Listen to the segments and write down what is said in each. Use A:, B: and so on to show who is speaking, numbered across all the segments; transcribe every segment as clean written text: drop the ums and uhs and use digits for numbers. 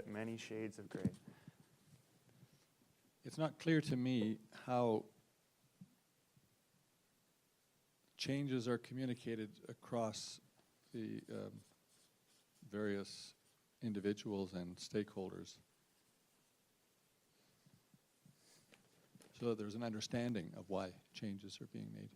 A: many shades of gray.
B: It's not clear to me how changes are communicated across the various individuals and stakeholders, so that there's an understanding of why changes are being made.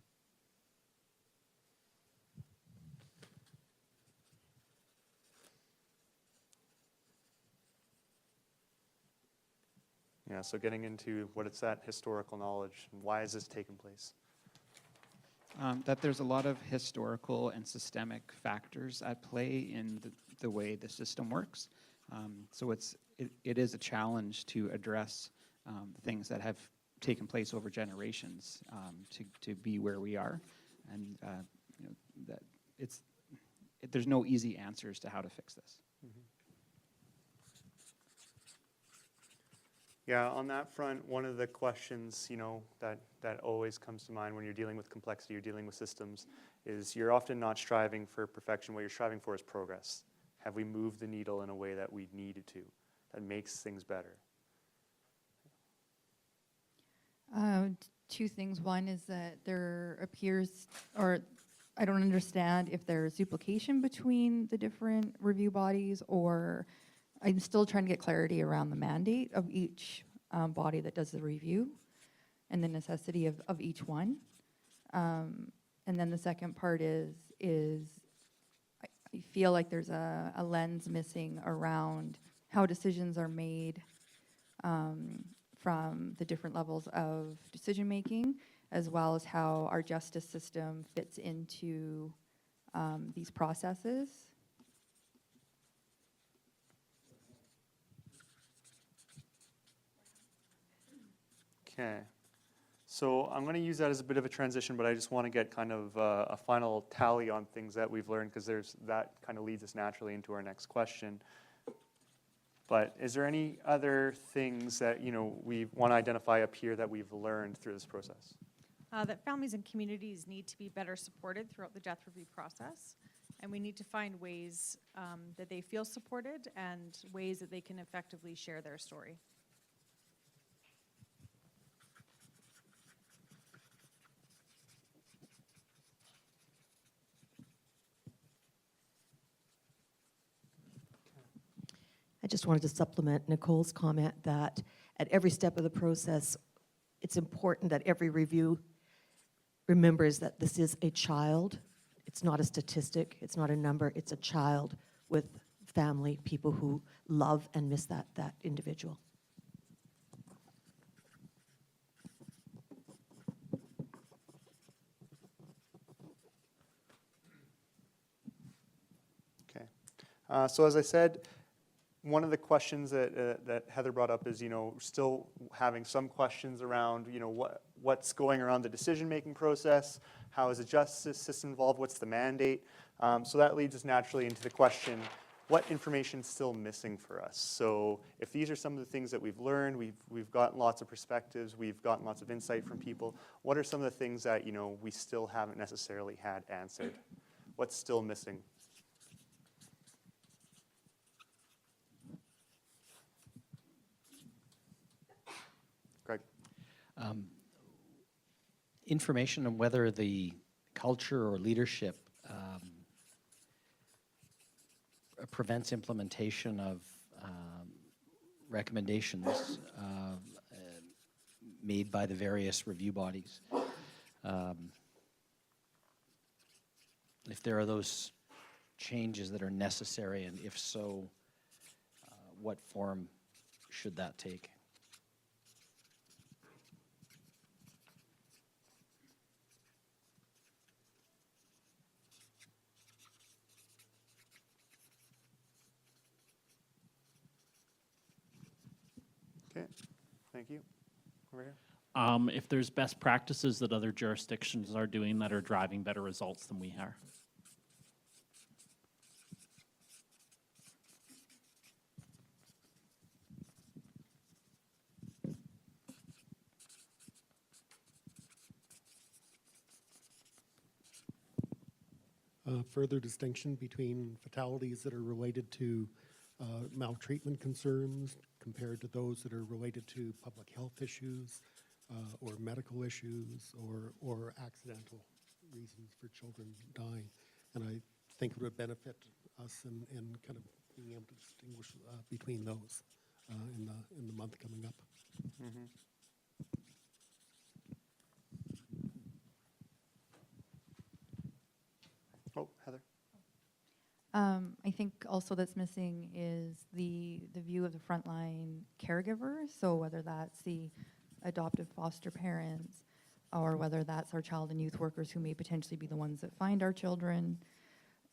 A: Yeah, so getting into what it's that historical knowledge and why is this taking place?
C: That there's a lot of historical and systemic factors at play in the way the system works. So it is a challenge to address things that have taken place over generations to be where we are, and you know, that there's no easy answers to how to fix this.
A: Mm-hmm. Yeah, on that front, one of the questions, you know, that always comes to mind when you're dealing with complexity, you're dealing with systems, is you're often not striving for perfection. What you're striving for is progress. Have we moved the needle in a way that we needed to, that makes things better?
D: Two things. One is that there appears, or I don't understand if there's duplication between the different review bodies, or I'm still trying to get clarity around the mandate of each body that does the review and the necessity of each one. And then the second part is I feel like there's a lens missing around how decisions are made from the different levels of decision making, as well as how our justice system fits into these processes.
A: Okay, so I'm going to use that as a bit of a transition, but I just want to get kind of a final tally on things that we've learned, because that kind of leads us naturally into our next question. But is there any other things that, you know, we want to identify up here that we've learned through this process?
E: That families and communities need to be better supported throughout the death review process, and we need to find ways that they feel supported and ways that they can effectively share their story.
F: I just wanted to supplement Nicole's comment that at every step of the process, it's important that every review remembers that this is a child. It's not a statistic. It's not a number. It's a child with family, people who love and miss that individual.
A: Okay, so as I said, one of the questions that Heather brought up is, you know, still having some questions around, you know, what's going around the decision-making process, how is the justice system involved, what's the mandate? So that leads us naturally into the question, what information is still missing for us? So if these are some of the things that we've learned, we've gotten lots of perspectives, we've gotten lots of insight from people, what are some of the things that, you know, we still haven't necessarily had answered? What's still missing?
G: Information on whether the culture or leadership prevents implementation of recommendations made by the various review bodies. If there are those changes that are necessary, and if so, what form should that take?
A: Okay, thank you. Over here.
H: If there's best practices that other jurisdictions are doing that are driving better results than we are.
I: Further distinction between fatalities that are related to maltreatment concerns compared to those that are related to public health issues or medical issues or accidental reasons for children dying. And I think it would benefit us in kind of being able to distinguish between those in the month coming up.
A: Mhm. Oh, Heather.
D: I think also that's missing is the view of the frontline caregiver. So whether that's the adoptive foster parents or whether that's our child and youth workers who may potentially be the ones that find our children,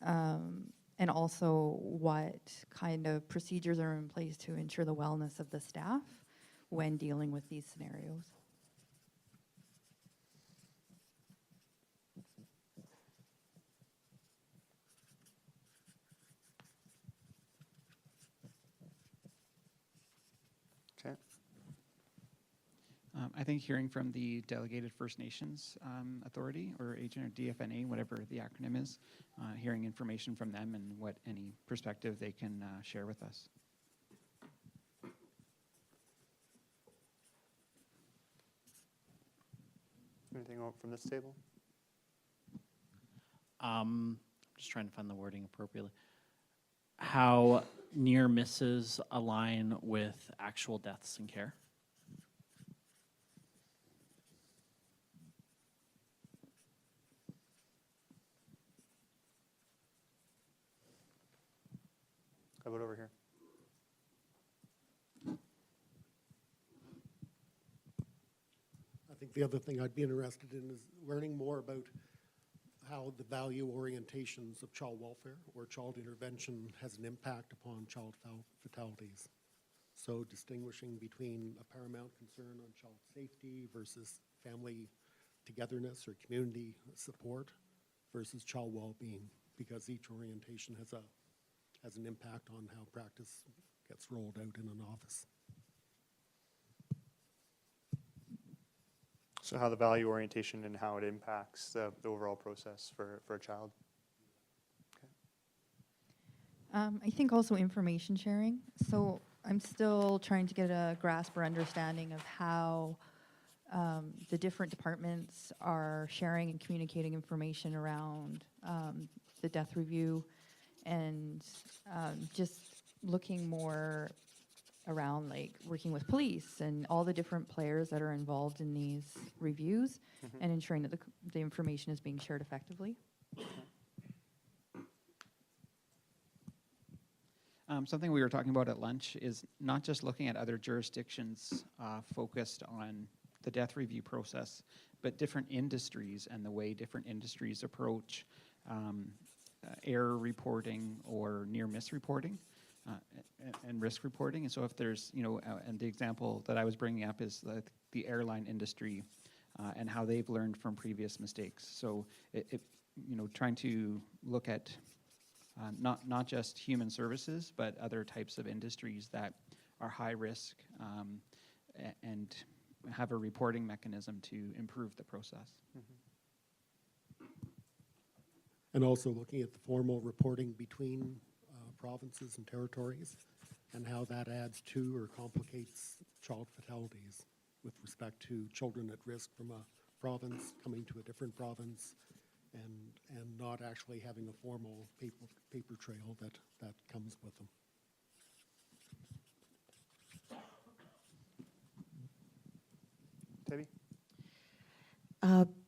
D: and also what kind of procedures are in place to ensure the wellness of the staff when dealing with these scenarios.
A: Okay.
C: I think hearing from the delegated First Nations authority or agent or DFNA, whatever the acronym is, hearing information from them and what any perspective they can share with us.
A: Anything from this table?
H: Just trying to find the wording appropriately. How near misses align with actual deaths in care?
A: How about over here?
I: I think the other thing I'd be interested in is learning more about how the value orientations of child welfare or child intervention has an impact upon child fatalities. So distinguishing between a paramount concern on child safety versus family togetherness or community support versus child well-being, because each orientation has an impact on how practice gets rolled out in an office.
A: So how the value orientation and how it impacts the overall process for a child.
D: I think also information sharing. So I'm still trying to get a grasp or understanding of how the different departments are sharing and communicating information around the death review, and just looking more around like working with police and all the different players that are involved in these reviews, and ensuring that the information is being shared effectively.
C: Something we were talking about at lunch is not just looking at other jurisdictions focused on the death review process, but different industries and the way different industries approach error reporting or near miss reporting and risk reporting. And so if there's, and the example that I was bringing up is the airline industry and how they've learned from previous mistakes. So trying to look at not just human services, but other types of industries that are high risk and have a reporting mechanism to improve the process.
I: And also looking at the formal reporting between provinces and territories and how that adds to or complicates child fatalities with respect to children at risk from a province coming to a different province and not actually having a formal paper trail that comes with them.
A: Debbie?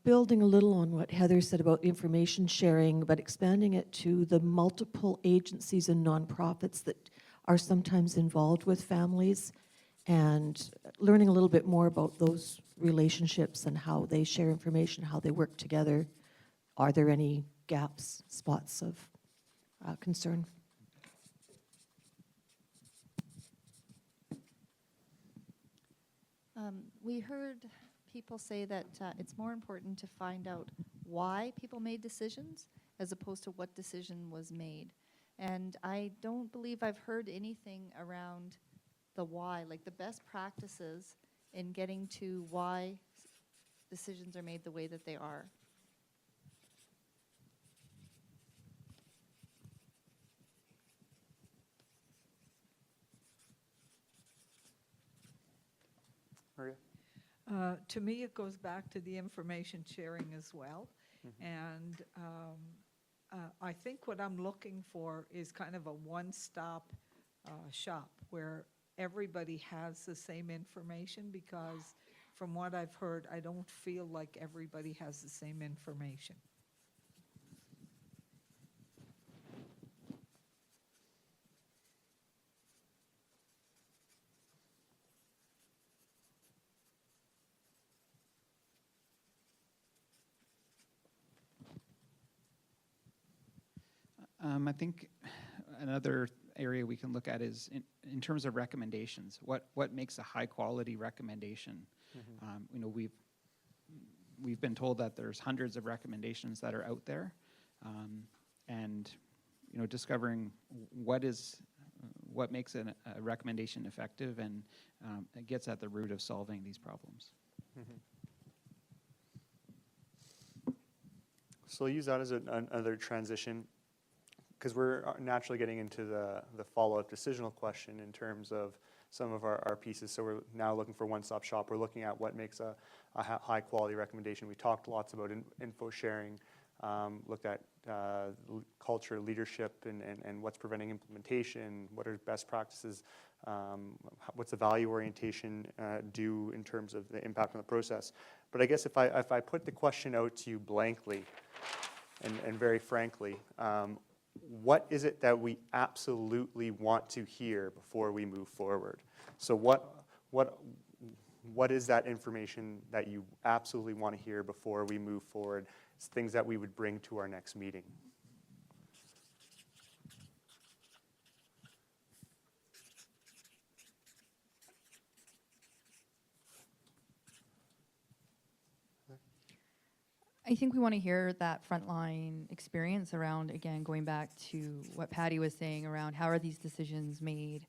F: Building a little on what Heather said about information sharing, but expanding it to the multiple agencies and nonprofits that are sometimes involved with families, and learning a little bit more about those relationships and how they share information, how they work together. Are there any gaps, spots of concern?
J: We heard people say that it's more important to find out why people made decisions as opposed to what decision was made. And I don't believe I've heard anything around the why, like the best practices in getting to why decisions are made the way that they are.
A: Maria?
K: To me, it goes back to the information sharing as well. And I think what I'm looking for is kind of a one-stop shop where everybody has the same information, because from what I've heard, I don't feel like everybody has the same information.
C: I think another area we can look at is in terms of recommendations. What makes a high quality recommendation? You know, we've been told that there's hundreds of recommendations that are out there, and you know, discovering what makes a recommendation effective, and it gets at the root of solving these problems.
A: So I'll use that as another transition, because we're naturally getting into the follow-up decisional question in terms of some of our pieces. So we're now looking for one-stop shop. We're looking at what makes a high-quality recommendation. We talked lots about info sharing, looked at culture, leadership, and what's preventing implementation, what are best practices, what's the value orientation do in terms of the impact on the process. But I guess if I put the question out to you blankly and very frankly, what is it that we absolutely want to hear before we move forward? So what is that information that you absolutely want to hear before we move forward? It's things that we would bring to our next meeting.
D: I think we want to hear that frontline experience around, again, going back to what Patty was saying around how are these decisions made,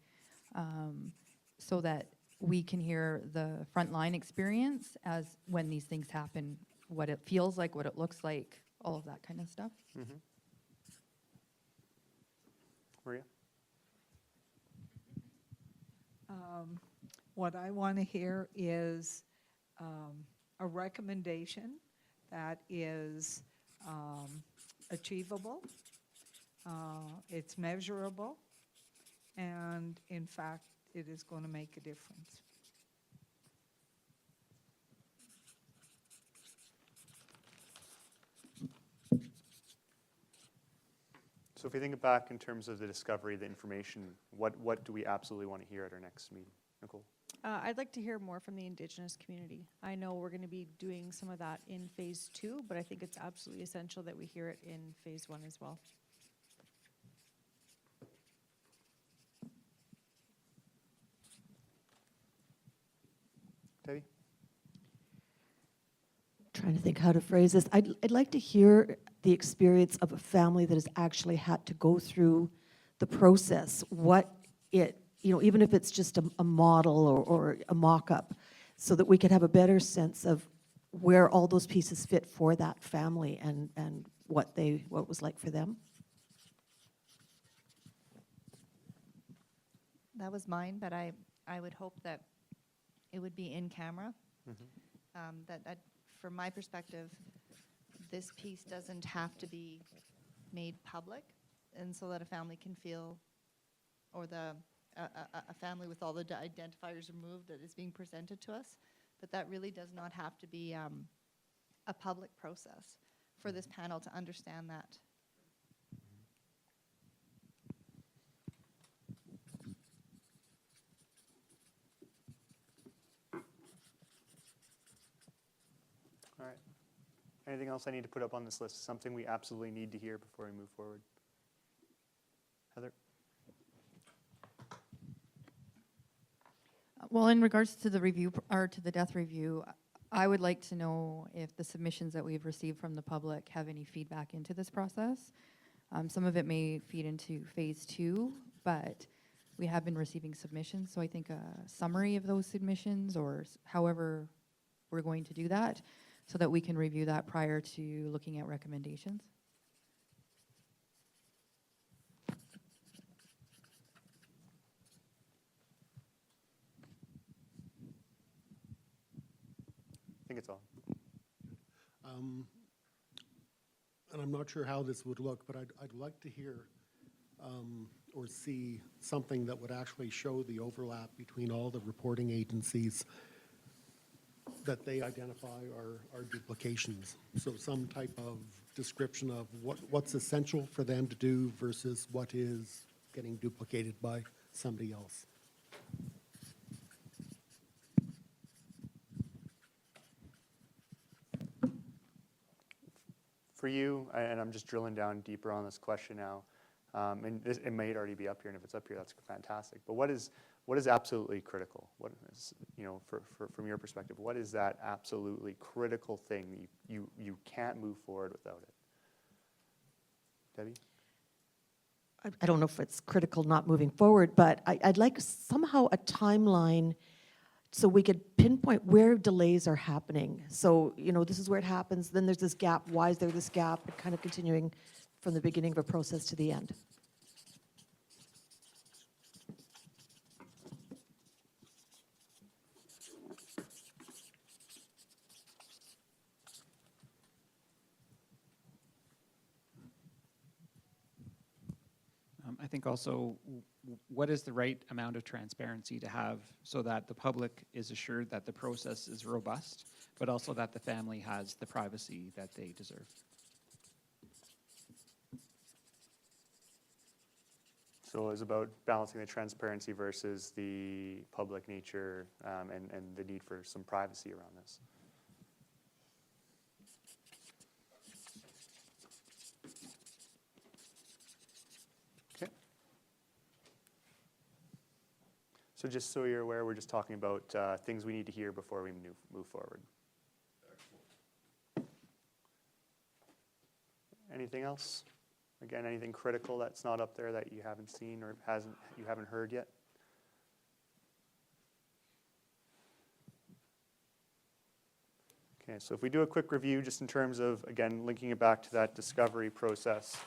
D: so that we can hear the frontline experience as when these things happen, what it feels like, what it looks like, all of that kind of stuff.
A: Maria?
K: What I want to hear is a recommendation that is achievable, it's measurable, and in fact, it is going to make a difference.
A: So if we think back in terms of the discovery, the information, what do we absolutely want to hear at our next meeting? Nicole?
E: I'd like to hear more from the Indigenous community. I know we're going to be doing some of that in phase 2, but I think it's absolutely essential that we hear it in phase 1 as well.
A: Debbie?
F: Trying to think how to phrase this. I'd like to hear the experience of a family that has actually had to go through the process, what it, you know, even if it's just a model or a mock-up, so that we could have a better sense of where all those pieces fit for that family and what it was like for them.
J: That was mine, but I would hope that it would be in camera. That from my perspective, this piece doesn't have to be made public, and so that a family can feel, or a family with all the identifiers removed that is being presented to us, that really does not have to be a public process for this panel to understand that.
A: All right. Anything else I need to put up on this list? Something we absolutely need to hear before we move forward? Heather?
D: Well, in regards to the review, or to the death review, I would like to know if the submissions that we've received from the public have any feedback into this process. Some of it may feed into phase 2, but we have been receiving submissions, so I think a summary of those submissions, or however we're going to do that, so that we can review that prior to looking at recommendations.
A: think it's on.
I: And I'm not sure how this would look, but I'd like to hear or see something that would actually show the overlap between all the reporting agencies that they identify are duplications. So some type of description of what's essential for them to do versus what is getting duplicated by somebody else.
A: For you, and I'm just drilling down deeper on this question now, and it may already be up here, and if it's up here, that's fantastic. But what is absolutely critical? What is, from your perspective, what is that absolutely critical thing you can't move forward without it? Debbie?
F: I don't know if it's critical not moving forward, but I'd like somehow a timeline so we could pinpoint where delays are happening. So, this is where it happens, then there's this gap, why is there this gap, and kind of continuing from the beginning of a process to the end.
C: I think also, what is the right amount of transparency to have so that the public is assured that the process is robust, but also that the family has the privacy that they deserve?
A: So it's about balancing the transparency versus the public nature and the need for some privacy around this. Okay. So just so you're aware, we're just talking about things we need to hear before we move forward. Anything else? Again, anything critical that's not up there that you haven't seen or you haven't heard yet? Okay, so if we do a quick review just in terms of, again, linking it back to that discovery process.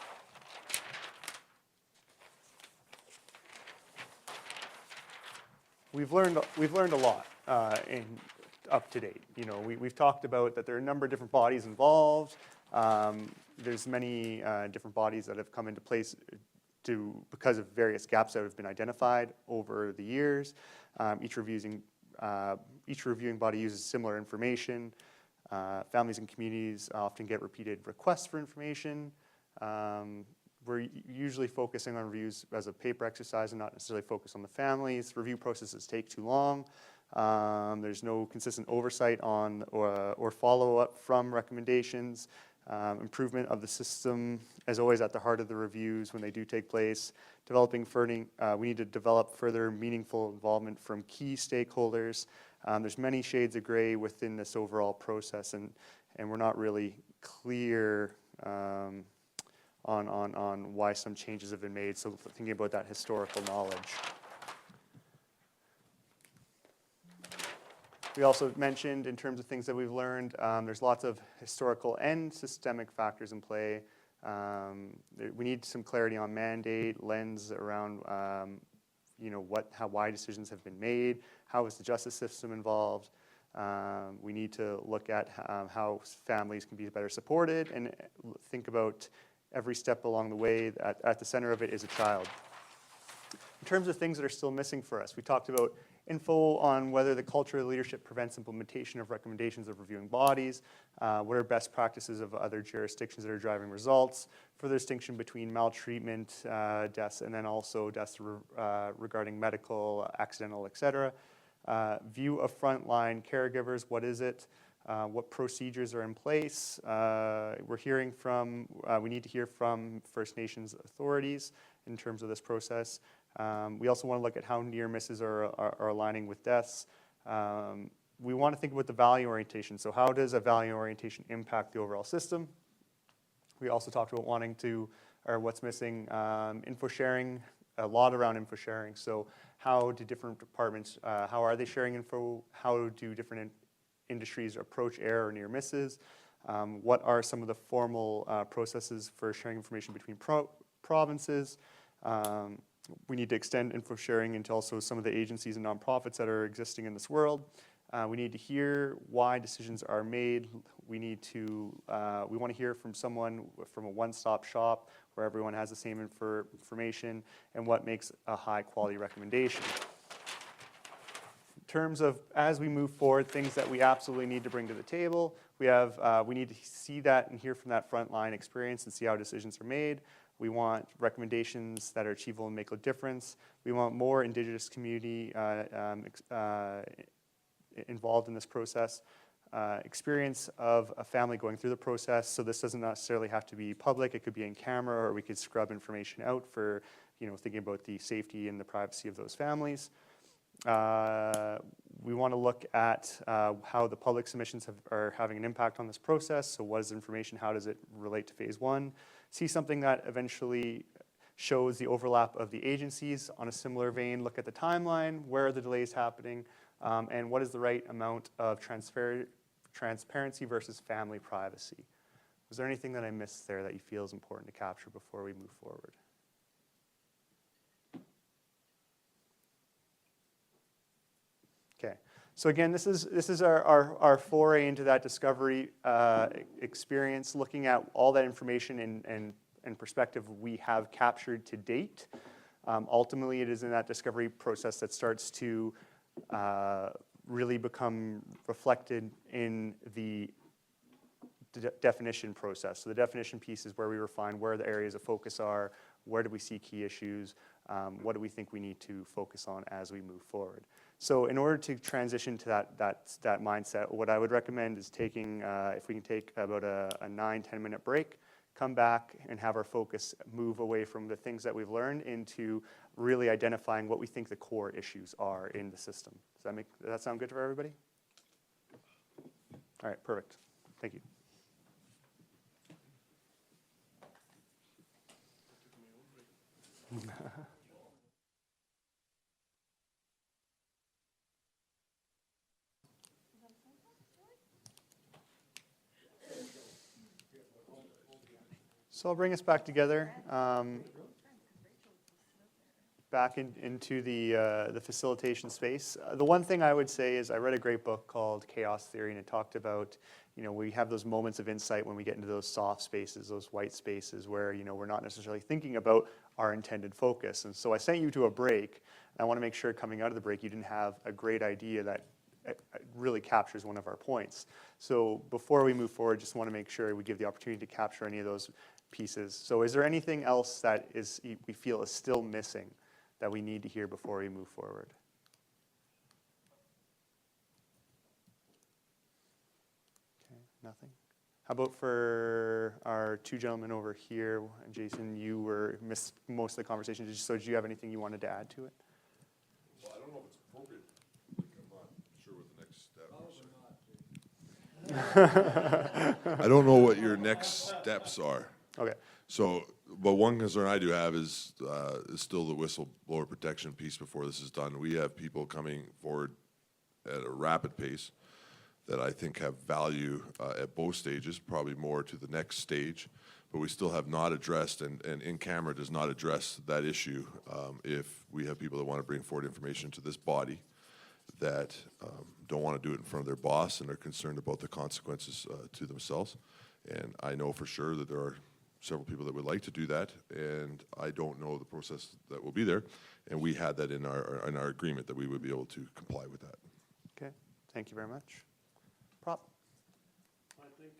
A: We've learned a lot up to date. We've talked about that there are a number of different bodies involved. There's many different bodies that have come into place because of various gaps that have been identified over the years. Each reviewing body uses similar information. Families and communities often get repeated requests for information. We're usually focusing on reviews as a paper exercise and not necessarily focus on the families. Review processes take too long. There's no consistent oversight on or follow-up from recommendations. Improvement of the system is always at the heart of the reviews when they do take place. We need to develop further meaningful involvement from key stakeholders. There's many shades of gray within this overall process, and we're not really clear on why some changes have been made, so thinking about that historical knowledge. We also mentioned, in terms of things that we've learned, there's lots of historical and systemic factors in play. We need some clarity on mandate, lens around, why decisions have been made, how is the justice system involved. We need to look at how families can be better supported and think about every step along the way. At the center of it is a child. In terms of things that are still missing for us, we talked about info on whether the culture of leadership prevents implementation of recommendations of reviewing bodies, what are best practices of other jurisdictions that are driving results, further distinction between maltreatment deaths and then also deaths regarding medical, accidental, etc. View of frontline caregivers, what is it? What procedures are in place? We need to hear from First Nations authorities in terms of this process. We also want to look at how near misses are aligning with deaths. We want to think about the value orientation. So how does a value orientation impact the overall system? We also talked about what's missing, info sharing, a lot around info sharing. So how do different departments, how are they sharing info? How do different industries approach error or near misses? What are some of the formal processes for sharing information between provinces? We need to extend info sharing into also some of the agencies and nonprofits that are existing in this world. We need to hear why decisions are made. We need to, we want to hear from someone from a one-stop shop where everyone has the same information and what makes a high-quality recommendation. In terms of, as we move forward, things that we absolutely need to bring to the table, we need to see that and hear from that frontline experience and see how decisions are made. We want recommendations that are achievable and make a difference. We want more Indigenous community involved in this process. Experience of a family going through the process, so this doesn't necessarily have to be public. It could be in camera, or we could scrub information out for, thinking about the safety and the privacy of those families. We want to look at how the public submissions are having an impact on this process. So what is information? How does it relate to phase 1? See something that eventually shows the overlap of the agencies on a similar vein. Look at the timeline. Where are the delays happening? And what is the right amount of transparency versus family privacy? Was there anything that I missed there that you feel is important to capture before we move forward? Okay, so again, this is our foray into that discovery experience, looking at all that information and perspective we have captured to date. Ultimately, it is in that discovery process that starts to really become reflected in the definition process. So the definition piece is where we refine where the areas of focus are, where do we see key issues, what do we think we need to focus on as we move forward. So in order to transition to that mindset, what I would recommend is taking, if we can take about a 9-10 minute break, come back and have our focus move away from the things that we've learned into really identifying what we think the core issues are in the system. Does that sound good for everybody? All right, perfect. Thank you. So I'll bring us back together, back into the facilitation space. The one thing I would say is I read a great book called Chaos Theory, and it talked about, we have those moments of insight when we get into those soft spaces, those white spaces where, we're not necessarily thinking about our intended focus. And so I sent you to a break, and I want to make sure coming out of the break you didn't have a great idea that really captures one of our points. So before we move forward, just want to make sure we give the opportunity to capture any of those pieces. So is there anything else that we feel is still missing that we need to hear before we move forward? Okay, nothing. How about for our two gentlemen over here? And Jason, you missed most of the conversation. So did you have anything you wanted to add to it?
L: Well, I don't know if it's appropriate. I'm not sure what the next step is. I don't know what your next steps are.
A: Okay.
L: So, but one concern I do have is still the whistleblower protection piece before this is done. We have people coming forward at a rapid pace that I think have value at both stages, probably more to the next stage, but we still have not addressed, and in camera does not address that issue. If we have people that want to bring forward information to this body that don't want to do it in front of their boss and are concerned about the consequences to themselves. And I know for sure that there are several people that would like to do that, and I don't know the process that will be there. And we had that in our agreement that we would be able to comply with that.
A: Okay, thank you very much. Prop?
M: I think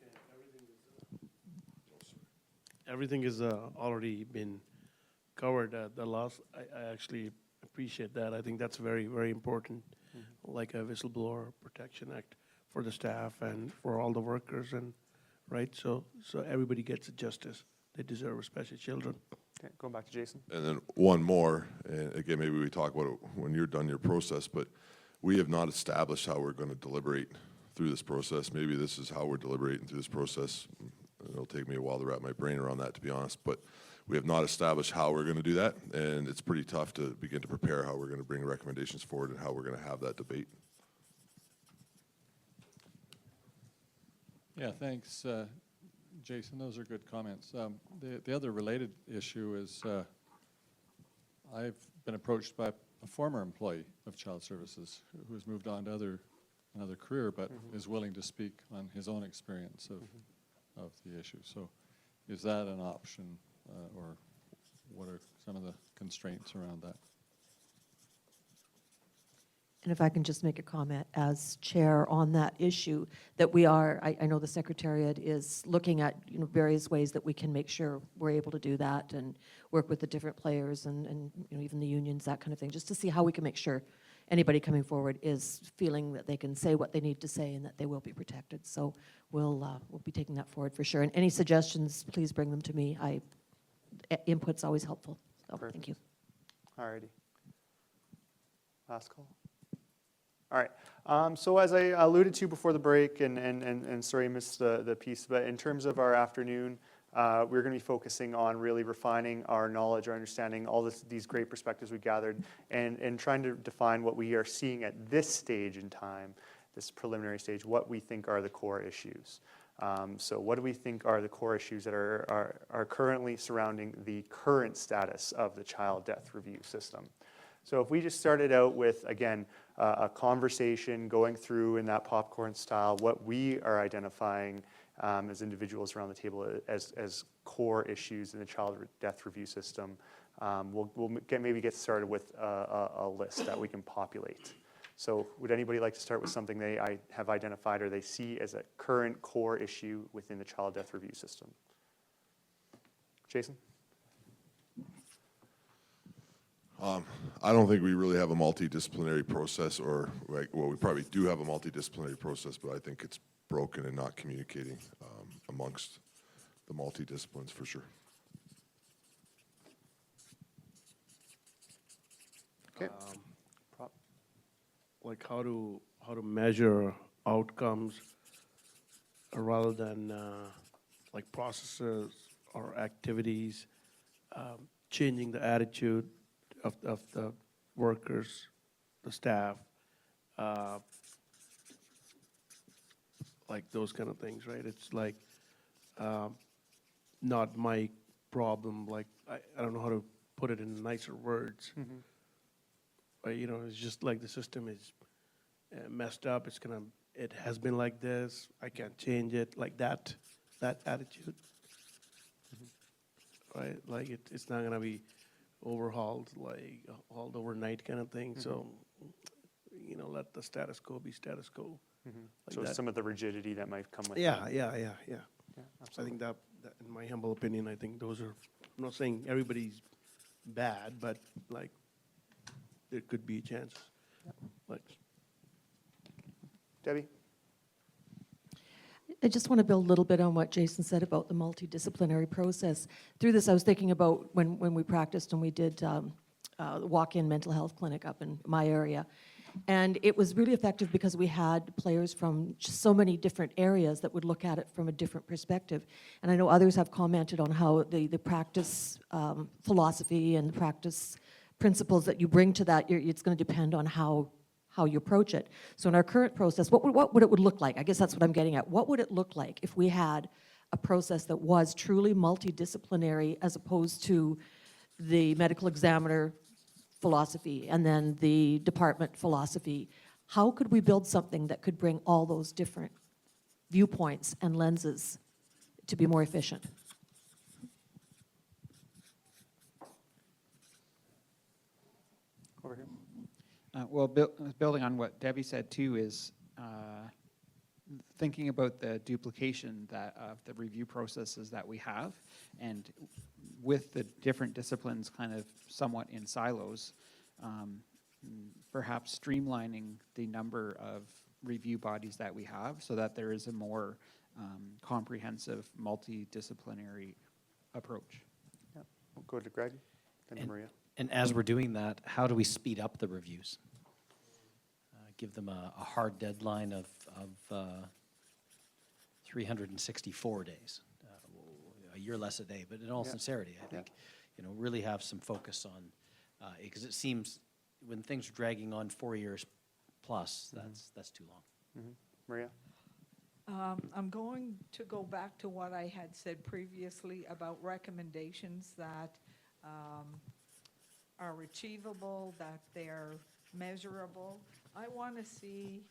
M: everything is already been covered. I actually appreciate that. I think that's very, very important, like a Whistleblower Protection Act for the staff and for all the workers, and right. So everybody gets justice they deserve, especially children.
A: Okay, going back to Jason.
L: And then one more, and again, maybe we talk about it when you're done your process, but we have not established how we're going to deliberate through this process. Maybe this is how we're deliberating through this process. It'll take me a while to wrap my brain around that, to be honest, but we have not established how we're going to do that, and it's pretty tough to begin to prepare how we're going to bring recommendations forward and how we're going to have that debate.
B: Yeah, thanks, Jason. Those are good comments. The other related issue is I've been approached by a former employee of Child Services who has moved on to other another career, but is willing to speak on his own experience of the issue. So is that an option, or what are some of the constraints around that?
F: And if I can just make a comment as chair on that issue, that we are, I know the Secretariat is looking at, various ways that we can make sure we're able to do that and work with the different players and even the unions, that kind of thing, just to see how we can make sure anybody coming forward is feeling that they can say what they need to say and that they will be protected. So we'll be taking that forward for sure. And any suggestions, please bring them to me. Input's always helpful. So thank you.
A: All righty. Last call. All right. So as I alluded to before the break, and sorry I missed the piece, but in terms of our afternoon, we're going to be focusing on really refining our knowledge, our understanding, all these great perspectives we gathered, and trying to define what we are seeing at this stage in time, this preliminary stage, what we think are the core issues. So what do we think are the core issues that are currently surrounding the current status of the child death review system? So if we just started out with, again, a conversation going through in that popcorn style, what we are identifying as individuals around the table as core issues in the child death review system, we'll maybe get started with a list that we can populate. So would anybody like to start with something they have identified or they see as a current core issue within the child death review system? Jason?
L: I don't think we really have a multidisciplinary process, or, well, we probably do have a multidisciplinary process, but I think it's broken and not communicating amongst the multidisciplines for sure.
A: Okay.
M: Like how to measure outcomes rather than like processes or activities, changing the attitude of the workers, the staff, like those kind of things, right? It's like not my problem. Like I don't know how to put it in nicer words. But it's just like the system is messed up. It has been like this. I can't change it. Like that attitude, right? Like it's not gonna be overhauled, like hauled overnight kind of thing. So, let the status quo be status quo. Like
A: So some of the rigidity that might come with
M: yeah,
A: that.
M: yeah.
A: Yeah,
M: I
A: absolutely.
M: think that, in my humble opinion, I think those are. I'm not saying everybody's bad, but like there could be chances. Like.
A: Debbie?
F: I just want to build a little bit on what Jason said about the multidisciplinary process. Through this, I was thinking about when we practiced and we did the walk-in mental health clinic up in my area. And it was really effective because we had players from just so many different areas that would look at it from a different perspective. And I know others have commented on how the practice philosophy and the practice principles that you bring to that, it's going to depend on how you approach it. So in our current process, what would it look like? I guess that's what I'm getting at. What would it look like if we had a process that was truly multidisciplinary as opposed to the medical examiner philosophy and then the department philosophy? How could we build something that could bring all those different viewpoints and lenses to be more efficient?
A: Over here.
C: Well, building on what Debbie said too is thinking about the duplication of the review processes that we have, and with the different disciplines kind of somewhat in silos, perhaps streamlining the number of review bodies that we have so that there is a more comprehensive multidisciplinary approach.
A: Yeah. We'll go to Greg, then to Maria.
G: And as we're doing that, how do we speed up the reviews? Give them a hard deadline of 364 days, a year less a day. But in all sincerity, I think, really have some focus on, because it seems when things are dragging on 4 years plus, that's too long.
A: Maria?
K: I'm going to go back to what I had said previously about recommendations that are achievable, that they're measurable. I want to see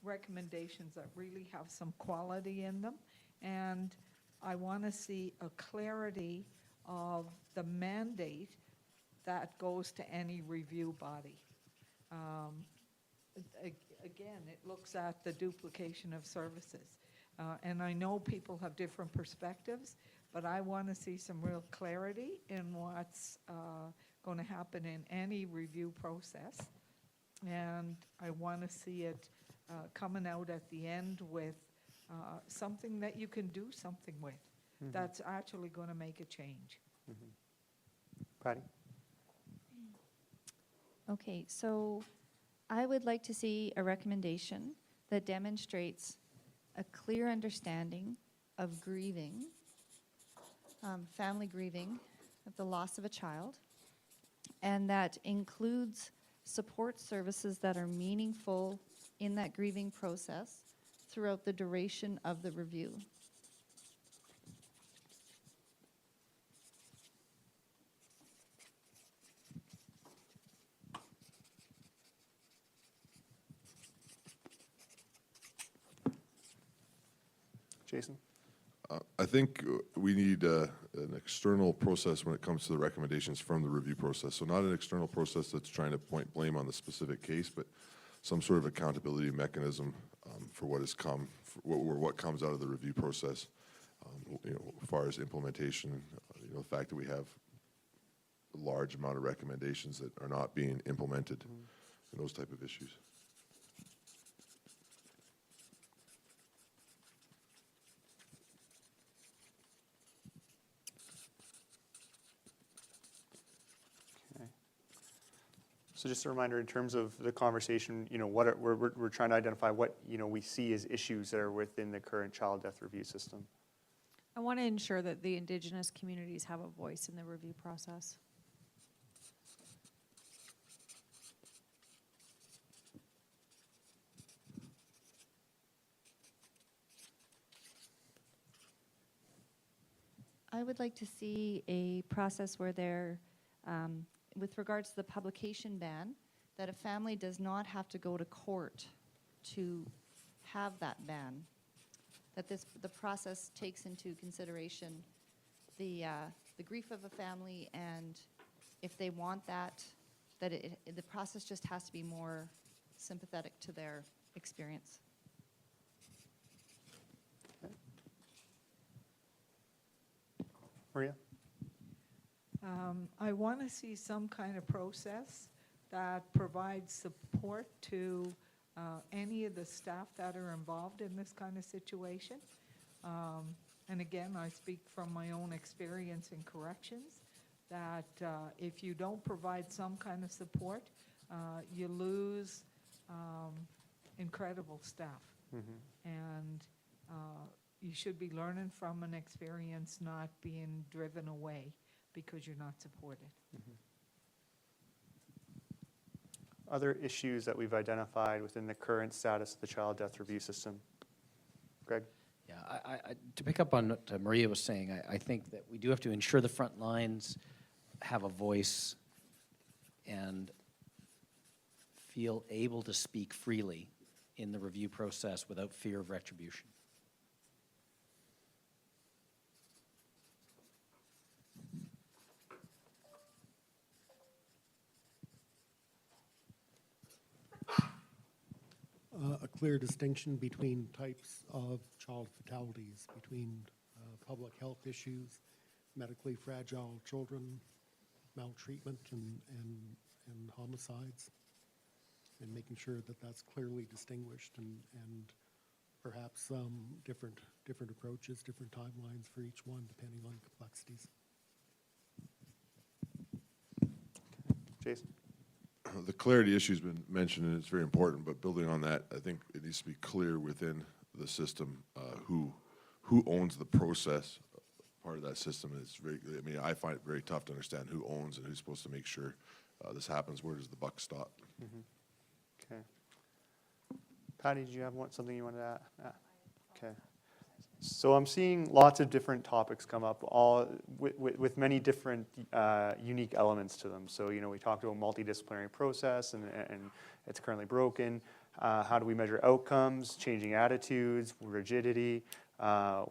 K: recommendations that really have some quality in them. And I want to see a clarity of the mandate that goes to any review body. Again, it looks at the duplication of services. And I know people have different perspectives, but I want to see some real clarity in what's going to happen in any review process. And I want to see it coming out at the end with something that you can do something with that's actually going to make a change.
A: Patty?
J: Okay, so I would like to see a recommendation that demonstrates a clear understanding of grieving, family grieving of the loss of a child, and that includes support services that are meaningful in that grieving process throughout the duration of the review.
A: Jason?
L: I think we need an external process when it comes to the recommendations from the review process. So not an external process that's trying to point blame on the specific case, but some sort of accountability mechanism for what has come, what comes out of the review process. As far as implementation, the fact that we have a large amount of recommendations that are not being implemented, and those type of issues.
A: So just a reminder, in terms of the conversation, we're trying to identify what, we see as issues that are within the current child death review system.
E: I want to ensure that the Indigenous communities have a voice in the review process.
J: I would like to see a process where there, with regards to the publication ban, that a family does not have to go to court to have that ban. That the process takes into consideration the grief of a family, and if they want that, the process just has to be more sympathetic to their experience.
A: Maria?
K: I want to see some kind of process that provides support to any of the staff that are involved in this kind of situation. And again, I speak from my own experience in corrections, that if you don't provide some kind of support, you lose incredible staff. And you should be learning from an experience, not being driven away because you're not supported.
A: Other issues that we've identified within the current status of the child death review system? Greg?
G: Yeah, to pick up on what Maria was saying, I think that we do have to ensure the front lines have a voice and feel able to speak freely in the review process without fear of retribution.
I: A clear distinction between types of child fatalities, between public health issues, medically fragile children, maltreatment, and homicides, and making sure that that's clearly distinguished, and perhaps different approaches, different timelines for each one, depending on complexities.
A: Jason?
L: The clarity issue's been mentioned, and it's very important, but building on that, I think it needs to be clear within the system who owns the process part of that system. It's very, I find it very tough to understand who owns and who's supposed to make sure this happens. Where does the buck stop?
A: Okay. Patty, did you have something you wanted to add? Okay. So I'm seeing lots of different topics come up, all with many different unique elements to them. So, we talked about multidisciplinary process and it's currently broken. How do we measure outcomes, changing attitudes, rigidity? What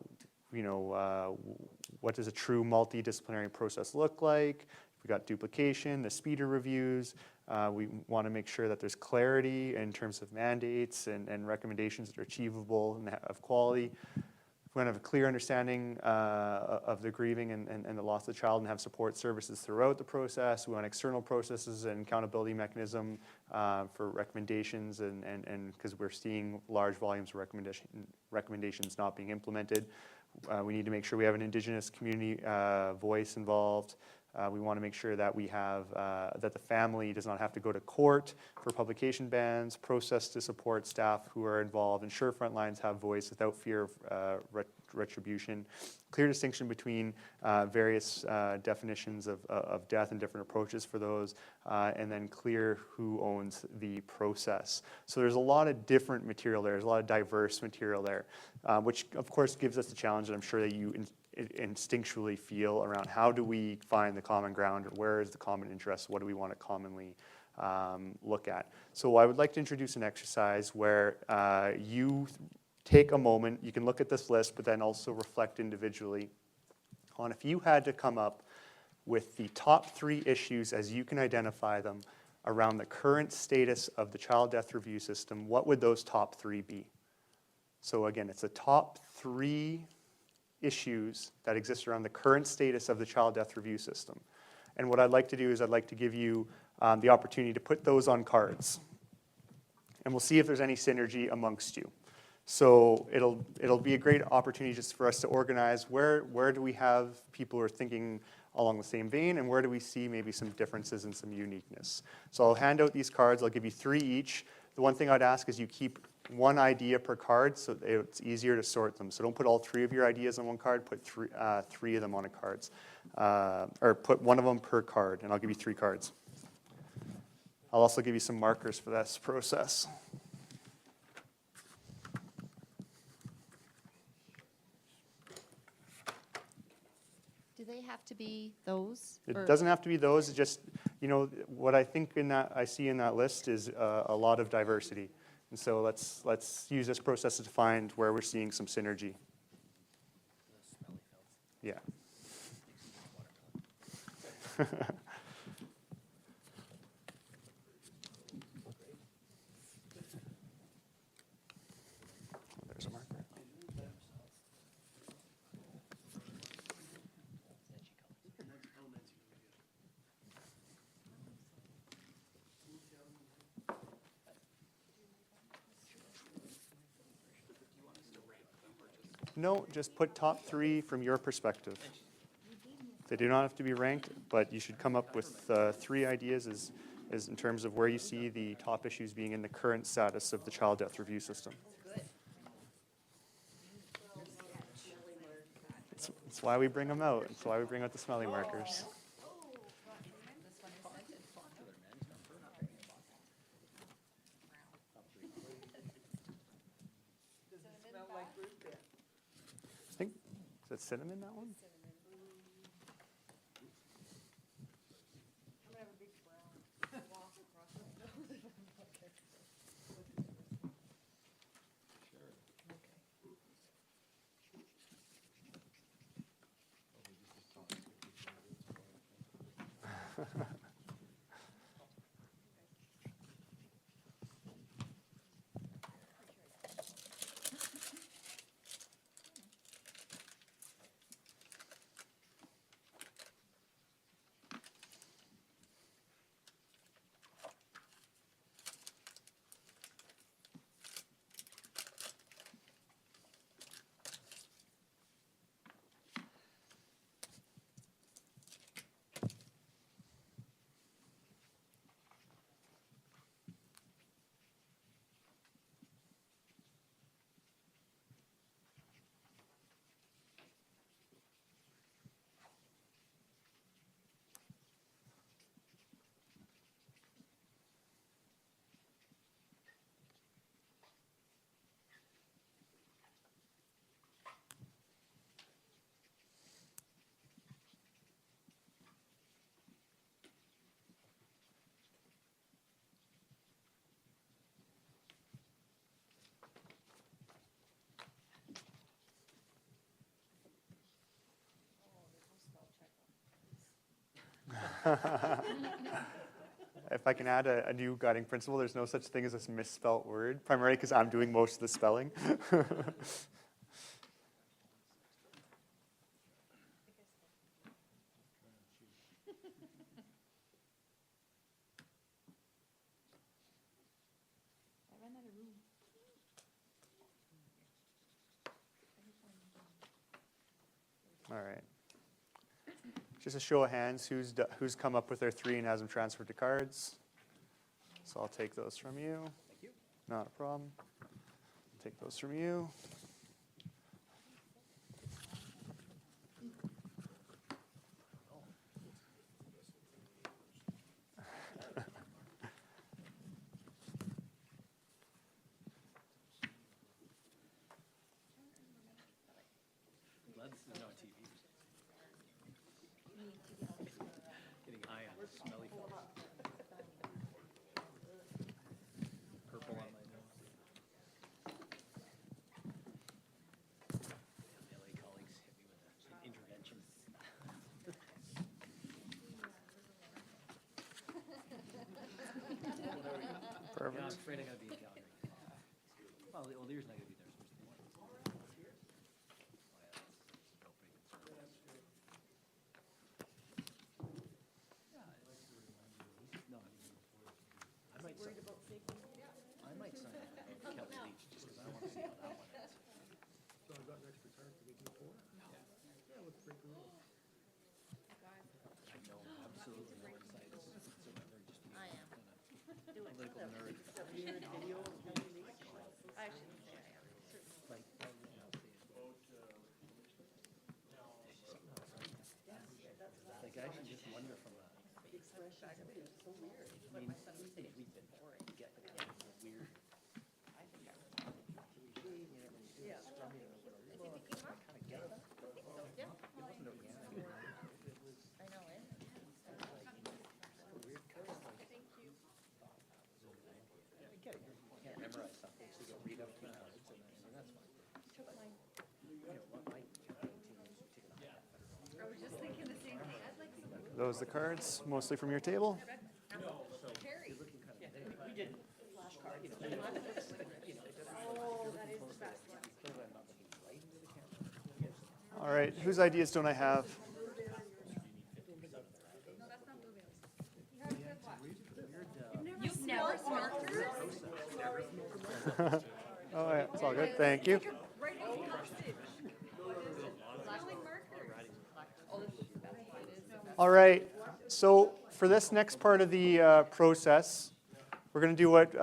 A: does a true multidisciplinary process look like? We got duplication, the speeder reviews. We want to make sure that there's clarity in terms of mandates and recommendations that are achievable and of quality. We want to have a clear understanding of the grieving and the loss of the child and have support services throughout the process. We want external processes and accountability mechanism for recommendations and because we're seeing large volumes of recommendations not being implemented. We need to make sure we have an Indigenous community voice involved. We want to make sure that we have, that the family does not have to go to court for publication bans, process to support staff who are involved, ensure front lines have voice without fear of retribution, clear distinction between various definitions of death and different approaches for those, and then clear who owns the process. So there's a lot of different material there, there's a lot of diverse material there, which of course gives us the challenge that I'm sure that you instinctually feel around how do we find the common ground, or where is the common interest, what do we want to commonly look at. So I would like to introduce an exercise where you take a moment, you can look at this list, but then also reflect individually on if you had to come up with the top 3 issues as you can identify them around the current status of the child death review system, what would those top 3 be? So again, it's the top 3 issues that exist around the current status of the child death review system. And what I'd like to do is I'd like to give you the opportunity to put those on cards. And we'll see if there's any synergy amongst you. So it'll be a great opportunity just for us to organize where do we have people who are thinking along the same vein, and where do we see maybe some differences and some uniqueness. So I'll hand out these cards. I'll give you 3 each. The one thing I'd ask is you keep 1 idea per card so it's easier to sort them. So don't put all 3 of your ideas on one card, put 3 of them on a cards. Or put 1 of them per card, and I'll give you 3 cards. I'll also give you some markers for this process.
J: Do they have to be those?
A: It
J: or-
A: doesn't have to be those, it's just, what I think I see in that list is a lot of diversity. And so let's use this process to find where we're seeing some synergy. Yeah. There's a marker. No, just put top 3 from your perspective. They do not have to be ranked, but you should come up with 3 ideas as in terms of where you see the top issues being in the current status of the child death review system. That's why we bring them out. That's why we bring out the smelly markers. I think, is that cinnamon, that one? If I can add a new guiding principle, there's no such thing as this misspelt word, primarily because I'm doing most of the spelling. All right. Just a show of hands, who's come up with their 3 and has them transferred to cards? So I'll take those from you.
G: Thank you.
A: Not a problem. Take those from you.
G: Glad this is not TV. Getting high on smelly fellas. Purple on my nose. LA colleagues hit me with an intervention.
A: Perfect.
G: I'm afraid I gotta be in Calgary. Well, Lear's not gonna be there. So I might sign. I might sign up for Kelly Leach just because I want to see how that one ends.
I: So I've got an extra card, can we do 4? Yeah, let's break the rules.
G: I know absolutely no insight whatsoever. Just being
J: I am.
G: political nerd.
J: I shouldn't say I am.
G: Like, like I actually just wonder from a. I mean, we've been get the kind of weird. I think I was. Yeah. Scrummy or whatever. I kind of get it.
J: Yeah.
G: It wasn't organic. It was.
J: I know, eh?
G: Weird curve. Thank you. I get it. You can't memorize something, so you go read up the cards, and that's fine. You know, what my campaign team is, we take it on.
J: I was just thinking the same thing. I'd like some.
A: Those the cards, mostly from your table. All right, whose ideas don't I have?
J: You've never smoked
A: Oh, yeah, it's all good, thank you. All right, so for this next part of the process, we're going to do what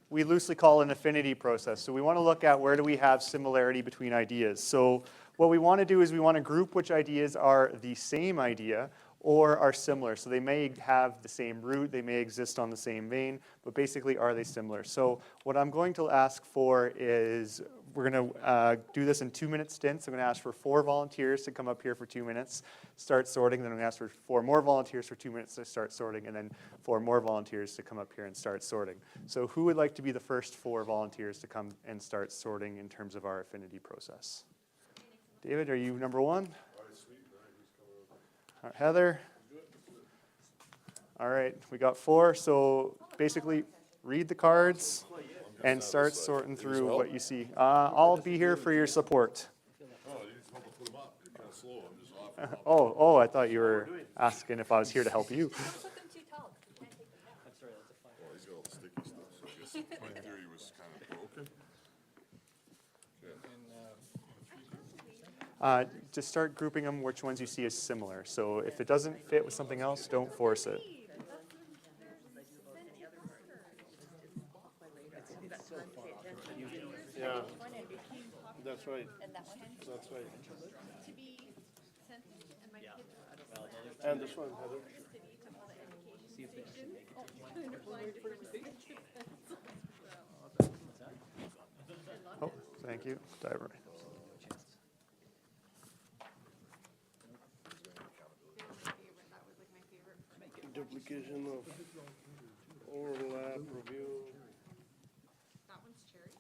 A: we loosely call an affinity process. So we want to look at where do we have similarity between ideas. So what we want to do is we want to group which ideas are the same idea or are similar. So they may have the same root, they may exist on the same vein, but basically are they similar? So what I'm going to ask for is, we're going to do this in 2-minute stints. I'm going to ask for 4 volunteers to come up here for 2 minutes, start sorting. Then I'm going to ask for 4 more volunteers for 2 minutes to start sorting, and then 4 more volunteers to come up here and start sorting. So who would like to be the first 4 volunteers to come and start sorting in terms of our affinity process? David, are you number 1? All right, Heather? All right, we got 4. So basically, read the cards and start sorting through what you see. I'll be here for your support. Oh, I thought you were asking if I was here to help you.
L: He's got all the sticky stuff, so I guess my theory was kind of broken.
A: Just start grouping them, which ones you see as similar. So if it doesn't fit with something else, don't force it.
M: Yeah, that's right. That's right. And this one, Heather.
A: Oh, thank you. Diver.
M: Duplication of overlap review.
E: That one's cherry.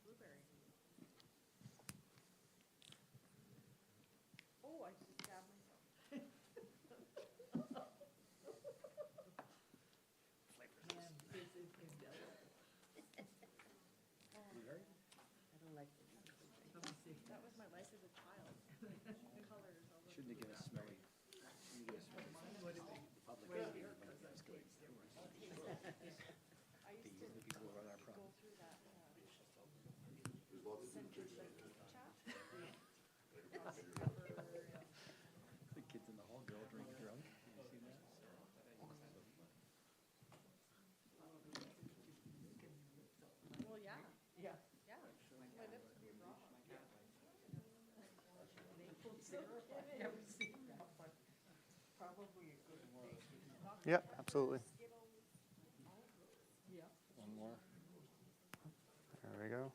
E: Blueberry. Oh, I
G: The kids in the hall, girl drink drunk. You seen that?
E: Well, yeah. Yeah. Yeah.
A: Yep, absolutely.
B: One more.
A: There we go.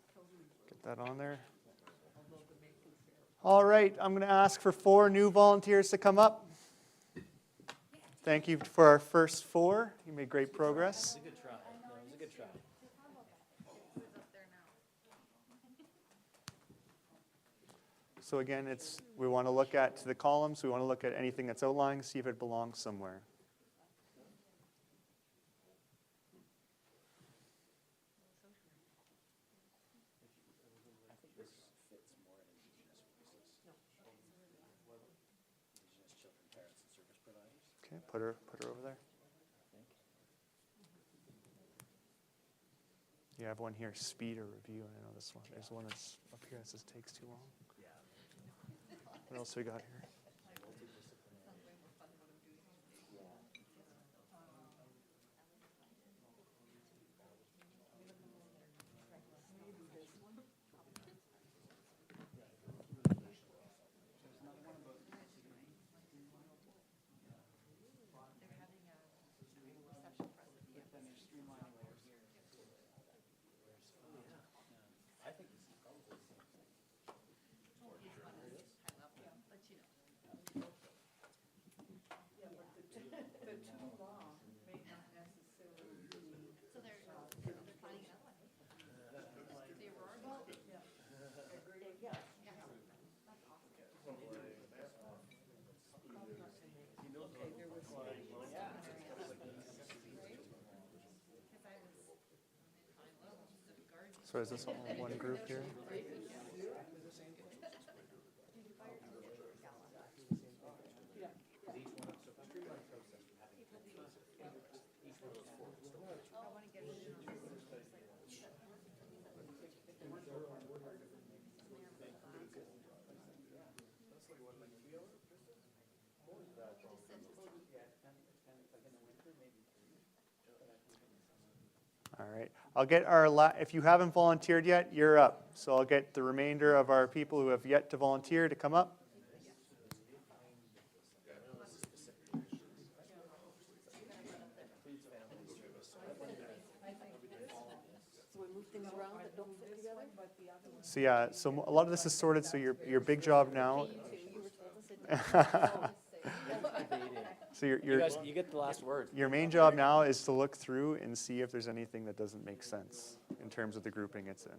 A: Get that on there. All right, I'm going to ask for 4 new volunteers to come up. Thank you for our first 4. You made great progress.
G: It was a good try. No, it was a good try.
A: So again, we want to look at the columns. We want to look at anything that's outlying, see if it belongs somewhere. Okay, put her over there. You have one here, speed or review. I know this one. There's one that's up here that says takes too long. What else we got here? So is this all one group here? All right. I'll get if you haven't volunteered yet, you're up. So I'll get the remainder of our people who have yet to volunteer to come up. So yeah, so a lot of this is sorted, so your big job now. So
G: You get the last word.
A: your main job now is to look through and see if there's anything that doesn't make sense in terms of the grouping it's in.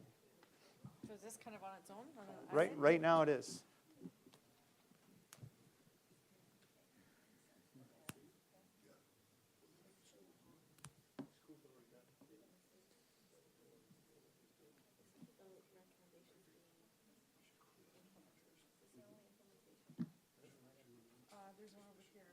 E: So is this kind of on its own?
A: Right now it is.
E: There's one over here.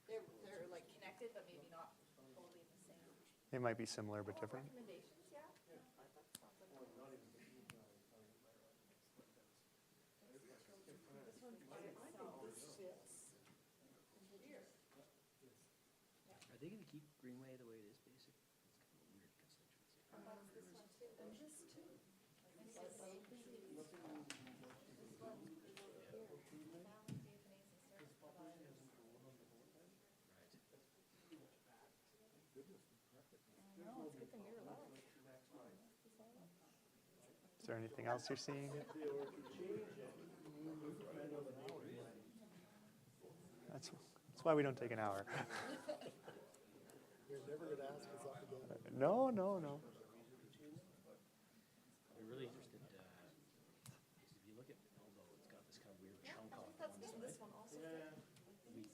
J: They're like connected, but maybe not totally the same.
A: They might be similar but different.
J: Recommendations, yeah.
G: Are they gonna keep Greenway the way it is, basically? It's kind of a weird constituency.
A: Is there anything else you're seeing? That's why we don't take an hour.
I: You're never gonna ask us up again.
A: No.
G: I'm really interested, because if you look at Elbow, it's got this kind of weird chunk We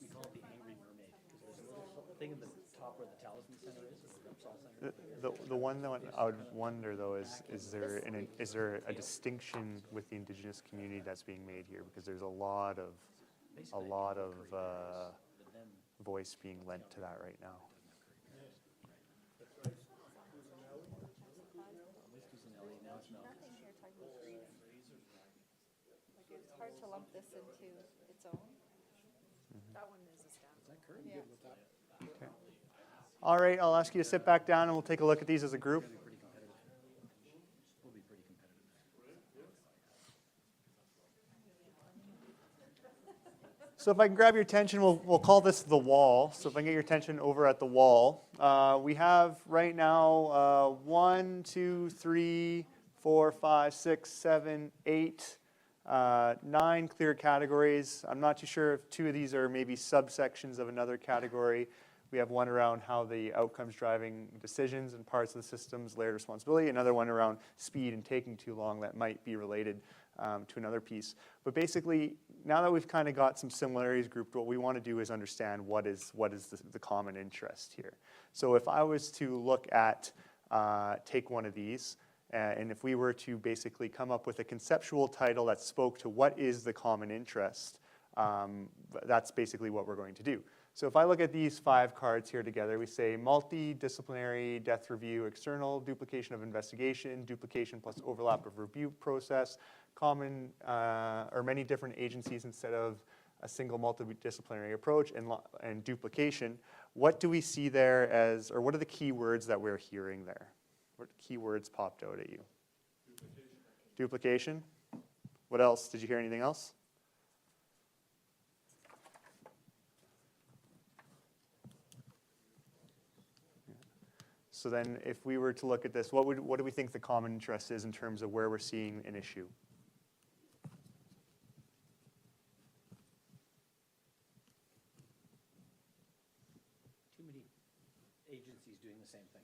G: call it the Angry Mermaid, because there's a little thing in the top where the talisman center is, or the reptile center.
A: The one that I would wonder though is there a distinction with the Indigenous community that's being made here? Because there's a lot of voice being lent to that right now.
J: It's hard to lump this into its own.
E: That one is a standalone.
J: Yeah.
A: Okay. All right, I'll ask you to sit back down and we'll take a look at these as a group.
G: We'll be pretty competitive.
A: So if I can grab your attention, we'll call this the wall. So if I can get your attention over at the wall. We have right now 1, 2, 3, 4, 5, 6, 7, 8, 9 clear categories. I'm not too sure if 2 of these are maybe subsections of another category. We have one around how the outcomes driving decisions and parts of the system's layered responsibility, another one around speed and taking too long that might be related to another piece. But basically, now that we've kind of got some similarities grouped, what we want to do is understand what is the common interest here. So if I was to look at, take one of these, and if we were to basically come up with a conceptual title that spoke to what is the common interest, that's basically what we're going to do. So if I look at these 5 cards here together, we say multidisciplinary death review, external duplication of investigation, duplication plus overlap of review process, common or many different agencies instead of a single multidisciplinary approach, and duplication. What do we see there as, or what are the key words that we're hearing there? What key words popped out at you? Duplication. What else? Did you hear anything else? So then if we were to look at this, what do we think the common interest is in terms of where we're seeing an issue?
G: Too many agencies doing the same thing.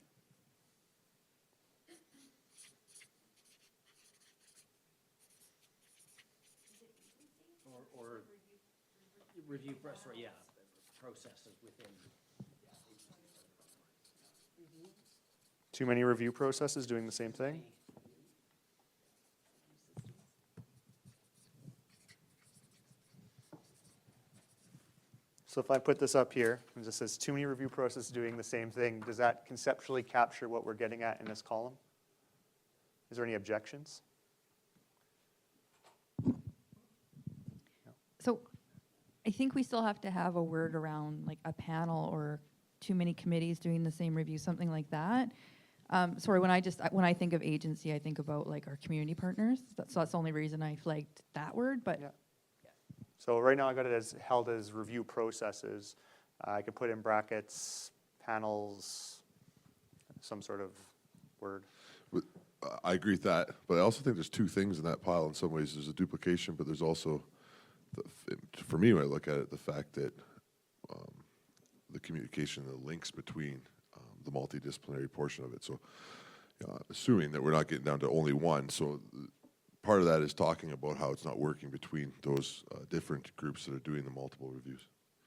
G: Or review, sorry, yeah, processes within.
A: Too many review processes doing the same thing? So if I put this up here, and it says too many review processes doing the same thing, does that conceptually capture what we're getting at in this column? Is there any objections?
D: So I think we still have to have a word around like a panel or too many committees doing the same review, something like that. Sorry, when I think of agency, I think about like our community partners. So that's the only reason I flagged that word, but.
A: Yeah. So right now I got it as held as review processes. I could put in brackets, panels, some sort of word.
L: I agree with that, but I also think there's 2 things in that pile in some ways. There's a duplication, but there's also, for me when I look at it, the fact that the communication, the links between the multidisciplinary portion of it. So assuming that we're not getting down to only one, so part of that is talking about how it's not working between those different groups that are doing the multiple reviews.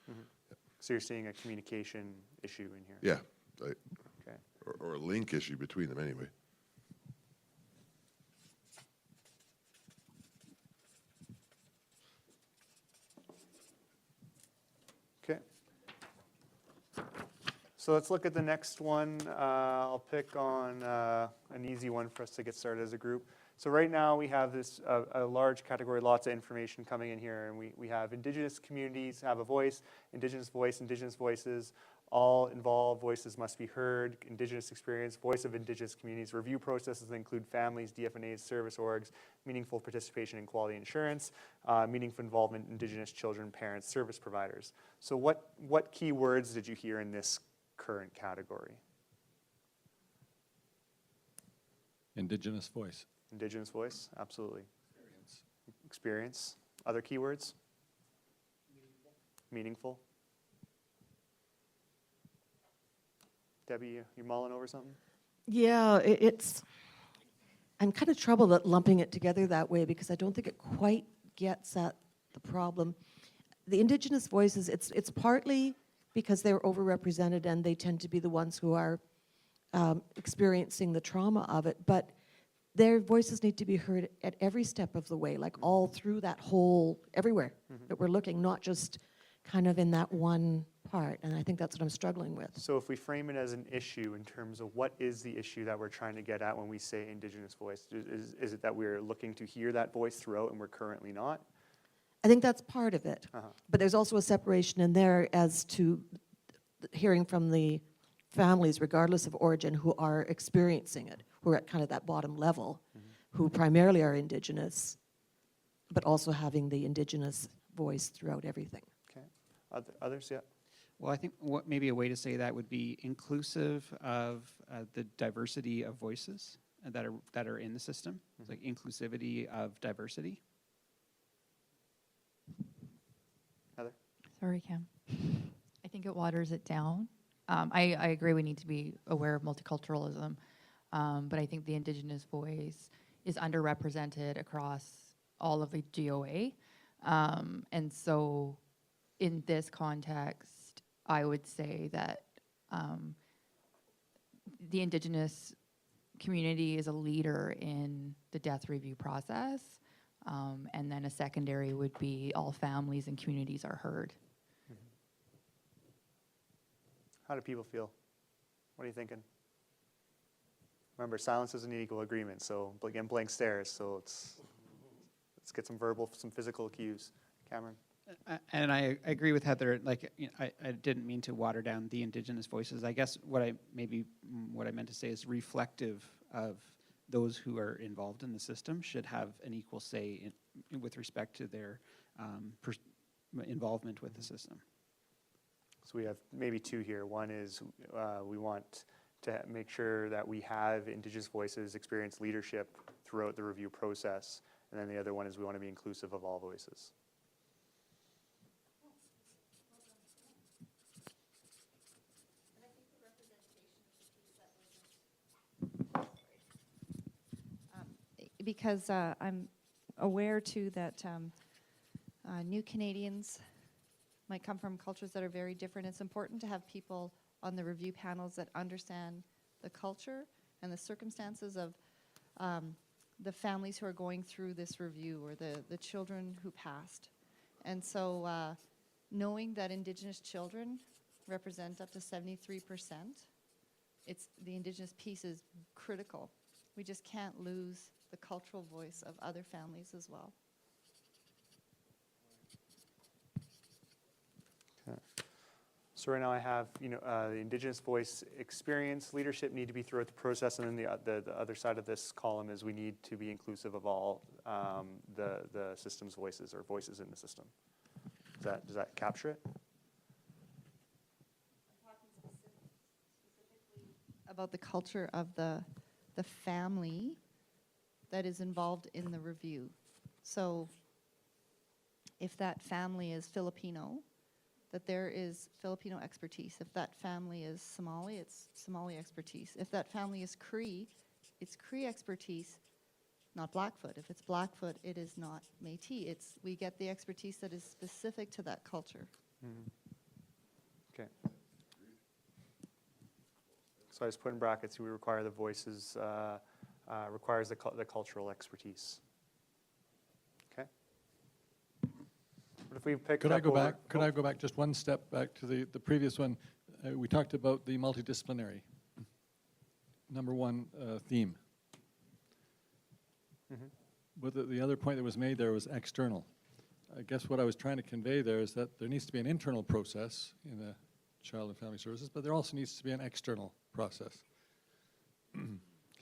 A: Mm-hmm. Yeah. So you're seeing a communication issue in here?
L: Yeah,
A: Okay.
L: or a link issue between them anyway.
A: Okay. So let's look at the next one. I'll pick on an easy one for us to get started as a group. So right now we have this a large category, lots of information coming in here, and we have Indigenous communities have a voice, Indigenous voices, all involved voices must be heard, Indigenous experience, voice of Indigenous communities, review processes that include families, DFNAs, service orgs, meaningful participation in quality insurance, meaningful involvement in Indigenous children, parents, service providers. So what key words did you hear in this current category?
B: Indigenous voice.
A: Indigenous voice, absolutely. Experience. Other keywords? Meaningful. Debbie, you mulling over something?
F: Yeah, I'm kind of troubled at lumping it together that way because I don't think it quite gets at the problem. The Indigenous voices, it's partly because they're overrepresented and they tend to be the ones who are experiencing the trauma of it, but their voices need to be heard at every step of the way, like all through that whole, everywhere that we're looking, not just kind of in that one part. And I think that's what I'm struggling with.
A: So if we frame it as an issue in terms of what is the issue that we're trying to get at when we say Indigenous voice, is it that we're looking to hear that voice throughout and we're currently not?
F: I think that's part of it.
A: Uh-huh.
F: But there's also a separation in there as to hearing from the families, regardless of origin, who are experiencing it, who are at kind of that bottom level, who primarily are Indigenous, but also having the Indigenous voice throughout everything.
A: Okay. Others, yeah.
C: Well, I think what maybe a way to say that would be inclusive of the diversity of voices that are in the system, like inclusivity of diversity.
A: Heather?
D: Sorry, Cam. I think it waters it down. I agree we need to be aware of multiculturalism, but I think the Indigenous voice is underrepresented across all of the GOA. And so in this context, I would say that the Indigenous community is a leader in the death review process. And then a secondary would be all families and communities are heard.
A: How do people feel? What are you thinking? Remember, silence isn't an equal agreement, so again, blank stares, so let's get some verbal, some physical cues. Cameron?
C: And I agree with Heather. Like, you know, I didn't mean to water down the Indigenous voices. I guess what I meant to say is reflective of those who are involved in the system should have an equal say with respect to their involvement with the system.
A: So we have maybe two here. One is we want to make sure that we have Indigenous voices experience leadership throughout the review process. And then the other one is we want to be inclusive of all voices.
J: Because I'm aware too that new Canadians might come from cultures that are very different. It's important to have people on the review panels that understand the culture and the circumstances of the families who are going through this review or the children who passed. And so knowing that Indigenous children represent up to 73%, the Indigenous piece is critical. We just can't lose the cultural voice of other families as well.
A: Okay. So right now I have, the Indigenous voice experience, leadership need to be throughout the process, and then the other side of this column is we need to be inclusive of all the system's voices or voices in the system. Does that capture it?
J: I'm talking specifically about the culture of the family that is involved in the review. So if that family is Filipino, that there is Filipino expertise. If that family is Somali, it's Somali expertise. If that family is Cree, it's Cree expertise, not Blackfoot. If it's Blackfoot, it is not Métis. We get the expertise that is specific to that culture.
A: Mm-hmm. Okay. So I just put in brackets, we require the voices, requires the cultural expertise. Okay. But if we pick
B: Could I
A: up
B: go
A: over-
B: back? Could I go back just one step back to the previous one? We talked about the multidisciplinary. Number one theme.
A: Mhm.
B: But the other point that was made there was external. I guess what I was trying to convey there is that there needs to be an internal process in the Child and Family Services, but there also needs to be an external process. So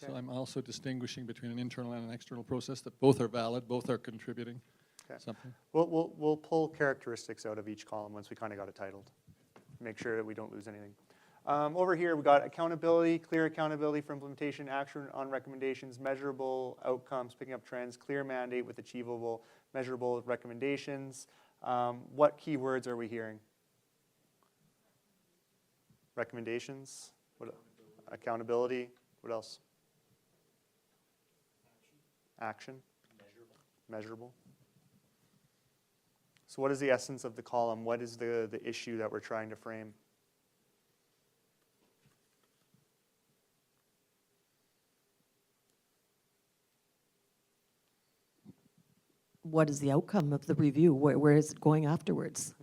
A: Okay.
B: I'm also distinguishing between an internal and an external process, that both are valid, both are contributing
A: Okay.
B: something.
A: We'll pull characteristics out of each column once we kind of got it titled. Make sure that we don't lose anything. Over here, we got accountability, clear accountability for implementation, action on recommendations, measurable outcomes, picking up trends, clear mandate with achievable, measurable recommendations. What keywords are we hearing? Recommendations, what, accountability, what else? Action. Measurable. So what is the essence of the column? What is the issue that we're trying to frame?
F: What is the outcome of the review? Where is it going afterwards?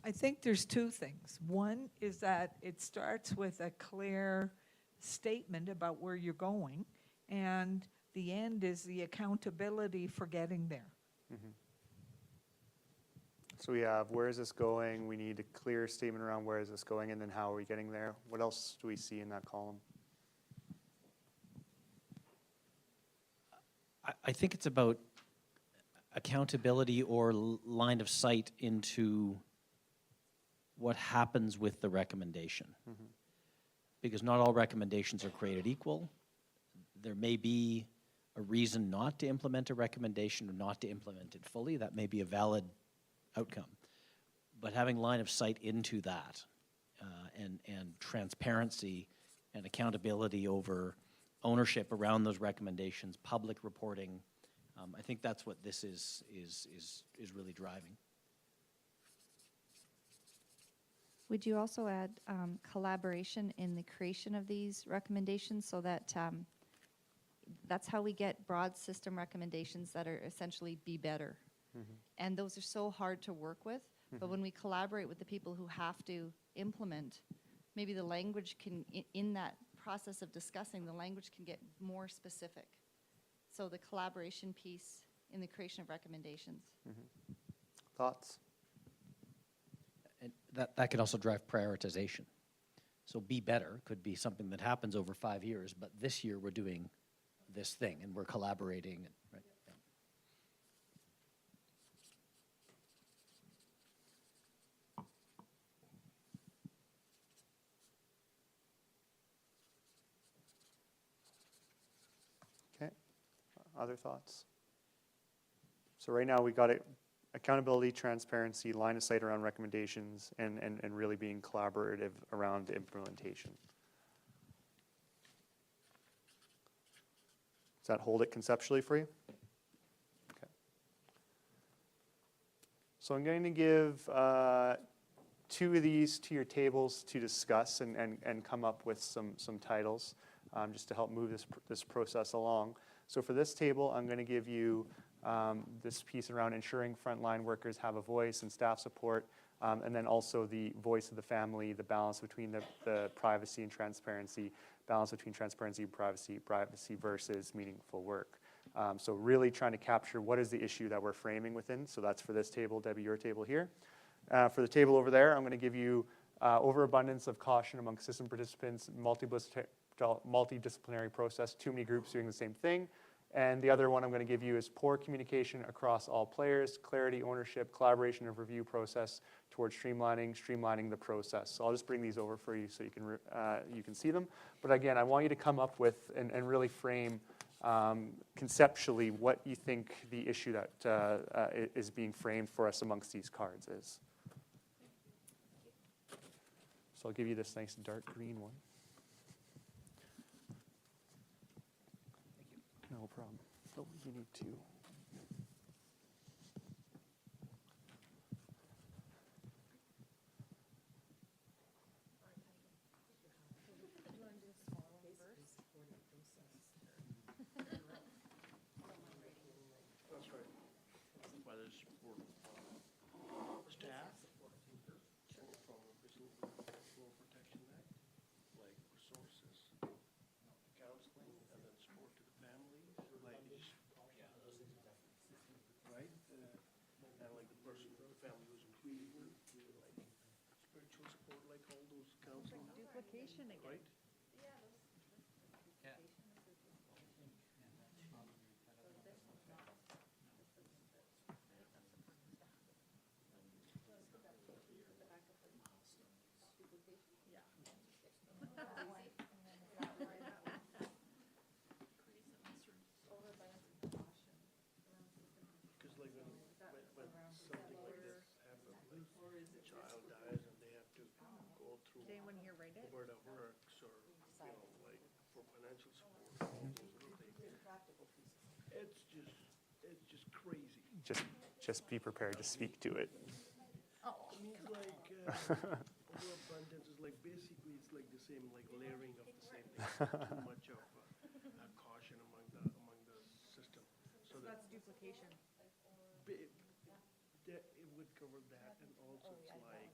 K: I think there's two things. One is that it starts with a clear statement about where you're going, and the end is the accountability for getting there.
A: So we have, where is this going? We need a clear statement around where is this going, and then how are we getting there? What else do we see in that column?
G: I think it's about accountability or line of sight into what happens with the recommendation. Because not all recommendations are created equal. There may be a reason not to implement a recommendation or not to implement it fully. That may be a valid outcome. But having line of sight into that and transparency and accountability over ownership around those recommendations, public reporting, I think that's what this is really driving.
J: Would you also add collaboration in the creation of these recommendations so that that's how we get broad system recommendations that are essentially be better? And those are so hard to work with, but when we collaborate with the people who have to implement, maybe the language can, in that process of discussing, the language can get more specific. So the collaboration piece in the creation of recommendations.
A: Thoughts?
G: And that could also drive prioritization. So be better could be something that happens over 5 years, but this year we're doing this thing and we're collaborating. Right? Yeah.
A: Okay. Other thoughts? So right now we got it, accountability, transparency, line of sight around recommendations, and really being collaborative around implementation. Does that hold it conceptually for you? Okay. So I'm going to give 2 of these to your tables to discuss and come up with some titles just to help move this process along. So for this table, I'm going to give you this piece around ensuring frontline workers have a voice and staff support, and then also the voice of the family, the balance between the privacy and transparency, balance between transparency and privacy versus meaningful work. So really trying to capture what is the issue that we're framing within. So that's for this table, Debbie, your table here. For the table over there, I'm going to give you overabundance of caution among system participants, multidisciplinary process, too many groups doing the same thing. And the other one I'm going to give you is poor communication across all players, clarity, ownership, collaboration of review process towards streamlining the process. So I'll just bring these over for you so you can see them. But again, I want you to come up with and really frame conceptually what you think the issue that is being framed for us amongst these cards is. So I'll give you this nice dark green one. No problem. Oh, you need to.
M: That's right. Why there's support staff from the Whistleblower Protection Act, like resources, counseling, and then support to the family, like right? And like the person, the family who's in grieving, like spiritual support, like all those counseling,
E: Duplication again.
M: right? Because like when something like this happens, a child dies and they have to go through
E: Did anyone here write it?
M: where that works or, like for financial support, all those little things. just crazy.
A: Just be prepared to speak to it.
M: It means like, overabundance is like, basically, it's like the same, like layering of the same thing. Too much of caution among the system. So that,
E: That's duplication.
M: it would cover that, and also it's like,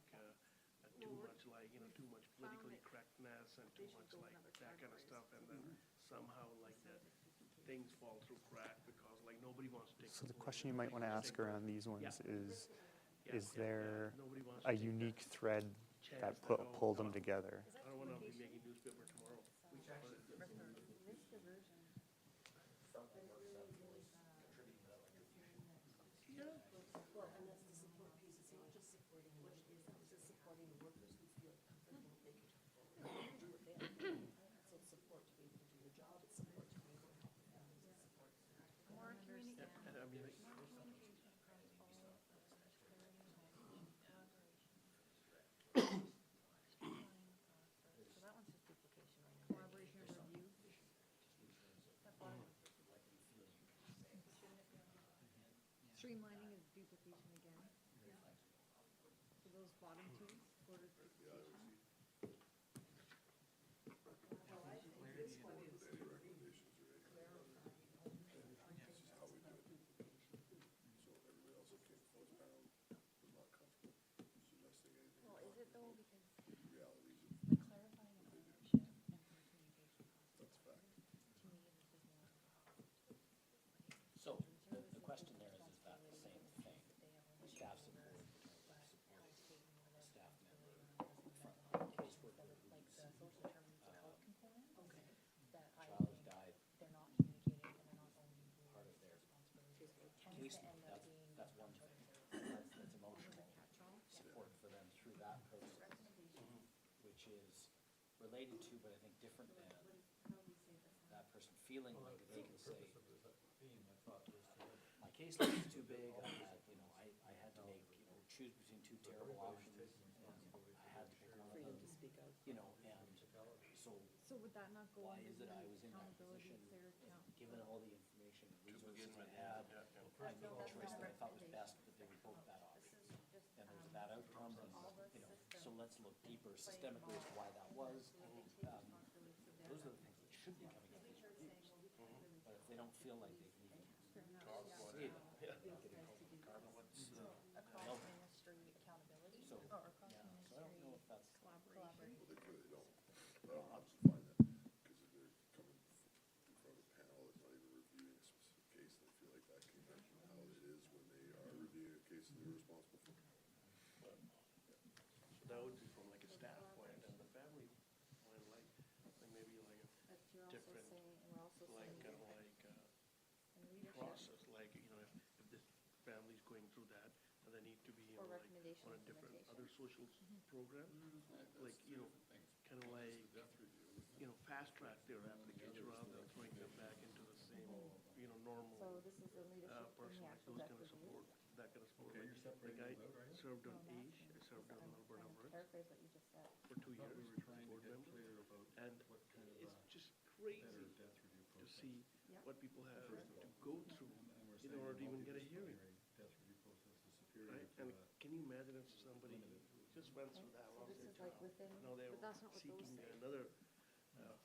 M: too much like, too much politically correctness and too much like that kind of stuff, and then somehow like the things fall through crack because like nobody wants to take.
A: So the question you might want to ask around these ones is there
M: Nobody wants
A: a
M: to take
A: unique thread that
M: chance that,
A: pulled them together?
M: I don't want to be making newspaper tomorrow. And I mean,
E: Collaboration and review. Streamlining is duplication again. So those bottom two, order duplication.
J: Well, is it though, because the clarifying of ownership and communication process, to me, this is more.
G: So the question there is that the same thing? Staff support, staff member, caseworker
J: Like the social determinants of health component, that I
G: child has
J: think
G: died,
J: they're not communicating and they're not owning
G: part of their
J: responsibilities. It tends
G: case,
J: to end up being.
G: that's one thing. That's emotional support for them through that process, which is related to, but I think different than that person feeling like they can say, my caseload is too big, I had, I had to make, choose between two terrible options, and I had to pick one of them. And so
E: So would that not go
G: why
E: under
G: is it
E: the
G: I was in that
E: accountability,
G: position,
E: clear account?
G: given all the information and resources I had, I made the choice that I thought was best, but they were both bad options. And there was a bad outcome, and, so let's look deeper systemically as to why that was. Those are the things that should be coming out of these reviews. But if they don't feel like they can even say it, getting called a carbon,
J: Across ministry accountability,
G: so,
J: or across
G: yeah, so I don't know if that's.
J: collaboration.
L: Well, they clearly don't. But I'll have to find that, because if they're coming in front of a panel that's not even reviewing a specific case, they feel like that can mention how it is when they are reviewing a case that they're responsible for.
M: so that would be from like a staff point and the family point, like maybe like a
J: But you're also
M: different,
J: saying, and we're also
M: like,
J: saying,
M: kind of like,
J: in leadership,
M: process, like, if this family's going through that, and they need to be,
J: or
M: like,
J: recommendation
M: on a different,
J: implementation.
M: other social program, like, kind of like, fast track their application rather than throwing them back into the same, normal,
J: So this is the leadership in
M: person,
J: the
M: like
J: actual
M: those
J: death
M: kind of
J: review.
M: support, that kind of support. Like I served on AISH, I served on Alberta
J: I'm
M: Works
J: paraphrase what you just said.
M: for 2 years, board member, and it's just crazy to see what people have to go through in order to even get a hearing. Right, and can you imagine if somebody just went through that
J: So
M: lost
J: this
M: their
J: is like
M: job,
J: within,
M: now they're
E: But that's not what those
M: seeking
E: say.
M: another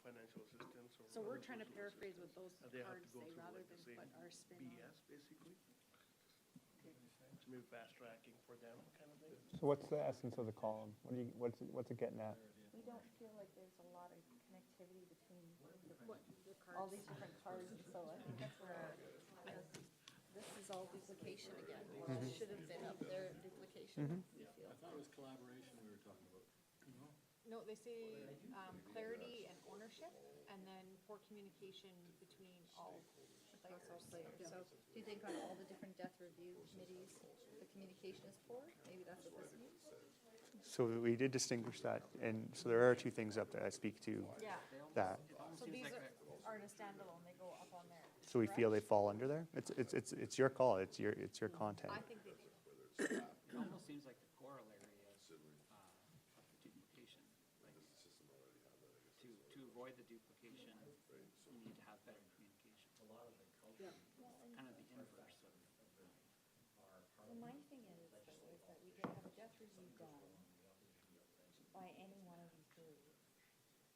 M: financial assistance or.
E: So we're
M: other
E: trying to
M: social
E: paraphrase what
M: assistance,
E: those
M: and they have
E: cards
M: to go
E: say
M: through
E: rather
M: like the
E: than
M: same
E: put our spin on it.
M: BS, basically. So maybe fast tracking for them kind of thing.
A: So what's the essence of the column? What's it getting at?
J: we don't feel like there's a lot of connectivity between
E: What, the
J: all
E: cards?
J: these different cards, and so I think that's where, this is all duplication again. What should have been up there, duplication, we feel.
B: thought it was collaboration we were talking about.
E: No, they say clarity and ownership, and then poor communication between all
J: Across all players. So do you think on all the different death review committees, the communication is poor? Maybe that's what this means?
A: So we did distinguish that, and so there are two things up there I speak to
E: Yeah,
A: that.
E: so these aren't a standalone, they go up on there.
A: So we feel they fall under there? It's your call, it's your content.
E: I think they do.
C: It almost seems like the corollary of duplication. Like, to avoid the duplication, you need to have better communication.
J: Well, and
H: kind of the inverse of.
N: So my thing is, though, is that we could have a death review done by any one of these groups.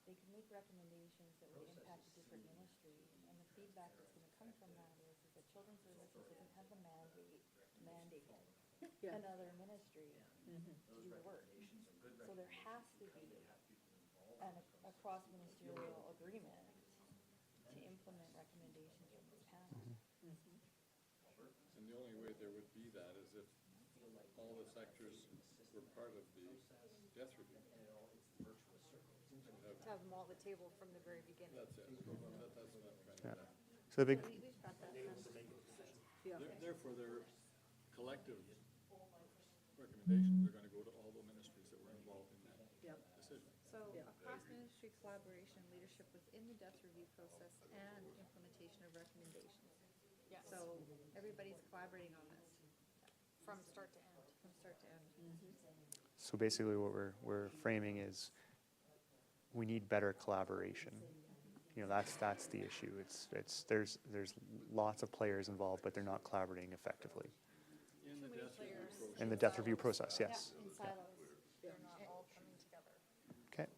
N: They could make recommendations that would impact a different ministry, and the feedback that's gonna come from that is that Children's Services doesn't have the mandate another ministry to do the work. So there has to be a cross-ministerial agreement to implement recommendations from this panel.
B: And the only way there would be that is if all the sectors were part of the death review.
E: To have them all at the table from the very beginning.
B: That's it. That's what I'm trying to
A: Yeah.
B: get.
A: So the big,
N: We've got that.
B: Therefore, their collective recommendations are gonna go to all the ministries that were involved in that decision.
J: So a cross-ministry collaboration, leadership within the death review process and implementation of recommendations.
E: Yes.
J: So everybody's collaborating on this
E: From start to end.
J: from start to end.
A: so basically what we're framing is we need better collaboration. You know, that's the issue. There's lots of players involved, but they're not collaborating effectively.
B: In the death review process.
A: In the death review process, yes.
E: In silos, they're not all coming together.
A: Okay.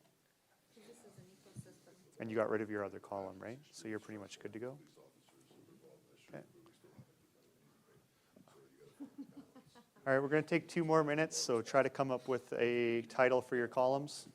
J: This is an ecosystem.
A: And you got rid of your other column, right? So you're pretty much good to go? Okay. All right, we're going to take 2 more minutes, so try to come up with a title for your columns.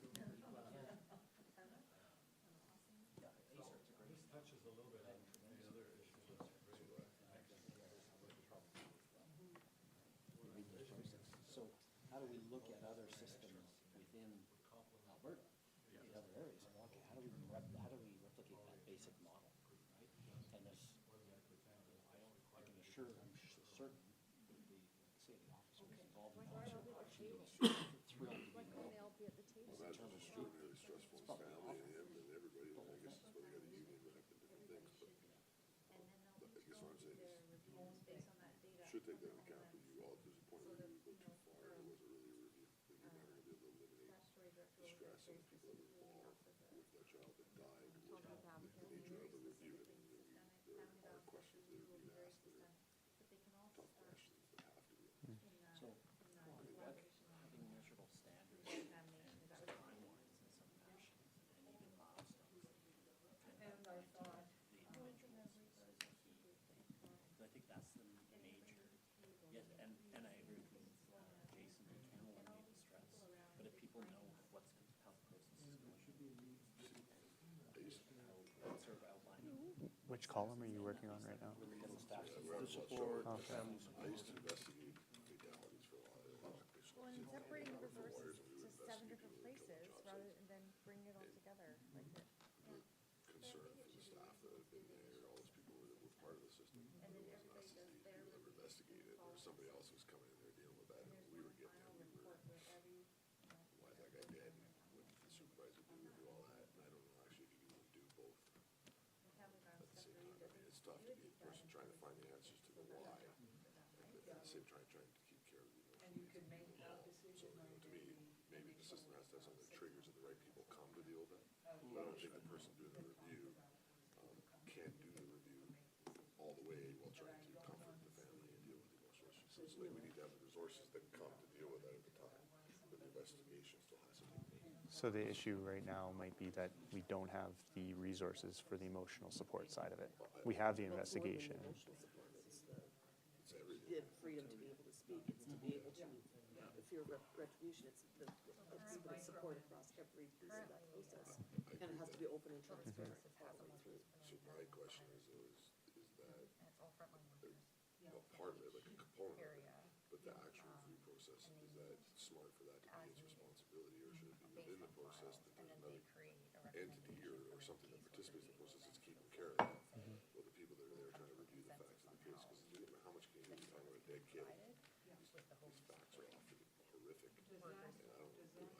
G: So how do we look at other systems within Alberta, in other areas? And okay, how do we replicate that basic model, right? And this, I can assure, I'm certain that the city officers involved in that should be thrilled to be involved.
J: They'll be at the table.
L: Well, that's just really stressful, it's family and him and everybody, and I guess it's why they got a union that have different things, but I guess what I'm saying is, should take that into account, but you all, there's a point where you go too far, it wasn't really a review, that you're never gonna be able to eliminate the stress of the people that were involved with that child that died, with the nature of the review, and there are questions that are being asked that are tough questions that have to be asked.
G: So, having measurable standards and timelines in some fashion, and even milestones.
K: And I thought,
G: I think that's the major, yes, and I agree with Jason, we can eliminate the stress, but if people know how the process is going, sort of outline.
A: Which column are you working on right now?
M: To support the families.
L: I used to investigate legalities for a lot of
E: Well, and separating the resources to 7 different places rather than bringing it all together like this.
L: concern for the staff that had been there, all those people that were part of the system. And then everybody does their investigated, or somebody else was coming in there dealing with that, and we were getting it, we were, why is that guy dead? What did the supervisor do to do all that? And I don't know actually if you can do both at the same time. I mean, it's tough to be the person trying to find the answers to the why, but at the same time, trying to keep care of the emotions.
K: and you can make that
L: So,
K: decision.
L: to me, maybe the system has to have something that triggers that the right people come to deal with that. But I don't think the person doing the review can't do the review all the way while trying to comfort the family and deal with the emotional issues. So it's like we need to have the resources that come to deal with that at the time, but the investigation still has to be made.
A: So the issue right now might be that we don't have the resources for the emotional support side of it. We have the investigation.
L: It's everything.
F: The freedom to be able to speak, it's to be able to, if you're retribution, it's support across every piece of that process. And it has to be open and transparent all the way through.
L: So my question is that, well, part of it, like a component of it, but the actual review process, is that smart for that to be its responsibility, or should it be within the process that there's another entity or something that participates in the process that's keeping care of that? Well, the people that are there trying to review the facts of the case, because how much can you be talking about a dead kid? These facts are often horrific, and I don't think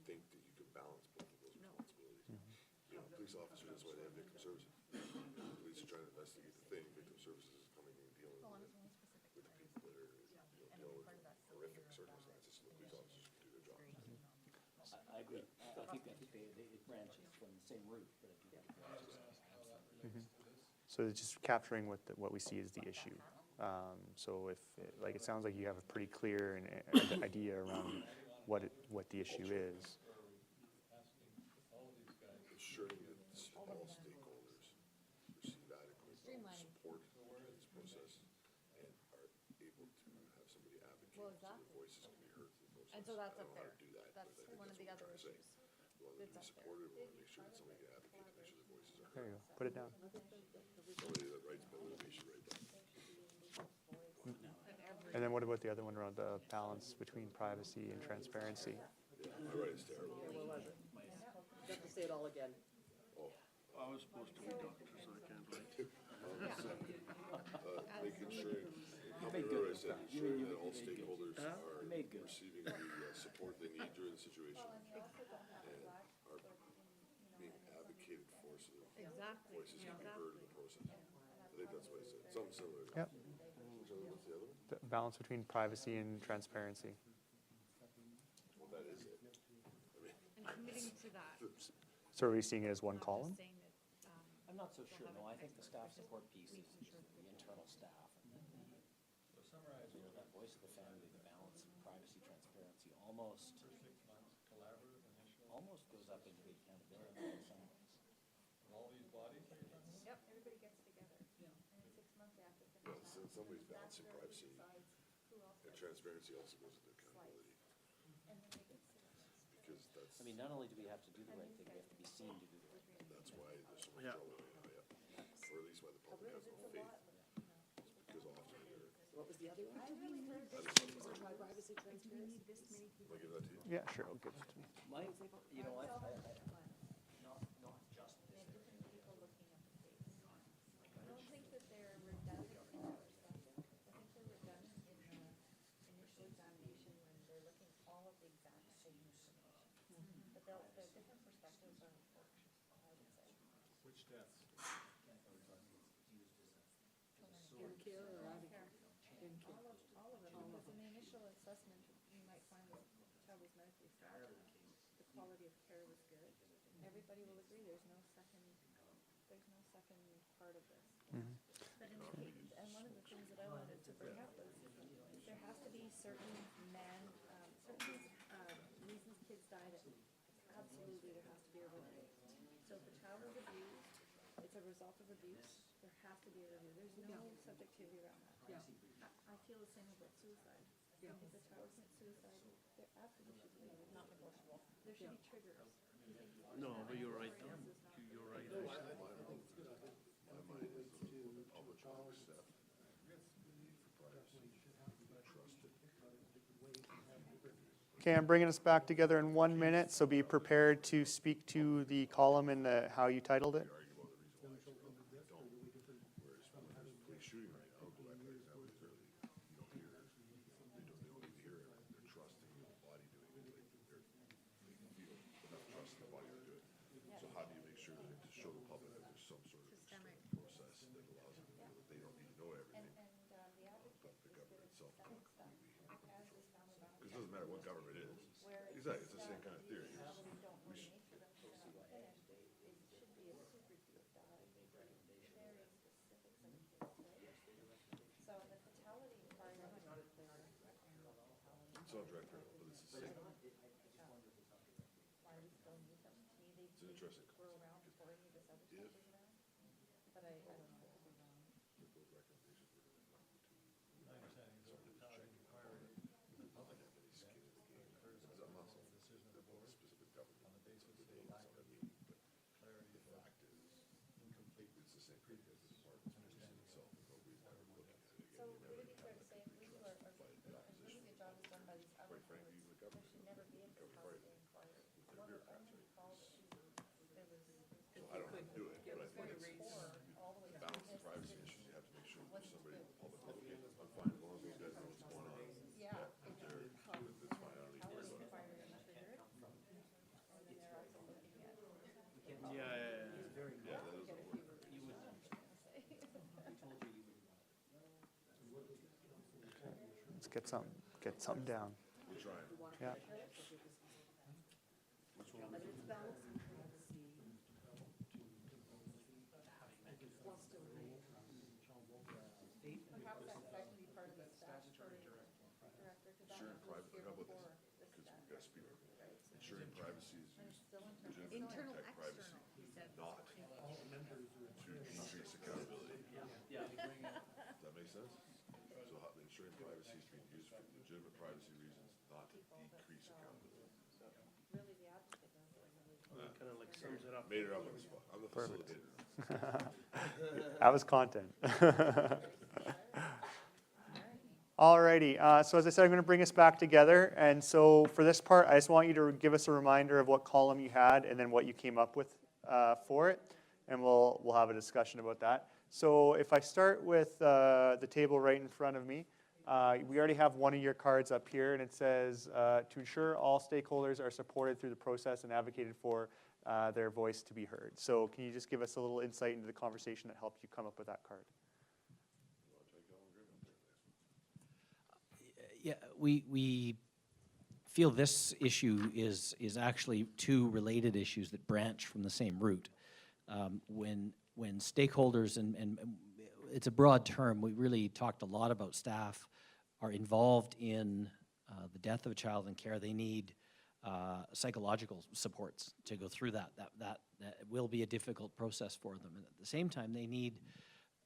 L: that you can balance both of those responsibilities. You know, police officers, that's why they have victim services. The police are trying to investigate the thing, victim services is coming and dealing with the people that are, dealing with horrific circumstances, so the police officers can do their job.
G: I agree. I think it branches from the same root, but I think it branches.
A: So it's just capturing what we see as the issue. So if, like, it sounds like you have a pretty clear idea around what the issue is.
L: Ensuring that all stakeholders receive adequate support in this process and are able to have somebody advocate so their voices can be heard through the process.
J: And so that's
L: I
J: up
L: don't know how
J: there.
L: to do that, but I
J: That's
L: think
J: one of
L: that's
J: the
L: what
J: other
L: we're trying to say.
J: issues.
L: We want them to be
J: It's up there.
L: supported, we want to make sure that somebody can advocate to make sure their voices are
A: There
L: heard.
A: you go, put it down.
L: Somebody that writes better than they should write that.
A: And then what about the other one around the balance between privacy and transparency?
L: Yeah, my writing's terrible.
F: You have to say it all again.
M: I was supposed to be doctor, so I can't write.
L: Making sure, remember I said, ensuring that all stakeholders are receiving the support they need during the situation and are being advocated for so their voices can be heard in the process. I think that's what I said, something similar to that.
A: Yep.
L: What's the other one?
A: The balance between privacy and transparency.
L: Well, that is it. I mean,
E: And committing to that.
A: So are we seeing it as one column?
E: Saying that,
G: I'm not so sure, no, I think the staff support piece is the internal staff, and then you know, that voice of the family, the balance of privacy, transparency, almost goes up into the accountability in some ways.
B: All these bodies that you're talking about?
N: Yep, everybody gets together. And 6 months after
L: well, so in some ways balancing privacy and transparency also goes into accountability. Because that's,
G: I mean, not only do we have to do the right thing, we have to be seen to do the right thing.
L: that's why there's so much
M: Yeah.
L: trouble with AI, or at least why the public has no faith. It's because often they're,
F: What was the other one? Privacy, transparency.
L: I'll give that to you.
A: Yeah, sure, I'll give it to me.
G: My, you know, not just this.
N: I don't think that they're redundant in that perspective. I think they're redundant in the initial examination when they're looking at all of the exact same information. But the different perspectives are important, I would say.
B: Which deaths?
K: In care or out of care? In care.
N: All of it, because in the initial assessment, you might find that the child was medically stable, the quality of care was good. Everybody will agree, there's no second part of this. But in the case, and one of the things that I wanted to bring up was, there has to be certain reasons kids die that absolutely there has to be a review. So if a child is abused, it's a result of abuse, there has to be a review. There's no subjectivity around that.
K: Yeah.
N: I feel the same about suicide.
K: Yeah.
N: If a child commits suicide, there absolutely should be a review. Not negotiable. There should be triggers.
M: No, but you're right, Tom. You're right.
L: My mind is the public will accept the need for privacy, trusted.
A: Okay, I'm bringing us back together in 1 minute, so be prepared to speak to the column and how you titled it.
L: Argue about the reason why some of them don't. Whereas when there's a police shooting right now, go back to that example earlier, you don't hear, they don't even hear their trust in the body doing it, like they feel enough trust in the body to do it. So how do you make sure that to show the public that there's some sort of external process that allows them to feel that they don't need to know everything,
N: The advocate
L: but the government itself can
N: stuff as this family violence.
L: because it doesn't matter what government it is. Exactly, it's the same kind of theory.
N: Probably don't know the nature of them, they're not finished. It should be a super deep dive, very specifics of the case, right? So the fatality part, I'm not really clear on what fatality.
L: It's all direct, but it's the same.
N: Why we still need them. To me, they
L: It's interesting.
N: were around before any of this other stuff was around. But I don't know, I could be wrong.
L: If those recommendations were going to come to
B: My understanding is that fatality inquiry, the public
L: have any skin in the game.
B: concurs
L: Because
B: with
L: I'm not
B: the
L: saying
B: decision of the
L: that
B: board
L: specific government
B: on the basis
L: took
B: of
L: the
B: the
L: names,
B: lack
L: I
B: of
L: mean, but
B: clarity
L: the
B: or
L: fact is,
B: incomplete
L: it's the same thing as the part of the policing itself, and nobody's ever looking at it
N: So
L: again.
N: would it be fair to say if we were, or
L: By the
N: if
L: opposition.
N: really good job is done by these other
L: Quite frankly,
N: boards,
L: even the
N: there
L: government.
N: should never be a fatality inquiry. What would only be called if there was,
L: So I don't have to do it, but I think it's
N: or all the way through
L: balance the
N: this.
L: privacy issues, you have to make sure that there's somebody in the public, okay, I'm fine, as long as those guys know what's going on.
N: Yeah.
L: But they're, it's fine, I don't need to worry about it.
N: Inquiry is triggered. And then they're also looking at.
M: Yeah.
L: Yeah, that doesn't work.
A: Let's get something down.
L: We're trying.
A: Yeah.
L: Which one?
F: But it's balancing privacy plus the right
E: Internal,
L: protect privacy, not to decrease accountability. Does that make sense? So ensuring privacy is being used for legitimate privacy reasons, not to decrease accountability.
M: Kind of like sums it up.
L: Made it up on the spot. I'm the
A: Perfect.
L: facilitator.
A: That was content. Alrighty, so as I said, I'm going to bring us back together. And so for this part, I just want you to give us a reminder of what column you had and then what you came up with for it. And we'll have a discussion about that. So if I start with the table right in front of me, we already have one of your cards up here, and it says, to ensure all stakeholders are supported through the process and advocated for their voice to be heard. So can you just give us a little insight into the conversation that helped you come up with that card?
G: Yeah, we feel this issue is actually two related issues that branch from the same root. When stakeholders, and it's a broad term, we really talked a lot about staff are involved in the death of a child in care, they need psychological supports to go through that. That will be a difficult process for them. And at the same time, they need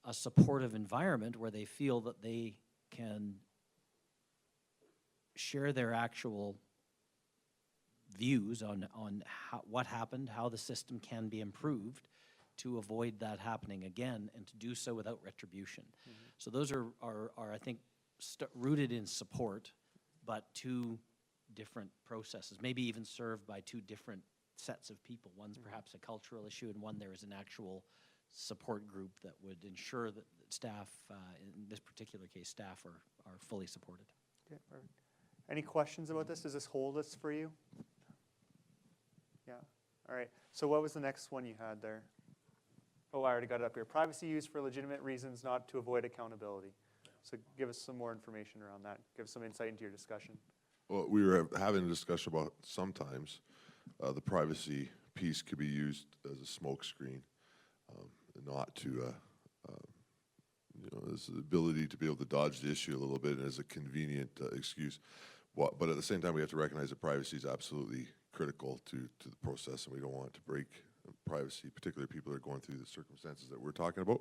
G: a supportive environment where they feel that they can share their actual views on what happened, how the system can be improved to avoid that happening again, and to do so without retribution. So those are I think, rooted in support, but two different processes, maybe even served by two different sets of people. One's perhaps a cultural issue, and one there is an actual support group that would ensure that staff, in this particular case, staff are fully supported.
A: Okay, perfect. Any questions about this? Does this hold us for you? Yeah. All right. So what was the next one you had there? Oh, I already got it up here. Privacy used for legitimate reasons, not to avoid accountability. So give us some more information around that. Give us some insight into your discussion.
L: Well, we were having a discussion about sometimes the privacy piece could be used as a smokescreen, not to, as the ability to be able to dodge the issue a little bit and as a convenient excuse. But at the same time, we have to recognize that privacy is absolutely critical to the process, and we don't want to break privacy, particularly people that are going through the circumstances that we're talking about.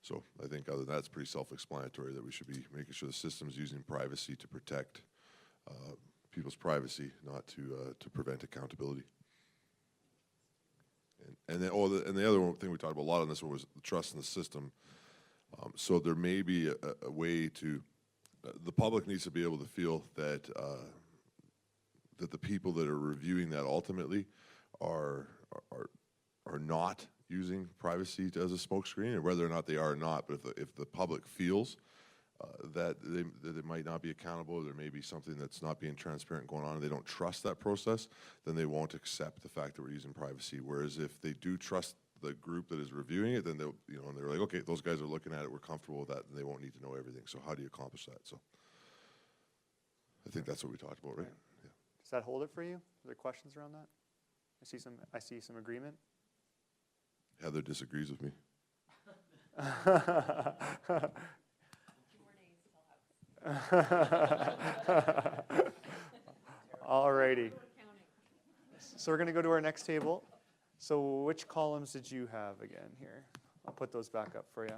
L: So I think other than that, it's pretty self-explanatory that we should be making sure the system is using privacy to protect people's privacy, not to prevent accountability. And then, the other thing we talked about a lot on this one was the trust in the system. So there may be a way to, the public needs to be able to feel that that the people that are reviewing that ultimately are not using privacy as a smokescreen, and whether or not they are or not. But if the public feels that they might not be accountable, there may be something that's not being transparent going on, and they don't trust that process, then they won't accept the fact that we're using privacy. Whereas if they do trust the group that is reviewing it, then they'll, and they're like, okay, those guys are looking at it, we're comfortable with that, and they won't need to know everything. So how do you accomplish that? So I think that's what we talked about, right? Yeah.
A: Does that hold it for you? Are there questions around that? I see some agreement.
L: Heather disagrees with me.
A: Alrighty. So we're going to go to our next table. So which columns did you have again here? I'll put those back up for you.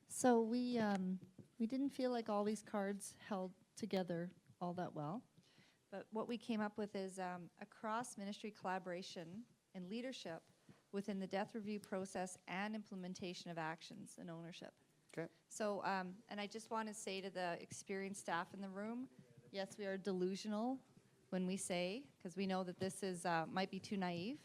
J: So we didn't feel like all these cards held together all that well. But what we came up with is a cross-ministry collaboration and leadership within the death review process and implementation of actions and ownership.
A: Okay.
J: So, and I just want to say to the experienced staff in the room, yes, we are delusional when we say, because we know that this is might be too naive,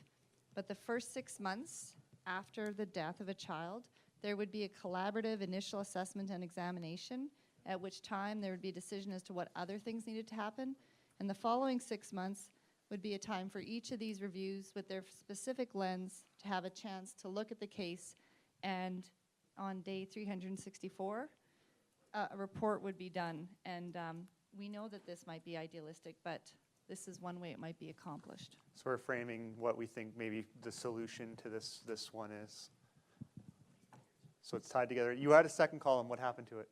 J: but the first 6 months after the death of a child, there would be a collaborative initial assessment and examination, at which time there would be a decision as to what other things needed to happen. And the following 6 months would be a time for each of these reviews with their specific lens to have a chance to look at the case, and on day 364, a report would be done. And we know that this might be idealistic, but this is one way it might be accomplished.
A: So we're framing what we think maybe the solution to this one is. So it's tied together. You had a second column. What happened to it?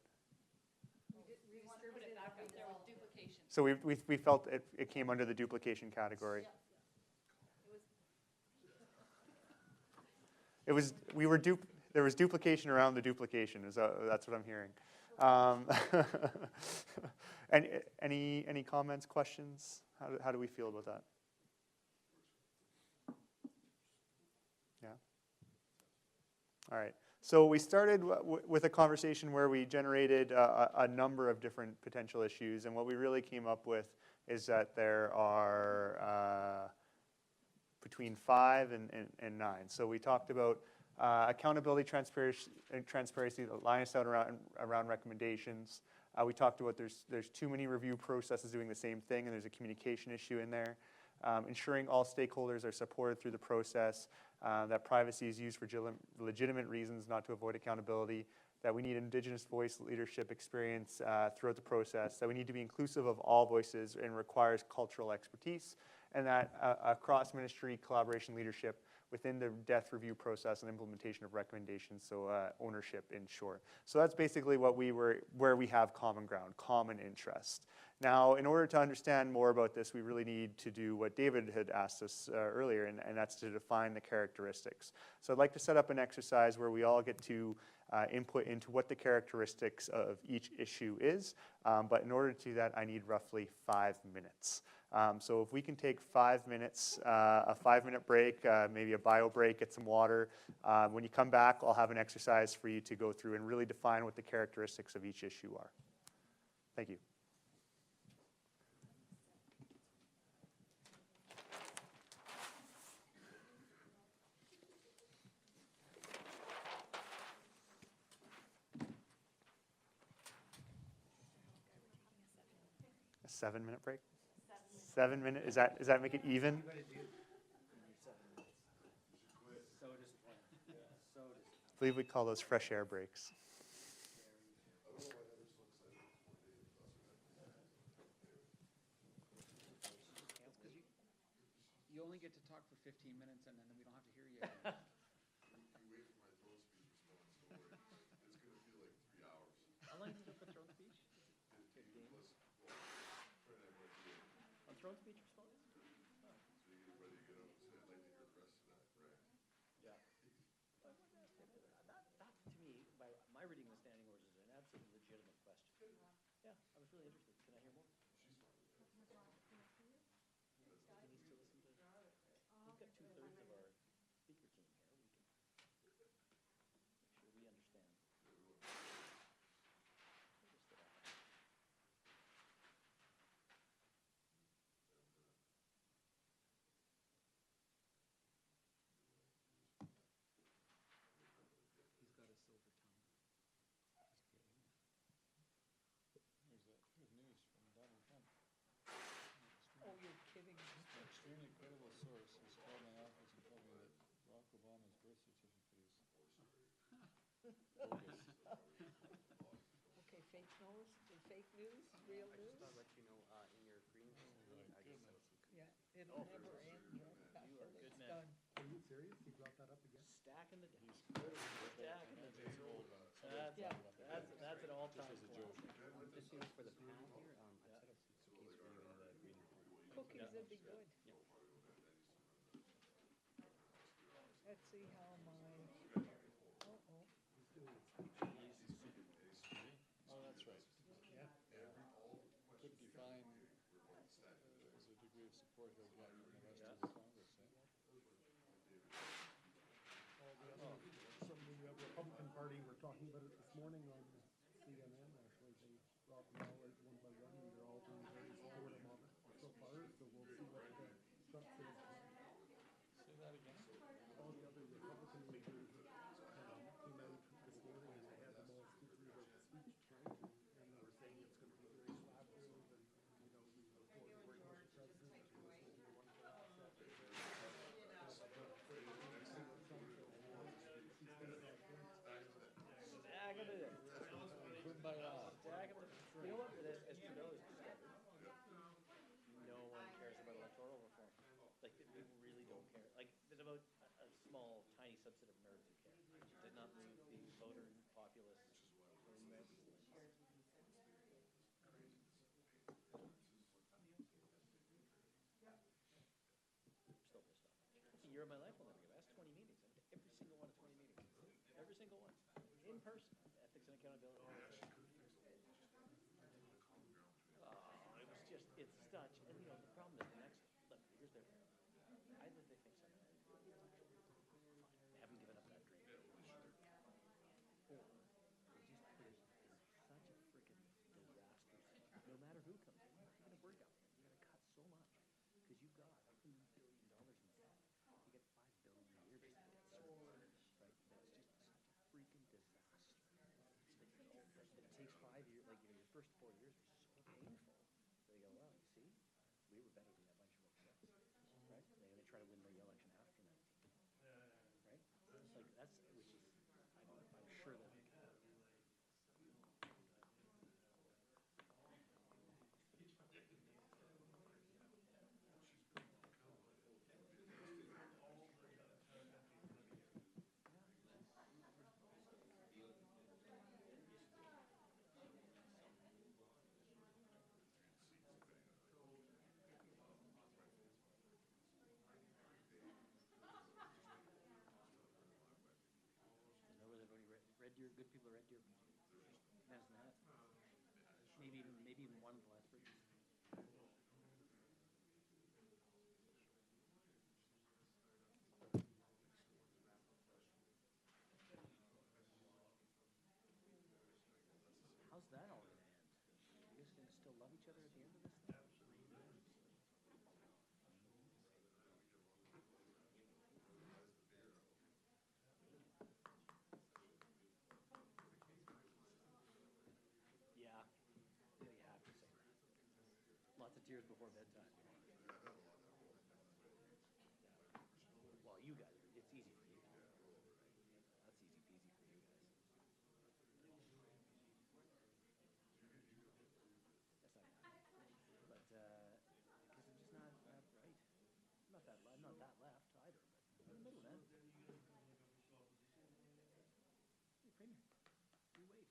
A: So we felt it came under the duplication category. There was duplication around the duplication, that's what I'm hearing. Any comments, questions? How do we feel about that? Yeah? All right. So we started with a conversation where we generated a number of different potential issues, and what we really came up with is that there are between 5 and 9. So we talked about accountability, transparency that line us out around recommendations. We talked about there's too many review processes doing the same thing, and there's a communication issue in there. Ensuring all stakeholders are supported through the process, that privacy is used for legitimate reasons, not to avoid accountability, that we need Indigenous voice leadership experience throughout the process, that we need to be inclusive of all voices and requires cultural expertise, and that a cross-ministry collaboration leadership within the death review process and implementation of recommendations, so ownership in short. So that's basically where we have common ground, common interest. Now, in order to understand more about this, we really need to do what David had asked us earlier, and that's to define the characteristics. So I'd like to set up an exercise where we all get to input into what the characteristics of each issue is, but in order to do that, I need roughly 5 minutes. So if we can take 5 minutes, a 5-minute break, maybe a bio break, get some water. When you come back, I'll have an exercise for you to go through and really define what the characteristics of each issue are. Thank you. A 7-minute break? 7 minutes, does that make it even? I believe we call those fresh air breaks.
C: You only get to talk for 15 minutes and then we don't have to hear you.
G: How long did you go for Throne Speech? 15. On Throne Speech response? Yeah. That, to me, by my reading of the standing orders, is an absolutely legitimate question. Yeah, I was really interested. Can I hear more? He needs to listen to, we've got 2/3 of our speaker team here. We can make sure we understand.
C: He's got a silver tongue.
B: There's news from Donald Trump.
K: Oh, you're kidding me.
B: An extremely credible source has called my office and told me that Barack Obama's birth certificate is bogus.
K: Okay, fake news, real news?
G: I'll let you know in your green thing.
K: Yeah, it'll never end after it's done.
I: Are you serious? You brought that up again?
G: Stacking the deck.
B: Stacking the deck. It's old one.
K: Yeah.
G: That's an all-time
B: This is a joke.
O: Just use for the pad here, I've set a suitcase for you in the green room.
K: Cookies would be good. Let's see how uh-oh.
B: Oh, that's right.
I: Yeah.
B: Could define as a degree of support he'll get from the rest of the Congress, eh?
I: Some of the Republican Party were talking about it this morning on CNN, actually. They brought them all out one by one, and they're all being very supportive of it so far, so we'll see what Trump says.
B: Say that again.
I: All the other Republican leaders came out this morning, and they had them all speak through the speech tonight, and they were saying it's going to be very collaborative, and, you know, we look forward to working with the president, and it's going to be a wonderful
G: You know what, as Trudeau has discovered, no one cares about electoral reform. Like, people really don't care. Like, there's about a small, tiny subset of nerds who care. It did not move the voter populace immensely. year of my life I'll never get. That's 20 meetings. I've been to every single one of 20 meetings. Every single one. In person. Ethics and accountability. It was just, it's such, and you know, the problem is the next, look, here's their, either they think something, fine, they haven't given up that dream, or they just put it in such a freaking disaster. No matter who comes in, even a workout, you gotta cut so much, because you've got $100 billion in debt. You get $5 billion a year just to get service, right? That's just such a freaking disaster. It takes 5 years, like, you know, your first 4 years are so painful. They go, well, you see, we were better than that bunch of upsets, right? They try to win the election after 19, right? Like, that's, which is, I'm sure that we can. Remember they've already Red Deer, good people are Red Deer. Imagine that. Maybe even one of the last bridges. How's that all gonna end? You guys gonna still love each other at the end of this thing? Yeah, you have to say that. Lots of tears before bedtime. Well, you guys, it's easy for you. That's easy peasy for you guys. That's not bad. But, because I'm just not that right. I'm not that left either, but I'm in the middle, man. Hey, Premier, you wait.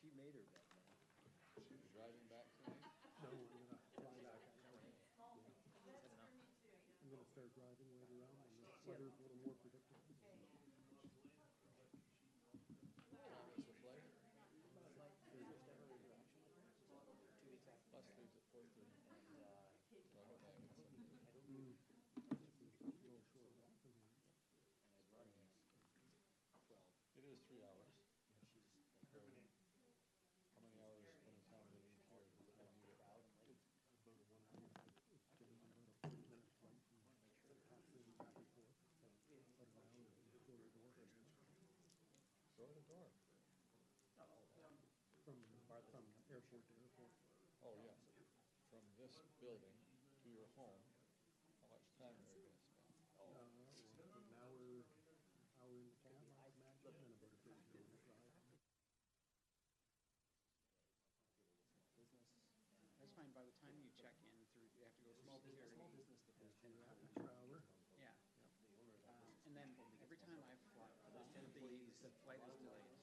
G: She made her bet, man.
B: She's driving back tonight?
I: No, we're gonna fly back.
G: That's enough.
I: I'm gonna start driving right around when the weather's a little more predictable.
B: What time is the flight?
G: First ever interaction with her. 2 weeks after.
B: Bus leaves at 4:30.
G: And,
B: So I go back at 7:30.
G: I don't
I: Mm.
G: know.
I: No short of that from here.
G: And I brought her 12.
B: It is 3 hours.
G: And she just,
B: So how many hours from the time they leave here to the time you get out?
I: About a 1 hour. It's getting about a 40-minute flight from passing back and forth. So about an hour door to door.
B: Door to door?
I: From airport to airport.
B: Oh, yeah. From this building to your home, how much time are you gonna spend?
I: An hour in the cab, I imagine, and about a 30-minute drive.
C: Business. I just find by the time you check in through, you have to go small business.
G: small business that has 10
I: Extra hour.
C: Yeah.
G: The owner of that business.
C: And then every time I fly, the flight is delayed,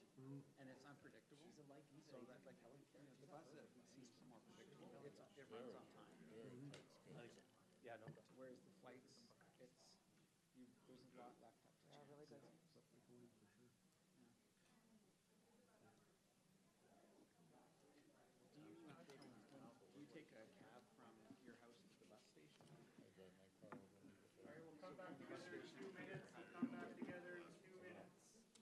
C: and it's unpredictable.
G: He's a like, he's
C: So
G: a,
C: that like,
G: Helen Keller.
C: the bus seems more predictable. It runs on time.
B: Very tight schedule.
G: Yeah, no question.
C: Whereas the flights, there's a lot left up to chance.
F: really good.
C: Do you take a cab from your house to the bus station?
B: I drive my car over and leave it there.
C: Come back together in 2 minutes.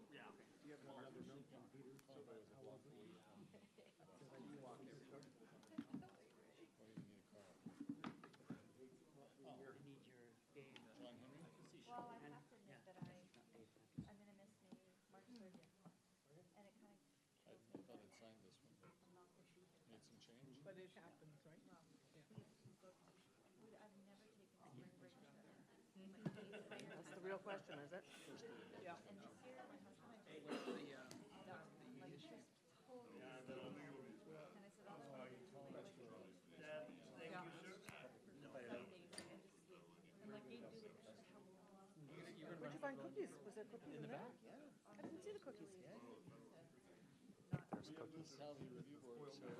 B: Yeah.
C: Do you have
I: Another note from Peter.
B: Oh, there was a block away from,
C: you walk everywhere?
B: why do you need a car?
O: You need your game.
B: John Henry?
N: Well, I have to admit that I'm gonna miss March 30th. And it kind of
B: I
N: kills me
B: thought
N: that
B: I'd signed this one, but
N: I'm not gonna be here.
B: made some change.
K: But it happens, right?
N: I've never taken spring break together.
F: That's the real question, is it?
K: Yeah.
N: And this year, my husband and I
C: What's the issue?
N: like just totally. And I said, oh, wait, wait,
K: Yeah.
N: I'm like, you do it.
F: Where'd you find cookies? Was there cookies in the back? Yeah. I didn't see the cookies.
B: There's cookies. That's how the review board says.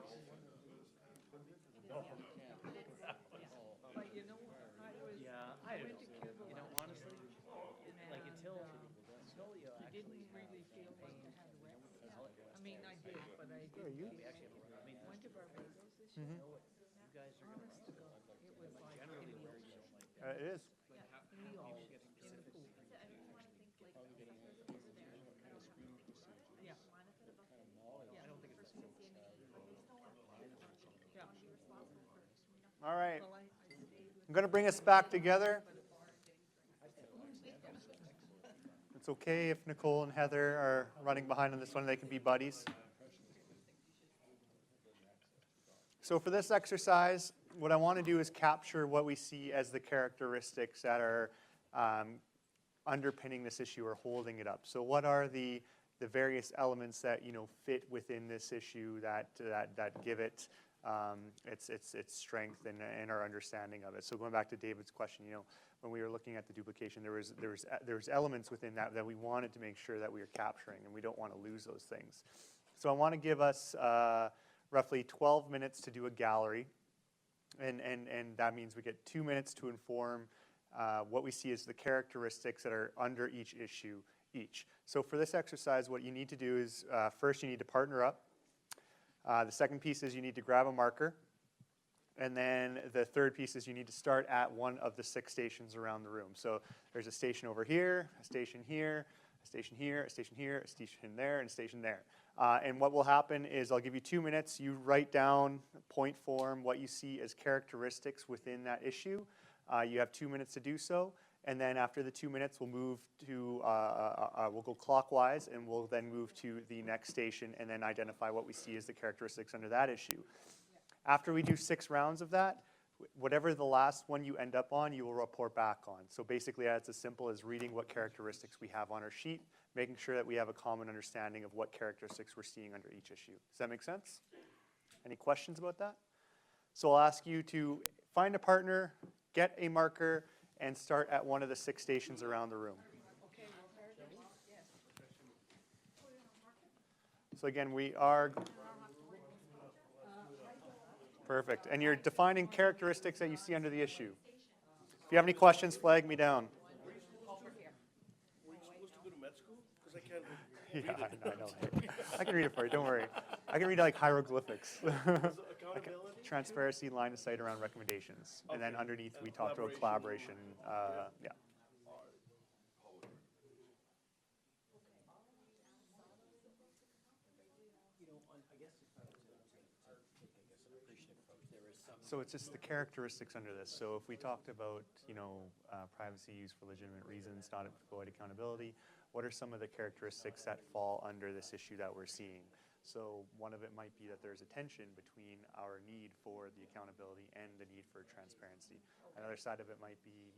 B: No, you can't. Oh.
K: But you know what? I went to Cuba
G: You know,
K: last
G: honestly,
K: year,
G: like
K: and,
G: until you
K: I
G: actually
K: didn't really feel like I had a rep. I mean, I did, but I didn't
A: you?
K: feel
G: actually,
K: like
G: I mean,
K: it. Went to Barbados this year.
G: you guys are gonna
K: Honest to God, it was like in
G: generally
K: the
G: where
K: ocean.
A: It is.
K: In the ocean, in the pool. Yeah.
G: I don't think it's the focus.
K: Yeah.
A: All right.
K: Well, I stayed with.
A: I'm going to bring us back together. It's okay if Nicole and Heather are running behind on this one. They can be buddies. So for this exercise, what I want to do is capture what we see as the characteristics that are underpinning this issue or holding it up. So what are the various elements that fit within this issue that give it its strength and our understanding of it. So going back to David's question, when we were looking at the duplication, there was elements within that we wanted to make sure that we are capturing, and we don't want to lose those things. So I want to give us roughly 12 minutes to do a gallery, and that means we get 2 minutes to inform what we see as the characteristics that are under each issue each. So for this exercise, what you need to do is first you need to partner up. The second piece is you need to grab a marker. And then the third piece is you need to start at one of the 6 stations around the room. So there's a station over here, a station here, a station here, a station here, a station there, and a station there. And what will happen is I'll give you 2 minutes. You write down, point form, what you see as characteristics within that issue. You have 2 minutes to do so. And then after the 2 minutes, we'll move to, we'll go clockwise, and we'll then move to the next station and then identify what we see as the characteristics under that issue. After we do 6 rounds of that, whatever the last one you end up on, you will report back on. So basically, it's as simple as reading what characteristics we have on our sheet, making sure that we have a common understanding of what characteristics we're seeing under each issue. Does that make sense? Any questions about that? So I'll ask you to find a partner, get a marker, and start at one of the 6 stations around the room. So again, we are... Perfect. And you're defining characteristics that you see under the issue. If you have any questions, flag me down.
M: Were you supposed to go to med school? Because I can't
A: Yeah, I know. I can read it for you. Don't worry. I can read like hieroglyphics. Like transparency, line of sight around recommendations. And then underneath, we talked about collaboration. Yeah. So it's just the characteristics under this. So if we talked about, privacy used for legitimate reasons, not avoid accountability, what are some of the characteristics that fall under this issue that we're seeing? So one of it might be that there's a tension between our need for the accountability and the need for transparency. Another side of it might be,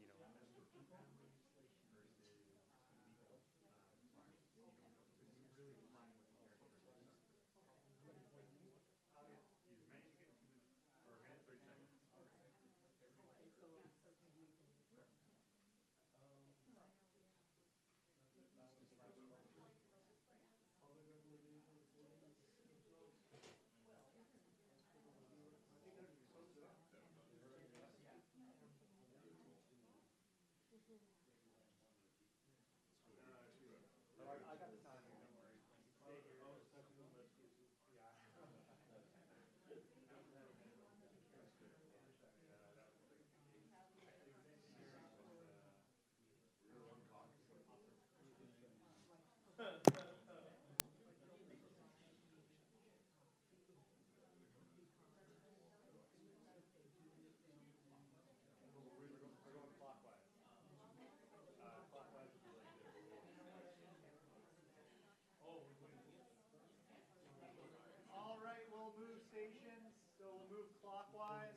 A: all right, we'll move stations. So we'll move clockwise.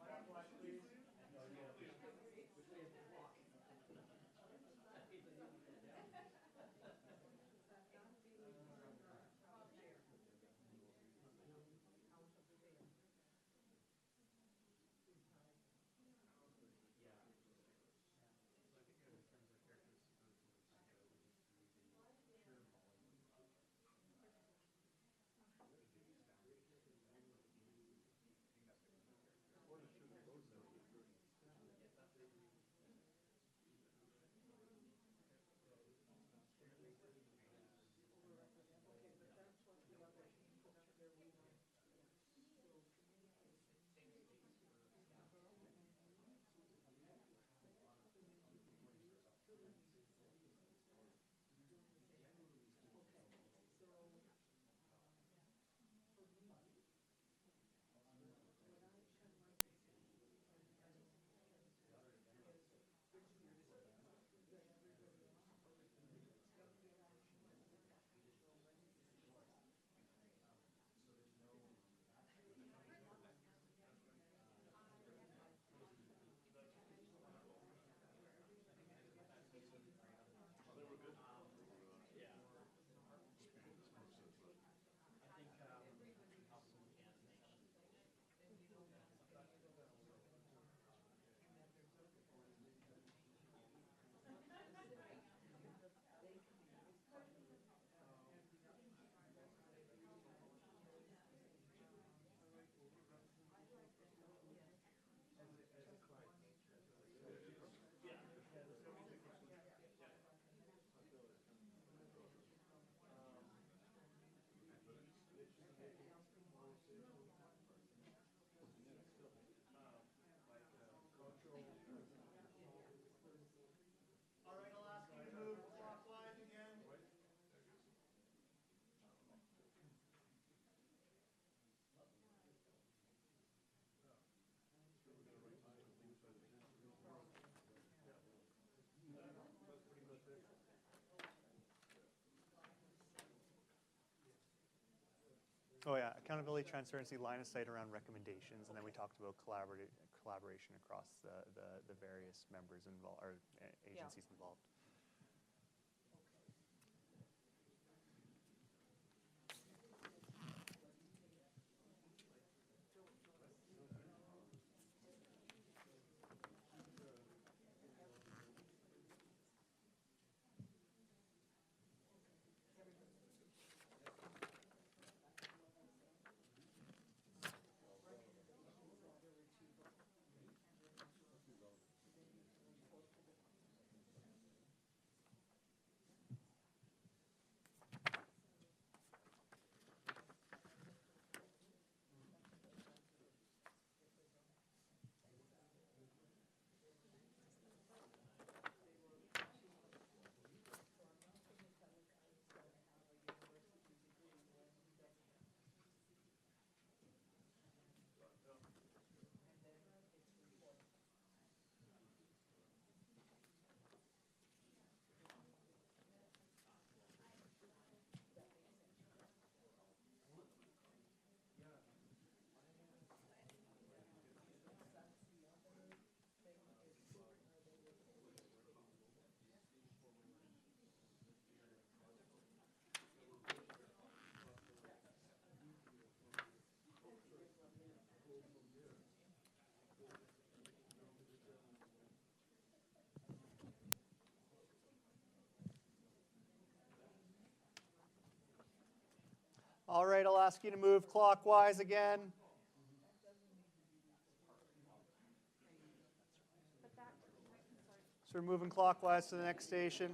A: Clockwise, please. Oh, yeah, accountability, transparency, line of sight around recommendations, and then we talked about collaboration across the various members involved, or agencies involved. All right, I'll ask you to move clockwise again. So we're moving clockwise to the next station.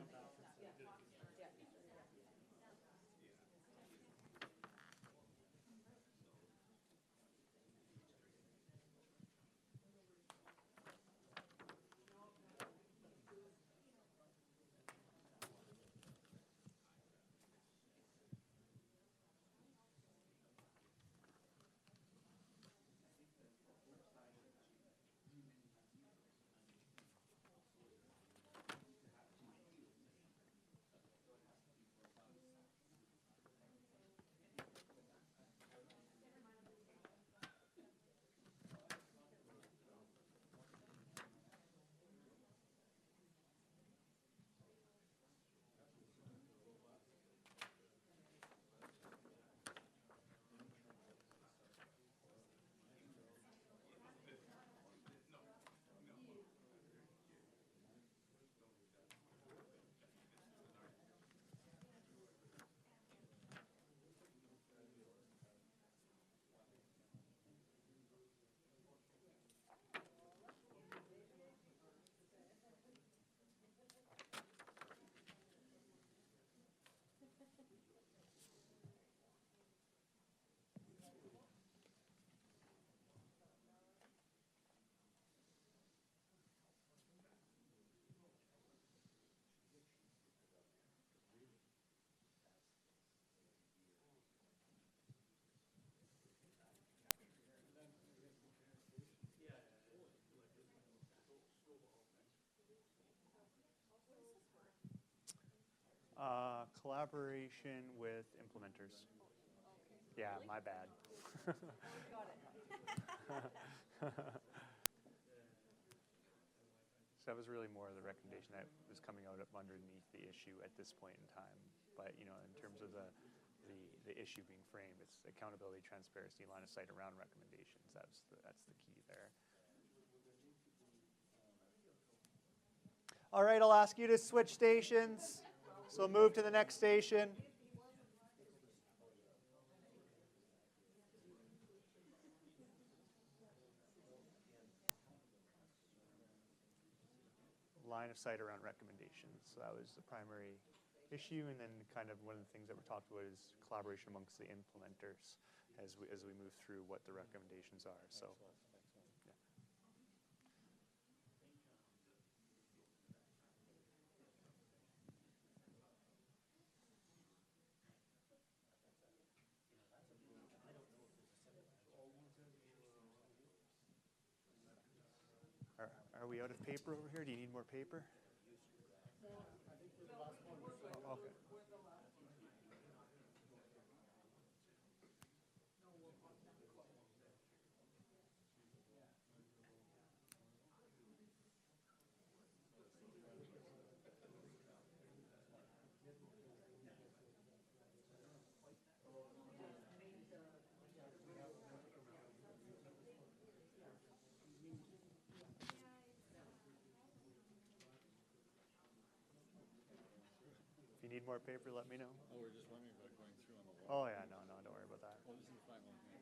A: Collaboration with implementers. Yeah, my bad. So that was really more of the recommendation that was coming out of underneath the issue at this point in time. But, you know, in terms of the issue being framed, it's accountability, transparency, line of sight around recommendations. That's the key there. All right, I'll ask you to switch stations. So move to the next station. Line of sight around recommendations. So that was the primary issue, and then kind of one of the things that we talked about is collaboration amongst the implementers as we move through what the recommendations are. So, yeah. Are we out of paper over here? Do you need more paper? Oh, okay. need more paper, let me know.
B: Oh, we're just wondering about going through on the wall.
A: Oh, yeah, no, don't worry about that.
B: Oh, this is the final one here.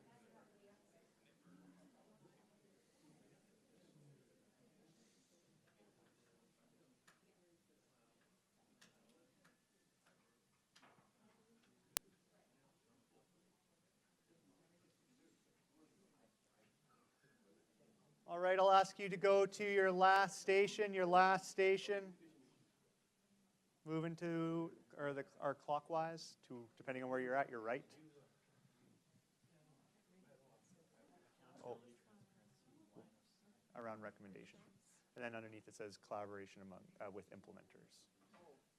A: All right, I'll ask you to go to your last station, Moving to, or clockwise, to, depending on where you're at, your right. Oh. Around recommendation. And then underneath it says collaboration among, with implementers.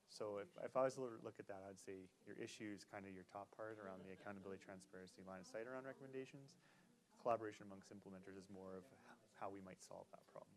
A: So if I was to look at that, I'd say your issue is kind of your top part around the accountability, transparency, line of sight around recommendations. Collaboration amongst implementers is more of how we might solve that problem.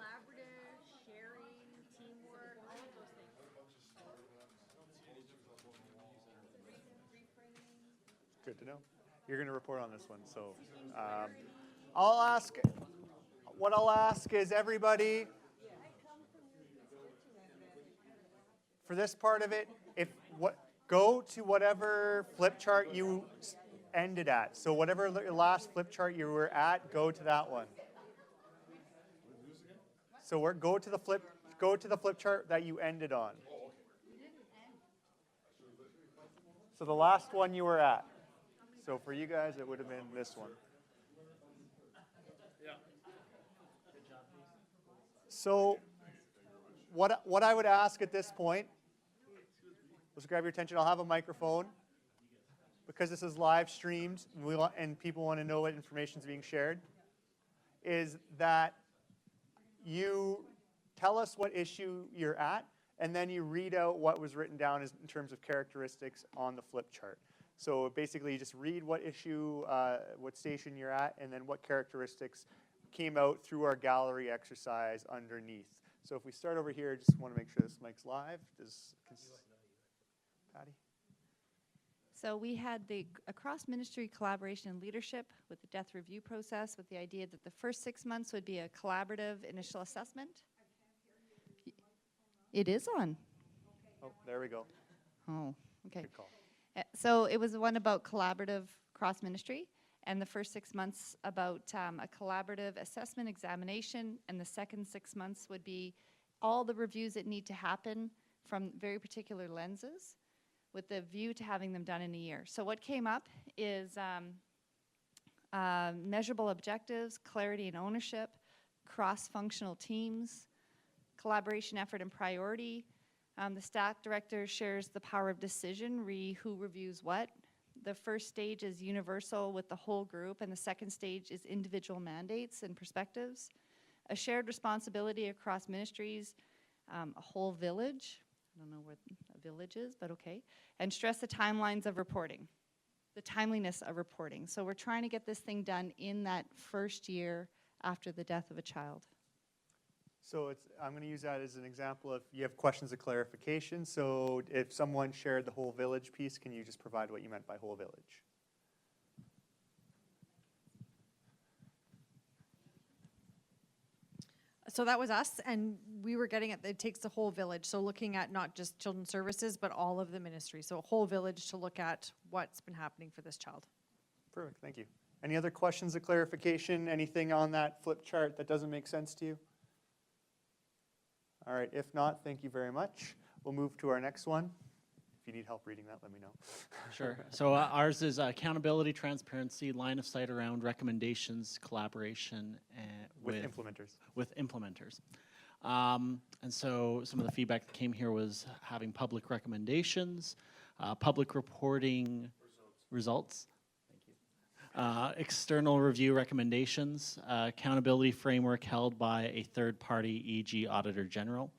E: Collaborative, sharing, teamwork, all of those things.
A: Good to know. You're going to report on this one, so what I'll ask is everybody, for this part of it, go to whatever flip chart you ended at. So whatever last flip chart you were at, go to that one. So go to the flip chart that you ended on. So the last one you were at. So for you guys, it would have been this one. So what I would ask at this point, let's grab your attention. I'll have a microphone because this is live streamed and people want to know what information is being shared, is that you tell us what issue you're at, and then you read out what was written down in terms of characteristics on the flip chart. So basically, you just read what issue, what station you're at, and then what characteristics came out through our gallery exercise underneath. So if we start over here, just want to make sure this mic's live. Patty?
J: So we had the cross-ministry collaboration and leadership with the death review process, with the idea that the first 6 months would be a collaborative initial assessment. It is on.
A: Oh, there we go.
J: Oh, okay.
A: Good call.
J: So it was one about collaborative cross-ministry, and the first 6 months about a collaborative assessment examination, and the second 6 months would be all the reviews that need to happen from very particular lenses, with the view to having them done in a year. So what came up is measurable objectives, clarity and ownership, cross-functional teams, collaboration, effort, and priority. The staff director shares the power of decision, who reviews what. The first stage is universal with the whole group, and the second stage is individual mandates and perspectives. A shared responsibility across ministries, a whole village. I don't know what a village is, but okay. And stress the timelines of reporting, the timeliness of reporting. So we're trying to get this thing done in that first year after the death of a child.
A: So I'm going to use that as an example of you have questions of clarification. So if someone shared the whole village piece, can you just provide what you meant by whole village?
E: So that was us, and we were getting at, it takes the whole village. So looking at not just children's services, but all of the ministry. So a whole village to look at what's been happening for this child.
A: Perfect, thank you. Any other questions of clarification? Anything on that flip chart that doesn't make sense to you? All right, if not, thank you very much. We'll move to our next one. If you need help reading that, let me know.
H: Sure. So ours is accountability, transparency, line of sight around recommendations, collaboration, and
A: With implementers.
H: with implementers. And so some of the feedback that came here was having public recommendations, public reporting results. Thank you. External review recommendations, accountability framework held by a third party, e.g. Auditor General.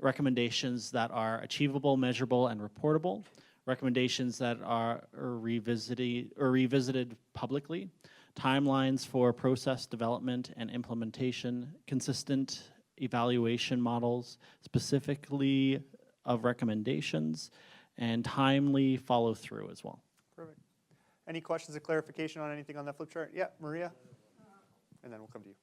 H: Recommendations that are achievable, measurable, and reportable. Recommendations that are revisited publicly. Timelines for process development and implementation. Consistent evaluation models, specifically of recommendations, and timely follow through as well.
A: Perfect. Any questions or clarification on anything on that flip chart? Yeah, Maria? And then we'll come to you.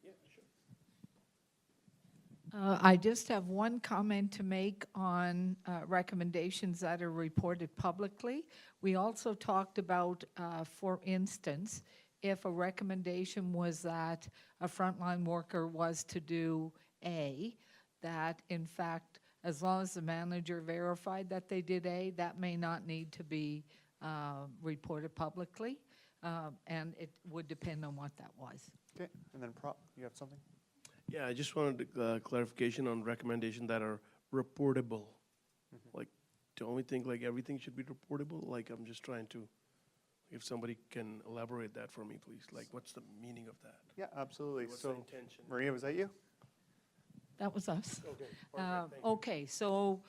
K: I just have one comment to make on recommendations that are reported publicly. We also talked about, for instance, if a recommendation was that a frontline worker was to do A, that in fact, as long as the manager verified that they did A, that may not need to be reported publicly, and it would depend on what that was.
A: Okay, and then Prop, you have something?
M: Yeah, I just wanted clarification on recommendations that are reportable. Like, don't we think like everything should be reportable? Like, I'm just trying to, if somebody can elaborate that for me, please. Like, what's the meaning of that?
A: Yeah, absolutely.
M: What's
A: So,
M: the intention?
A: Maria, was that you?
K: That was us.
M: Okay, perfect, thank you.
K: Okay, so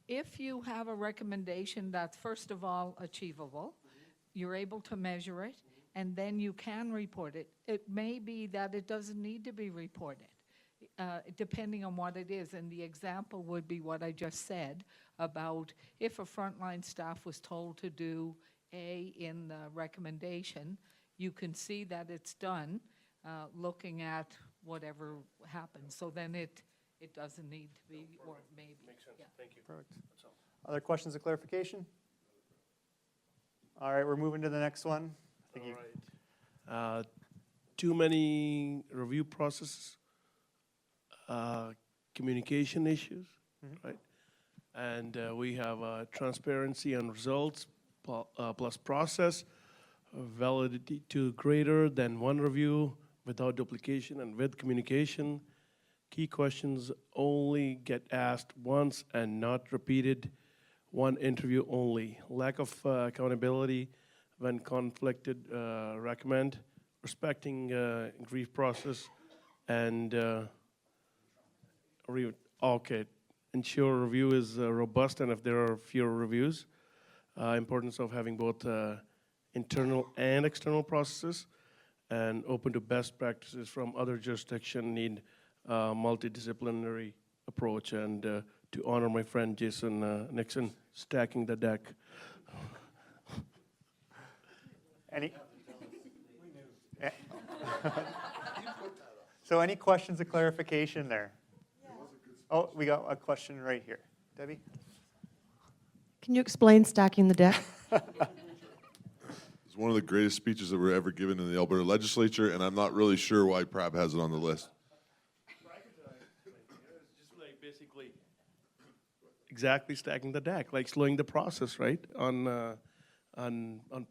K: if you have a recommendation that's first of all achievable, you're able to measure it, and then you can report it, it may be that it doesn't need to be reported, depending on what it is. And the example would be what I just said about if a frontline staff was told to do A in the recommendation, you can see that it's done looking at whatever happens. So then it doesn't need to be, or maybe.
M: Makes sense,
K: Yeah.
M: thank you.
A: Perfect.
M: That's all.
A: Other questions or clarification? All right, we're moving to the next one. I think
M: All right. Too many review processes, communication issues, right? And we have transparency on results plus process, validity to greater than one review without duplication and with communication. Key questions only get asked once and not repeated. One interview only. Lack of accountability when conflicted. Recommend respecting grief process and okay. Ensure review is robust, and if there are fewer reviews, importance of having both internal and external processes, and open to best practices from other jurisdictions. Need multidisciplinary approach, and to honor my friend Jason Nixon, stacking the deck.
A: Any? So any questions of clarification there? Oh, we got a question right here. Debbie?
F: Can you explain stacking the deck?
L: It's one of the greatest speeches that were ever given in the Alberta legislature, and I'm not really sure why Prab has it on the list.
M: It's just like basically exactly stacking the deck, like slowing the process, right? On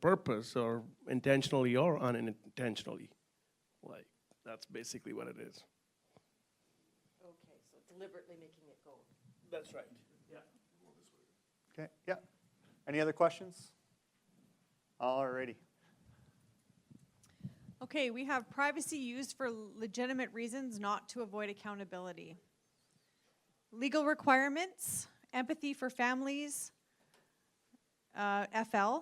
M: purpose or intentionally or unintentionally. Like, that's basically what it is.
F: Okay, so deliberately making it go.
M: That's right. Yeah.
A: Okay, yeah. Any other questions? All righty.
E: Okay, we have privacy used for legitimate reasons, not to avoid accountability. Legal requirements, empathy for families, FL.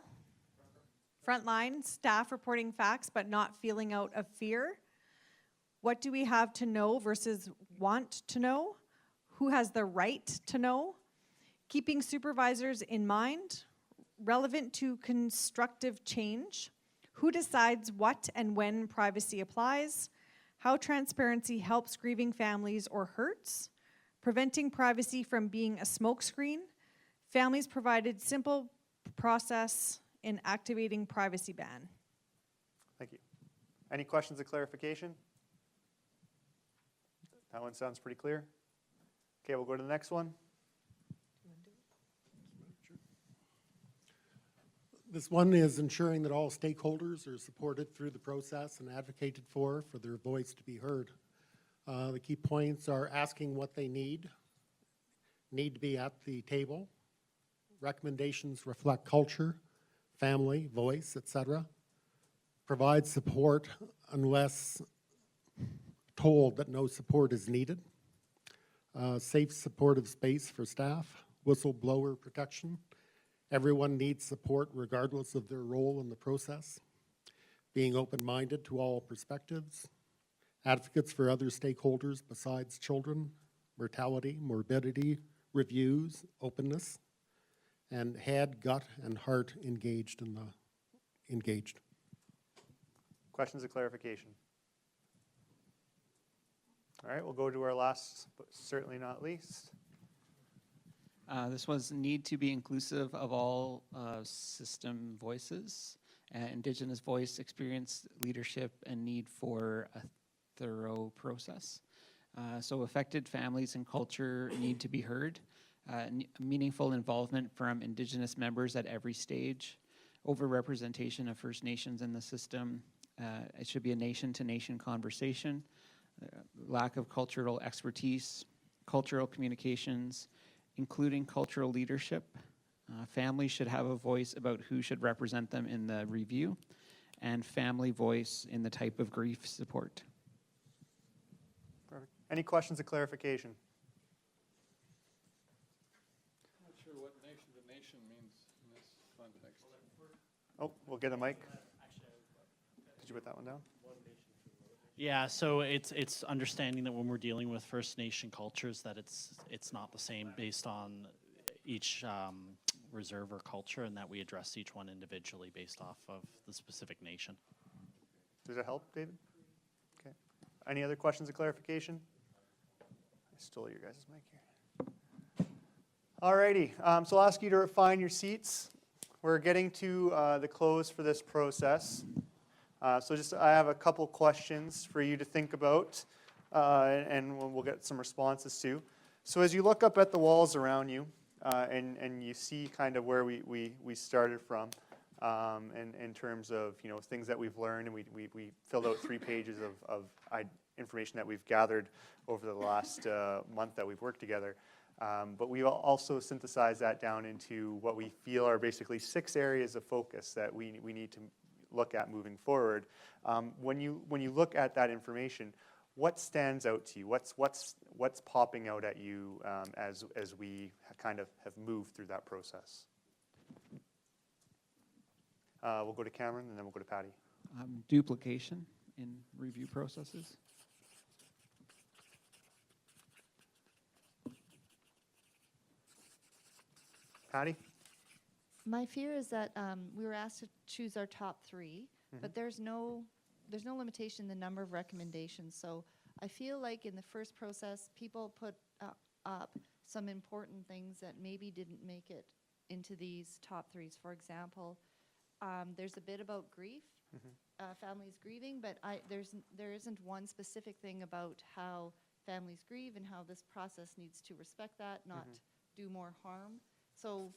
E: Frontline, staff reporting facts but not feeling out of fear. What do we have to know versus want to know? Who has the right to know? Keeping supervisors in mind. Relevant to constructive change. Who decides what and when privacy applies? How transparency helps grieving families or hurts? Preventing privacy from being a smokescreen. Families provided simple process in activating privacy ban.
A: Thank you. Any questions of clarification? That one sounds pretty clear. Okay, we'll go to the next one.
I: This one is ensuring that all stakeholders are supported through the process and advocated for their voice to be heard. The key points are asking what they need to be at the table. Recommendations reflect culture, family, voice, etc. Provide support unless told that no support is needed. Safe, supportive space for staff. Whistleblower protection. Everyone needs support regardless of their role in the process. Being open-minded to all perspectives. Advocates for other stakeholders besides children. Mortality, morbidity, reviews, openness. And head, gut, and heart engaged.
A: Questions of clarification? All right, we'll go to our last, but certainly not least.
C: This was need to be inclusive of all system voices, Indigenous voice, experience, leadership, and need for a thorough process. So affected families and culture need to be heard. Meaningful involvement from Indigenous members at every stage. Overrepresentation of First Nations in the system. It should be a nation-to-nation conversation. Lack of cultural expertise, cultural communications, including cultural leadership. Families should have a voice about who should represent them in the review, and family voice in the type of grief support.
A: Perfect. Any questions of clarification?
B: I'm not sure what nation to nation means in this context.
A: Oh, we'll get a mic. Did you put that one down?
H: Yeah, so it's understanding that when we're dealing with First Nation cultures, that it's not the same based on each reserve or culture, and that we address each one individually based off of the specific nation.
A: Does that help, David? Okay. Any other questions of clarification? I stole your guys' mic here. All righty, so I'll ask you to find your seats. We're getting to the close for this process. So I have a couple questions for you to think about, and we'll get some responses to. So as you look up at the walls around you, and you see kind of where we started from, in terms of things that we've learned, and we filled out 3 pages of information that we've gathered over the last month that we've worked together. But we also synthesized that down into what we feel are basically 6 areas of focus that we need to look at moving forward. When you look at that information, what stands out to you? What's popping out at you as we kind of have moved through that process? We'll go to Cameron, and then we'll go to Patty.
C: Duplication in review processes.
A: Patty?
J: My fear is that we were asked to choose our top 3, but there's no limitation in the number of recommendations. So I feel like in the first process, people put up some important things that maybe didn't make it into these top 3s. For example, there's a bit about grief, families grieving, but there isn't one specific thing about how families grieve and how this process needs to respect that, not do more harm. So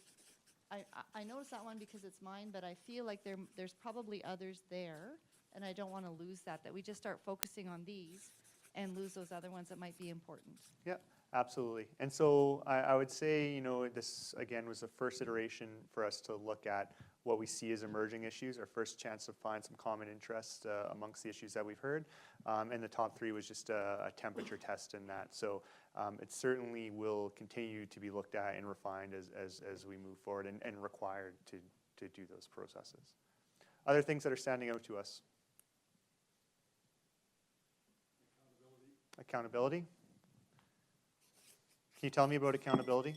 J: I noticed that one because it's mine, but I feel like there's probably others there, and I don't want to lose that we just start focusing on these and lose those other ones that might be important.
A: Yeah, absolutely. And so I would say, this, again, was the first iteration for us to look at what we see as emerging issues, our first chance to find some common interest amongst the issues that we've heard. And the top 3 was just a temperature test in that. So it certainly will continue to be looked at and refined as we move forward, and required to do those processes. Other things that are standing out to us? Accountability. Can you tell me about accountability?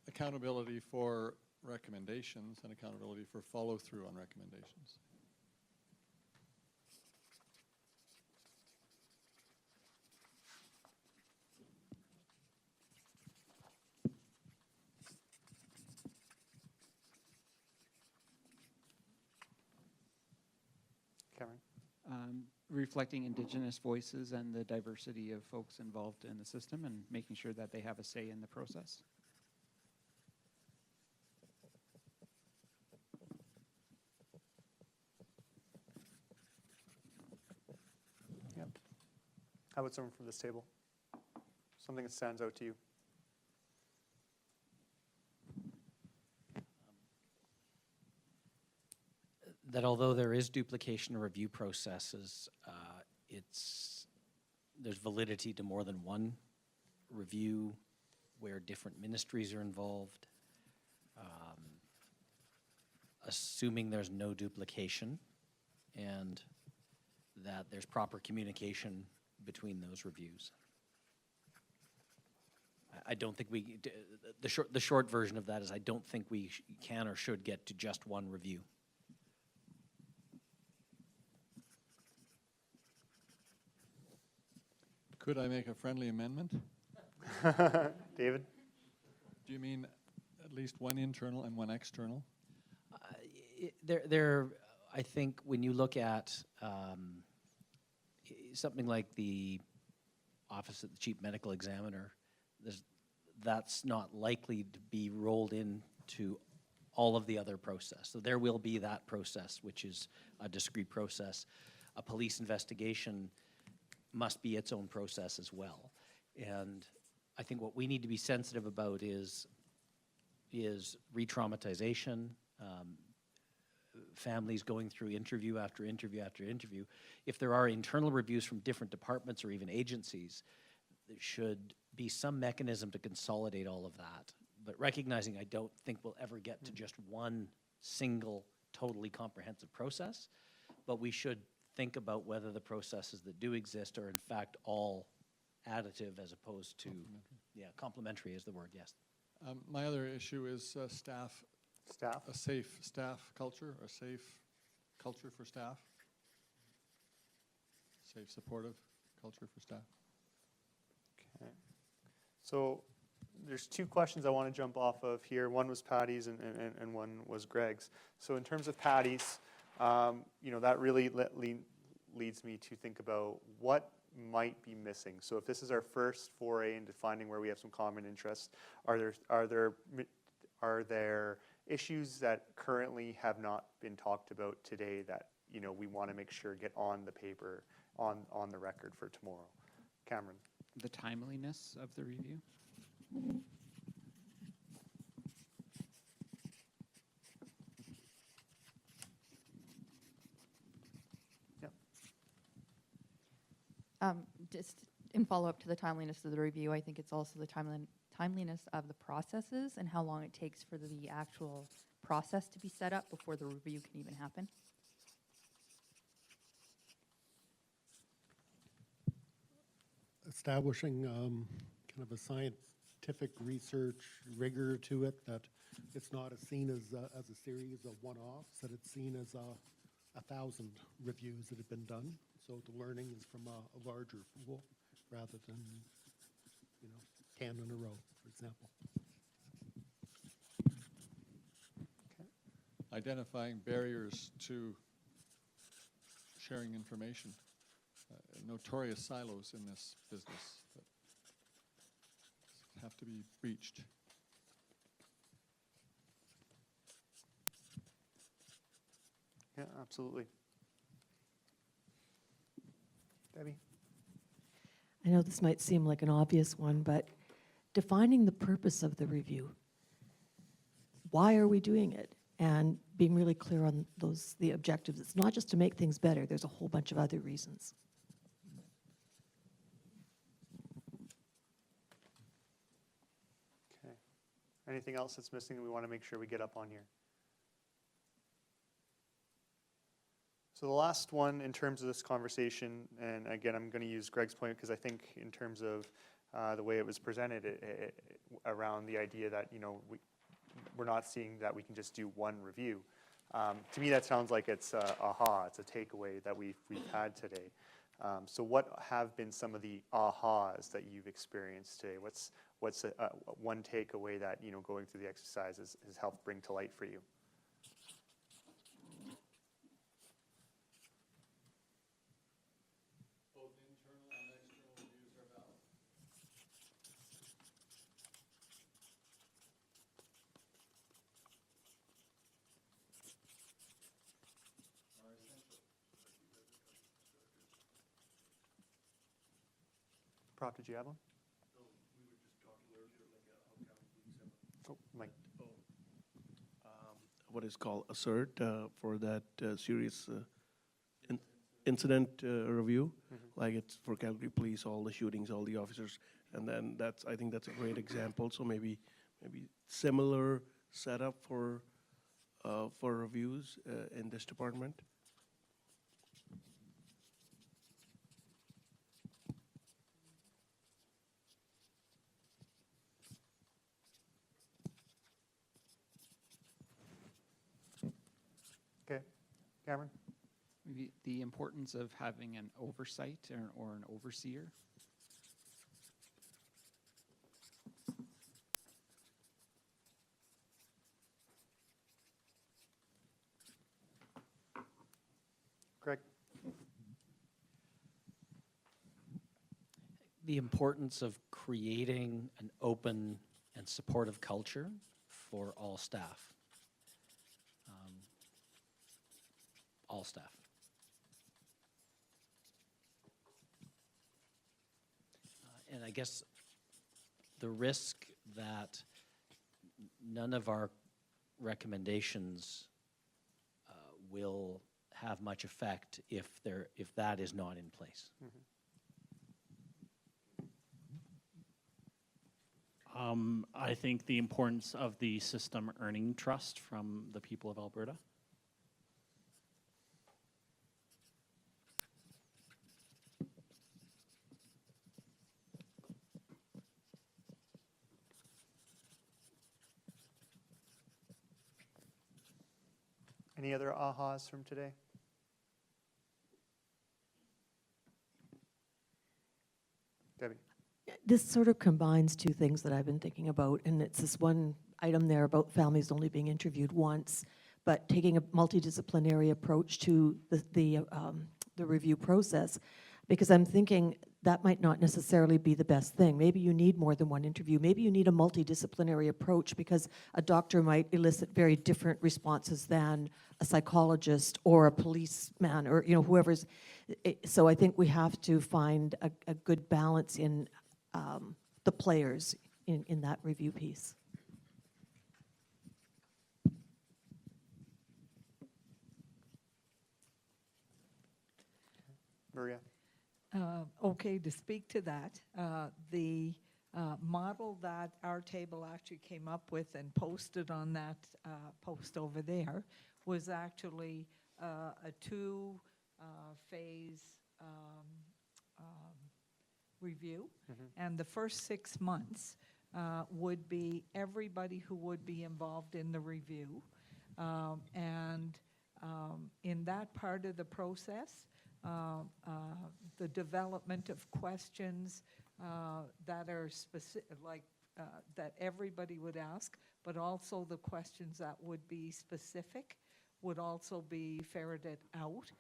B: Accountability for recommendations and accountability for follow-through on recommendations.
A: Cameron?
C: Reflecting Indigenous voices and the diversity of folks involved in the system, and making sure that they have a say in the process.
A: How about someone from this table? Something that stands out to you?
G: That although there is duplication of review processes, there's validity to more than one review where different ministries are involved. Assuming there's no duplication and that there's proper communication between those reviews. I don't think the short version of that is I don't think we can or should get to just one review.
B: Could I make a friendly amendment?
A: David?
B: Do you mean at least one internal and one external?
G: I think when you look at something like the Office of the Chief Medical Examiner, that's not likely to be rolled into all of the other process. So there will be that process, which is a discrete process. A police investigation must be its own process as well. And I think what we need to be sensitive about is re-traumatization, families going through interview after interview after interview. If there are internal reviews from different departments or even agencies, there should be some mechanism to consolidate all of that. But recognizing I don't think we'll ever get to just one single, totally comprehensive process, but we should think about whether the processes that do exist are in fact all additive as opposed to, complementary is the word, yes.
B: My other issue is staff.
A: Staff?
B: A safe staff culture, a safe culture for staff. Safe, supportive culture for staff.
A: Okay. So there's two questions I want to jump off of here. One was Patty's and one was Greg's. So in terms of Patty's, that really leads me to think about what might be missing. So if this is our first foray into finding where we have some common interests, are there issues that currently have not been talked about today that we want to make sure get on the paper, on the record for tomorrow? Cameron.
C: The timeliness of the review?
D: Just in follow-up to the timeliness of the review, I think it's also the timeliness of the processes and how long it takes for the actual process to be set up before the review can even happen.
I: Establishing kind of a scientific research rigor to it, that it's not seen as a series of one-offs, that it's seen as 1,000 reviews that have been done. So the learning is from a larger pool rather than 10 in a row, for example.
A: Okay.
B: Identifying barriers to sharing information. Notorious silos in this business that have to be breached.
A: Yeah, absolutely. Debbie?
F: I know this might seem like an obvious one, but defining the purpose of the review. Why are we doing it? And being really clear on the objectives. It's not just to make things better. There's a whole bunch of other reasons.
A: Okay. Anything else that's missing that we want to make sure we get up on here? So the last one in terms of this conversation, and again, I'm going to use Greg's point because I think in terms of the way it was presented around the idea that, we're not seeing that we can just do one review. To me, that sounds like it's it's a takeaway that we've had today. So what have been some of the ahas that you've experienced today? What's one takeaway that, going through the exercise has helped bring to light for you?
B: Both internal and external reviews are valid.
A: Croft, did you have one? Oh, Mike.
M: What is called assert for that serious incident review, like it's for Calgary Police, all the shootings, all the officers, and then I think that's a great example. So maybe similar setup for reviews in this department.
A: Okay, Cameron?
C: Maybe the importance of having an oversight or an overseer.
A: Greg?
G: The importance of creating an open and supportive culture for all staff. All staff. And I guess the risk that none of our recommendations will have much effect if that is not in place.
H: I think the importance of the system earning trust from the people of Alberta.
A: Any other ahas from today? Debbie?
F: This sort of combines two things that I've been thinking about, and it's this one item there about families only being interviewed once, but taking a multidisciplinary approach to the review process, because I'm thinking that might not necessarily be the best thing. Maybe you need more than one interview. Maybe you need a multidisciplinary approach because a doctor might elicit very different responses than a psychologist or a policeman or whoever's. So I think we have to find a good balance in the players in that review piece.
A: Maria?
K: Okay, to speak to that, the model that our table actually came up with and posted on that post over there was actually a two-phase review. And the first 6 months would be everybody who would be involved in the review. And in that part of the process, the development of questions that are specific, like that everybody would ask, but also the questions that would be specific would also be ferreted out,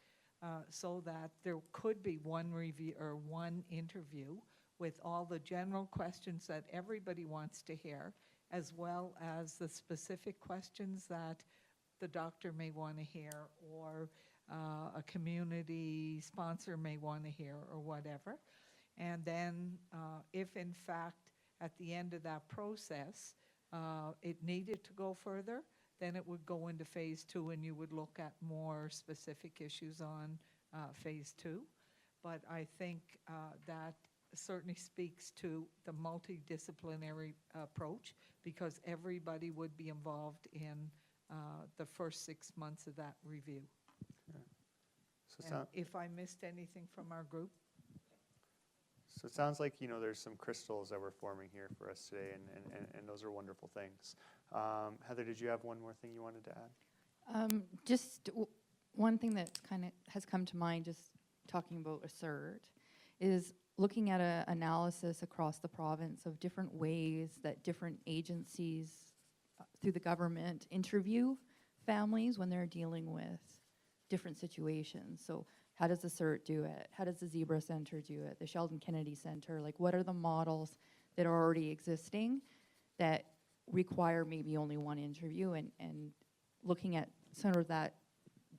K: so that there could be one review or one interview with all the general questions that everybody wants to hear, as well as the specific questions that the doctor may want to hear, or a community sponsor may want to hear, or whatever. And then if in fact at the end of that process it needed to go further, then it would go into phase 2 and you would look at more specific issues on phase 2. But I think that certainly speaks to the multidisciplinary approach, because everybody would be involved in the first 6 months of that review. And if I missed anything from our group?
A: So it sounds like, there's some crystals that were forming here for us today, and those are wonderful things. Heather, did you have one more thing you wanted to add?
D: Just one thing that kind of has come to mind, just talking about ASSERT, is looking at an analysis across the province of different ways that different agencies through the government interview families when they're dealing with different situations. So how does the CERT do it? How does the Zebra Center do it? The Sheldon Kennedy Center? Like, what are the models that are already existing that require maybe only one interview, and looking at sort of that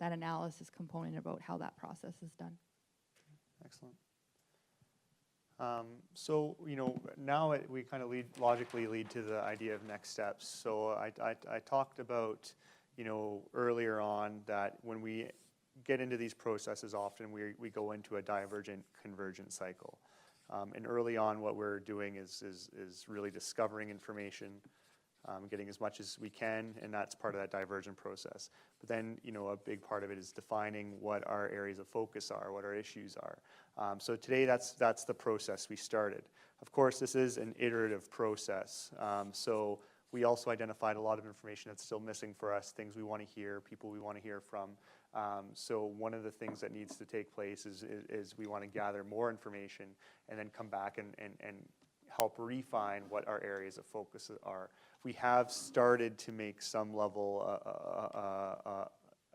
D: analysis component about how that process is done.
A: Excellent. So, now we kind of logically lead to the idea of next steps. So I talked about, earlier on that when we get into these processes, often we go into a divergent convergent cycle. And early on, what we're doing is really discovering information, getting as much as we can, and that's part of that divergent process. But then, a big part of it is defining what our areas of focus are, what our issues are. So today, that's the process we started. Of course, this is an iterative process. So we also identified a lot of information that's still missing for us, things we want to hear, people we want to hear from. So one of the things that needs to take place is we want to gather more information and then come back and help refine what our areas of focus are. We have started to make some level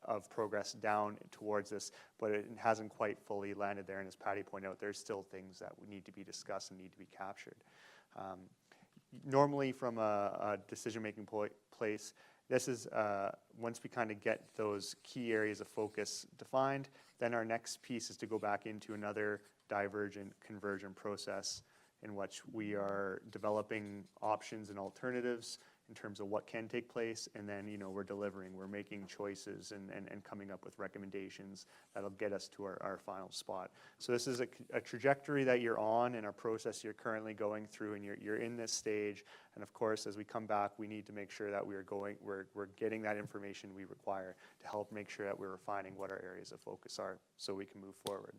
A: of progress down towards this, but it hasn't quite fully landed there. And as Patty pointed out, there's still things that need to be discussed and need to be captured. Normally from a decision-making place, this is, once we kind of get those key areas of focus defined, then our next piece is to go back into another divergent convergent process in which we are developing options and alternatives in terms of what can take place, and then we're delivering, we're making choices and coming up with recommendations that'll get us to our final spot. So this is a trajectory that you're on and a process you're currently going through, and you're in this stage. And of course, as we come back, we need to make sure that we're getting that information we require to help make sure that we're refining what our areas of focus are so we can move forward.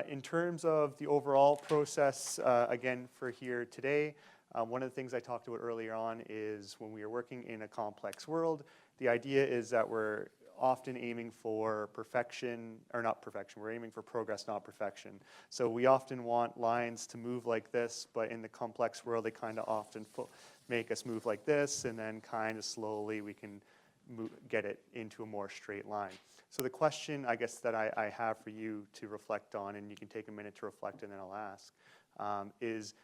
A: In terms of the overall process, again, for here today, one of the things I talked about earlier on is when we are working in a complex world, the idea is that we're often aiming for perfection, or not perfection, we're aiming for progress, not perfection. So we often want lines to move like this, but in the complex world, they kind of often make us move like this, and then kind of slowly we can get it into a more straight line. So the question, I guess, that I have for you to reflect on, and you can take a minute to reflect and then I'll ask, is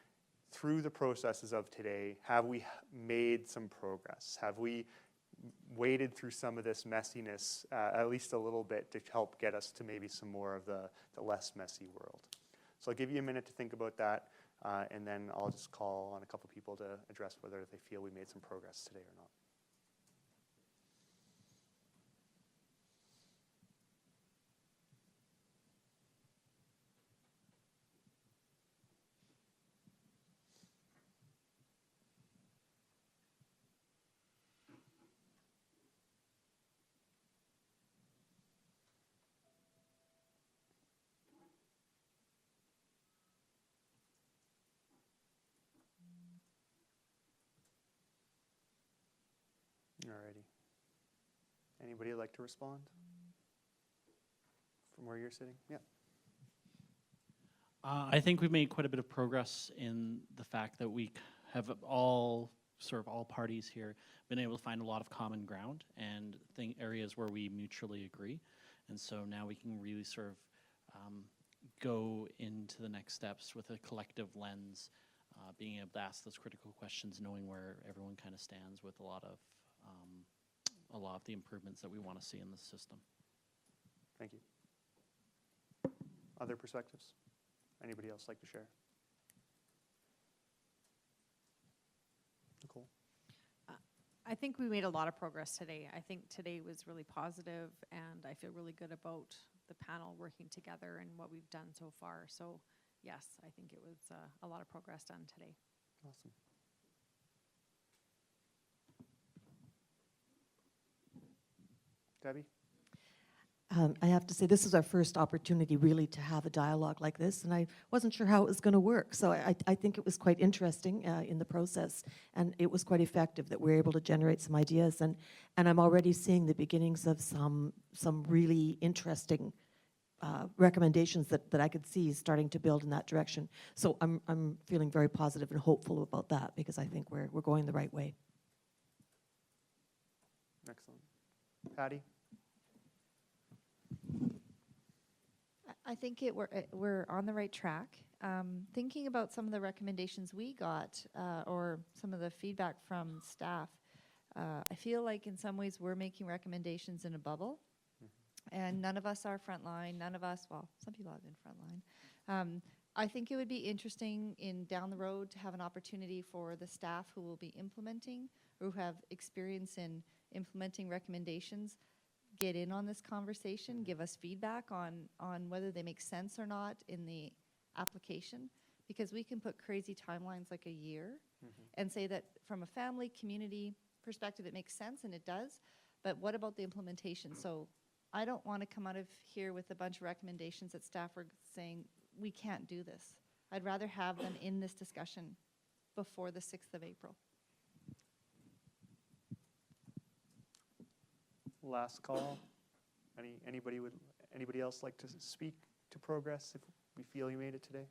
A: through the processes of today, have we made some progress? Have we waded through some of this messiness, at least a little bit, to help get us to maybe some more of the less messy world? So I'll give you a minute to think about that, and then I'll just call on a couple people to address whether they feel we made some progress today or not. Alrighty. Anybody like to respond from where you're sitting? Yeah.
H: I think we've made quite a bit of progress in the fact that we have all parties here been able to find a lot of common ground and areas where we mutually agree. And so now we can really go into the next steps with a collective lens, being able to ask those critical questions, knowing where everyone kind of stands with a lot of the improvements that we want to see in the system.
A: Thank you. Other perspectives? Anybody else like to share? Nicole?
E: I think we made a lot of progress today. I think today was really positive, and I feel really good about the panel working together and what we've done so far. So yes, I think it was a lot of progress done today.
A: Awesome. Debbie?
F: I have to say, this is our first opportunity really to have a dialogue like this, and I wasn't sure how it was going to work. So I think it was quite interesting in the process, and it was quite effective that we were able to generate some ideas. And I'm already seeing the beginnings of some really interesting recommendations that I could see starting to build in that direction. So I'm feeling very positive and hopeful about that, because I think we're going the right way.
A: Excellent. Patty?
J: I think we're on the right track. Thinking about some of the recommendations we got, or some of the feedback from staff, I feel like in some ways we're making recommendations in a bubble, and none of us are frontline. None of us, well, some people have been frontline. I think it would be interesting in down the road to have an opportunity for the staff who will be implementing or who have experience in implementing recommendations get in on this conversation, give us feedback on whether they make sense or not in the application, because we can put crazy timelines like a year and say that from a family community perspective it makes sense, and it does, but what about the implementation? So I don't want to come out of here with a bunch of recommendations that staff are saying we can't do this. I'd rather have them in this discussion before the 6th of April.
A: Last call. Anybody else like to speak to progress if we feel you made it today?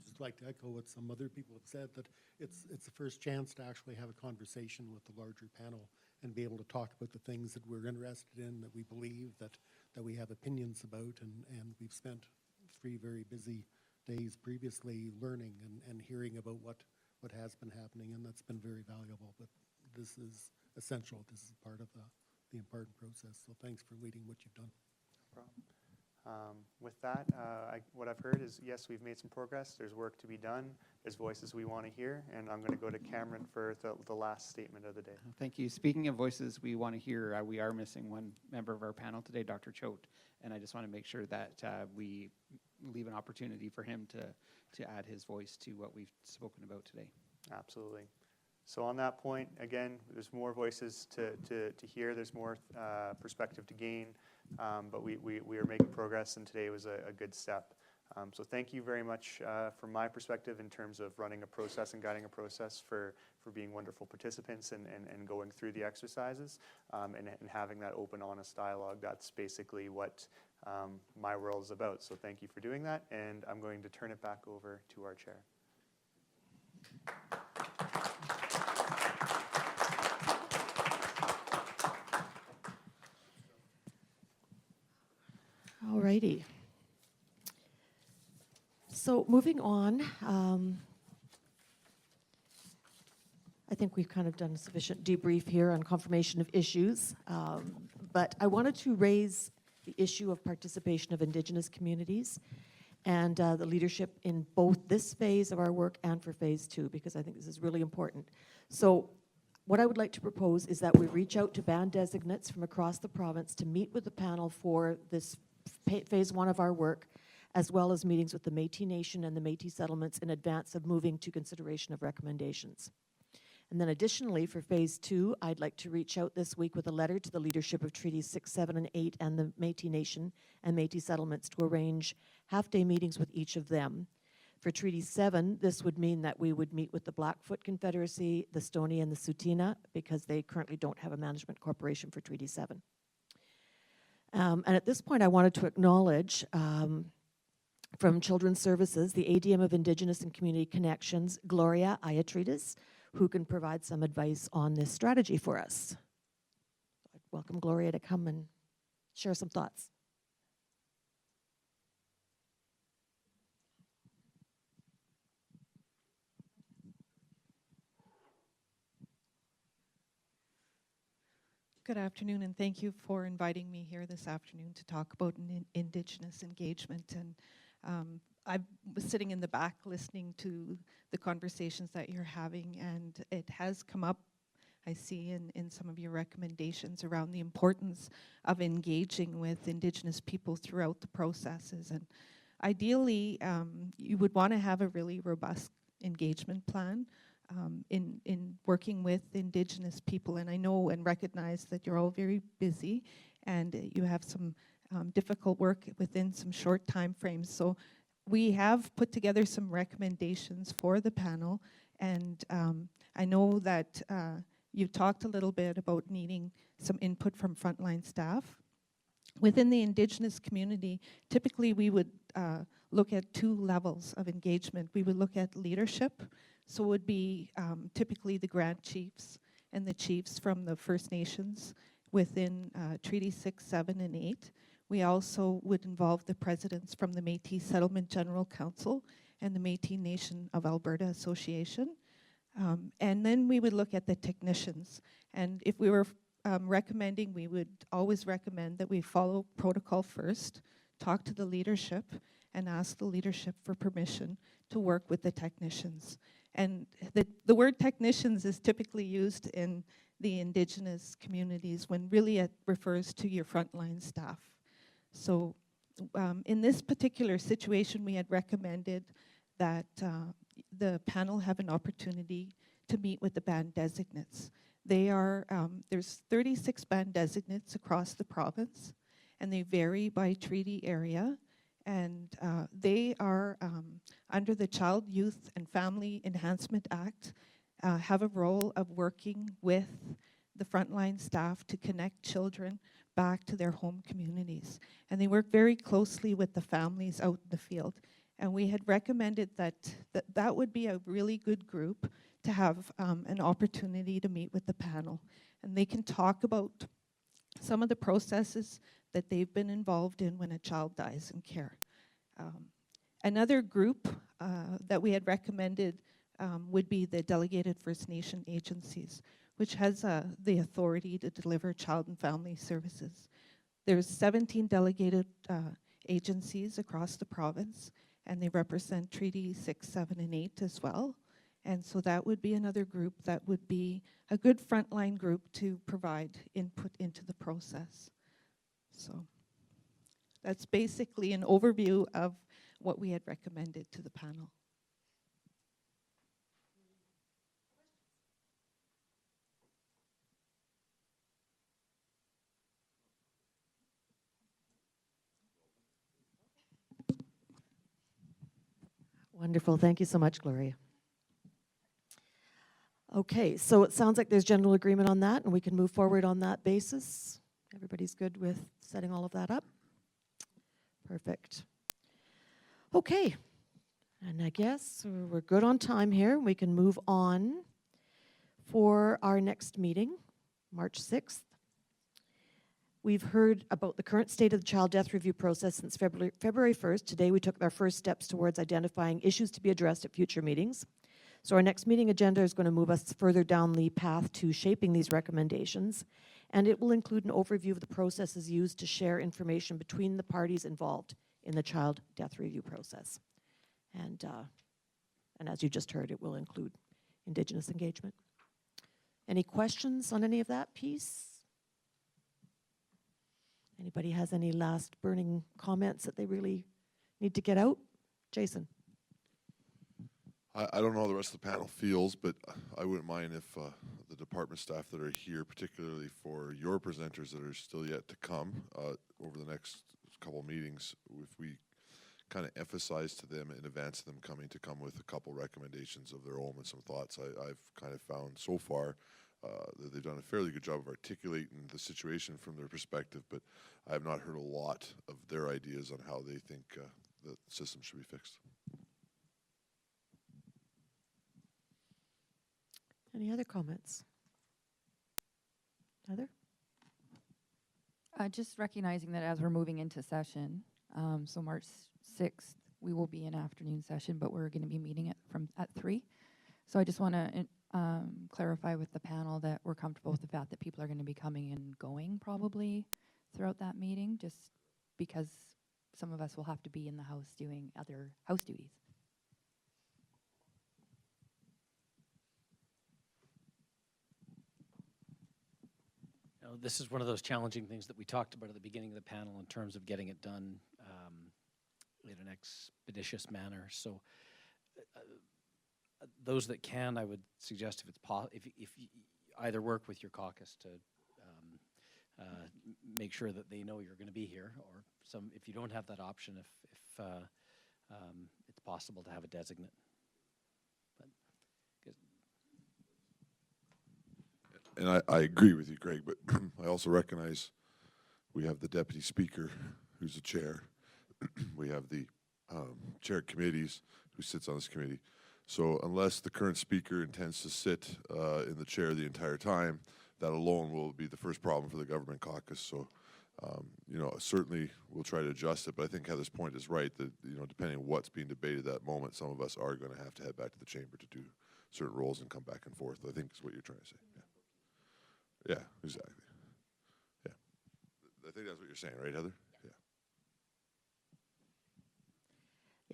I: Just like to echo what some other people have said, that it's the first chance to actually have a conversation with the larger panel and be able to talk about the things that we're interested in, that we believe, that we have opinions about, and we've spent 3 very busy days previously learning and hearing about what has been happening, and that's been very valuable. But this is essential. This is part of the important process. So thanks for leading what you've done.
A: No problem. With that, what I've heard is, yes, we've made some progress. There's work to be done. There's voices we want to hear. And I'm going to go to Cameron for the last statement of the day.
C: Thank you. Speaking of voices we want to hear, we are missing one member of our panel today, Dr. Choate, and I just want to make sure that we leave an opportunity for him to add his voice to what we've spoken about today.
A: Absolutely. So on that point, again, there's more voices to hear. There's more perspective to gain, but we are making progress, and today was a good step. So thank you very much from my perspective in terms of running a process and guiding a process for being wonderful participants and going through the exercises and having that open, honest dialogue. That's basically what my world is about. So thank you for doing that, and I'm going to turn it back over to our chair.
F: All righty. So moving on, I think we've kind of done a sufficient debrief here on confirmation of issues, but I wanted to raise the issue of participation of Indigenous communities and the leadership in both this phase of our work and for phase 2, because I think this is really important. So what I would like to propose is that we reach out to band designates from across the province to meet with the panel for this phase 1 of our work, as well as meetings with the Métis Nation and the Métis settlements in advance of moving to consideration of recommendations. And then additionally, for phase 2, I'd like to reach out this week with a letter to the leadership of Treaties 6, 7, and 8 and the Métis Nation and Métis settlements to arrange half-day meetings with each of them. For Treaty 7, this would mean that we would meet with the Blackfoot Confederacy, the Stoney, and the Tsuut'ina, because they currently don't have a management corporation for Treaty 7. And at this point, I wanted to acknowledge from Children's Services, the ADM of Indigenous and Community Connections, Gloria Ayatrides, who can provide some advice on this strategy for us. I'd welcome Gloria to come and share some thoughts.
P: Good afternoon, and thank you for inviting me here this afternoon to talk about Indigenous engagement. And I was sitting in the back listening to the conversations that you're having, and it has come up, I see, in some of your recommendations around the importance of engaging with Indigenous people throughout the processes. And ideally, you would want to have a really robust engagement plan in working with Indigenous people. And I know and recognize that you're all very busy and you have some difficult work within some short time frames. So we have put together some recommendations for the panel, and I know that you talked a little bit about needing some input from frontline staff. Within the Indigenous community, typically we would look at 2 levels of engagement. We would look at leadership, so it would be typically the Grand Chiefs and the chiefs from the First Nations within Treaty 6, 7, and 8. We also would involve the presidents from the Métis Settlement General Council and the Métis Nation of Alberta Association. And then we would look at the technicians. And if we were recommending, we would always recommend that we follow protocol first talk to the leadership and ask the leadership for permission to work with the technicians. And the word technicians is typically used in the Indigenous communities when really it refers to your frontline staff. So in this particular situation, we had recommended that the panel have an opportunity to meet with the band designates. They are, there's 36 band designates across the province, and they vary by treaty area. And they are, under the Child, Youth, and Family Enhancement Act, have a role of working with the frontline staff to connect children back to their home communities. And they work very closely with the families out in the field. And we had recommended that that would be a really good group to have an opportunity to meet with the panel. And they can talk about some of the processes that they've been involved in when a child dies in care. Another group that we had recommended would be the delegated First Nation agencies, which has the authority to deliver child and family services. There's 17 delegated agencies across the province, and they represent Treaty 6, 7, and 8 as well. And so that would be another group that would be a good frontline group to provide input into the process. So that's basically an overview of what we had recommended to the panel.
F: Wonderful. Thank you so much, Gloria. Okay, so it sounds like there's general agreement on that, and we can move forward on that basis. Everybody's good with setting all of that up? Perfect. Okay, and I guess we're good on time here. We can move on for our next meeting, March 6th. We've heard about the current state of the child death review process since February 1st. Today we took our first steps towards identifying issues to be addressed at future meetings. So our next meeting agenda is going to move us further down the path to shaping these recommendations, and it will include an overview of the processes used to share information between the parties involved in the child death review process. And as you just heard, it will include Indigenous engagement. Any questions on any of that piece? Anybody has any last burning comments that they really need to get out? Jason.
L: I don't know how the rest of the panel feels, but I wouldn't mind if the department staff that are here, particularly for your presenters that are still yet to come over the next couple of meetings, if we kind of emphasize to them in advance of them coming to come with a couple recommendations of their own and some thoughts. I've kind of found so far that they've done a fairly good job of articulating the situation from their perspective, but I have not heard a lot of their ideas on how they think the system should be fixed.
F: Any other comments? Heather?
D: Just recognizing that as we're moving into session, so March 6th, we will be in afternoon session, but we're going to be meeting at 3. So I just want to clarify with the panel that we're comfortable with the fact that people are going to be coming and going probably throughout that meeting, just because some of us will have to be in the house doing other house duties.
G: This is one of those challenging things that we talked about at the beginning of the panel in terms of getting it done in an expeditious manner. So those that can, I would suggest if it's if you either work with your caucus to make sure that they know you're going to be here, or if you don't have that option, if it's possible to have a designate.
L: And I agree with you, Greg, but I also recognize we have the deputy speaker who's the chair. We have the chair of committees who sits on this committee. So unless the current speaker intends to sit in the chair the entire time, that alone will be the first problem for the government caucus. So, certainly we'll try to adjust it, but I think Heather's point is right that, depending on what's being debated at that moment, some of us are going to have to head back to the chamber to do certain roles and come back and forth, I think is what you're trying to say. Yeah, exactly. Yeah. I think that's what you're saying, right, Heather? Yeah.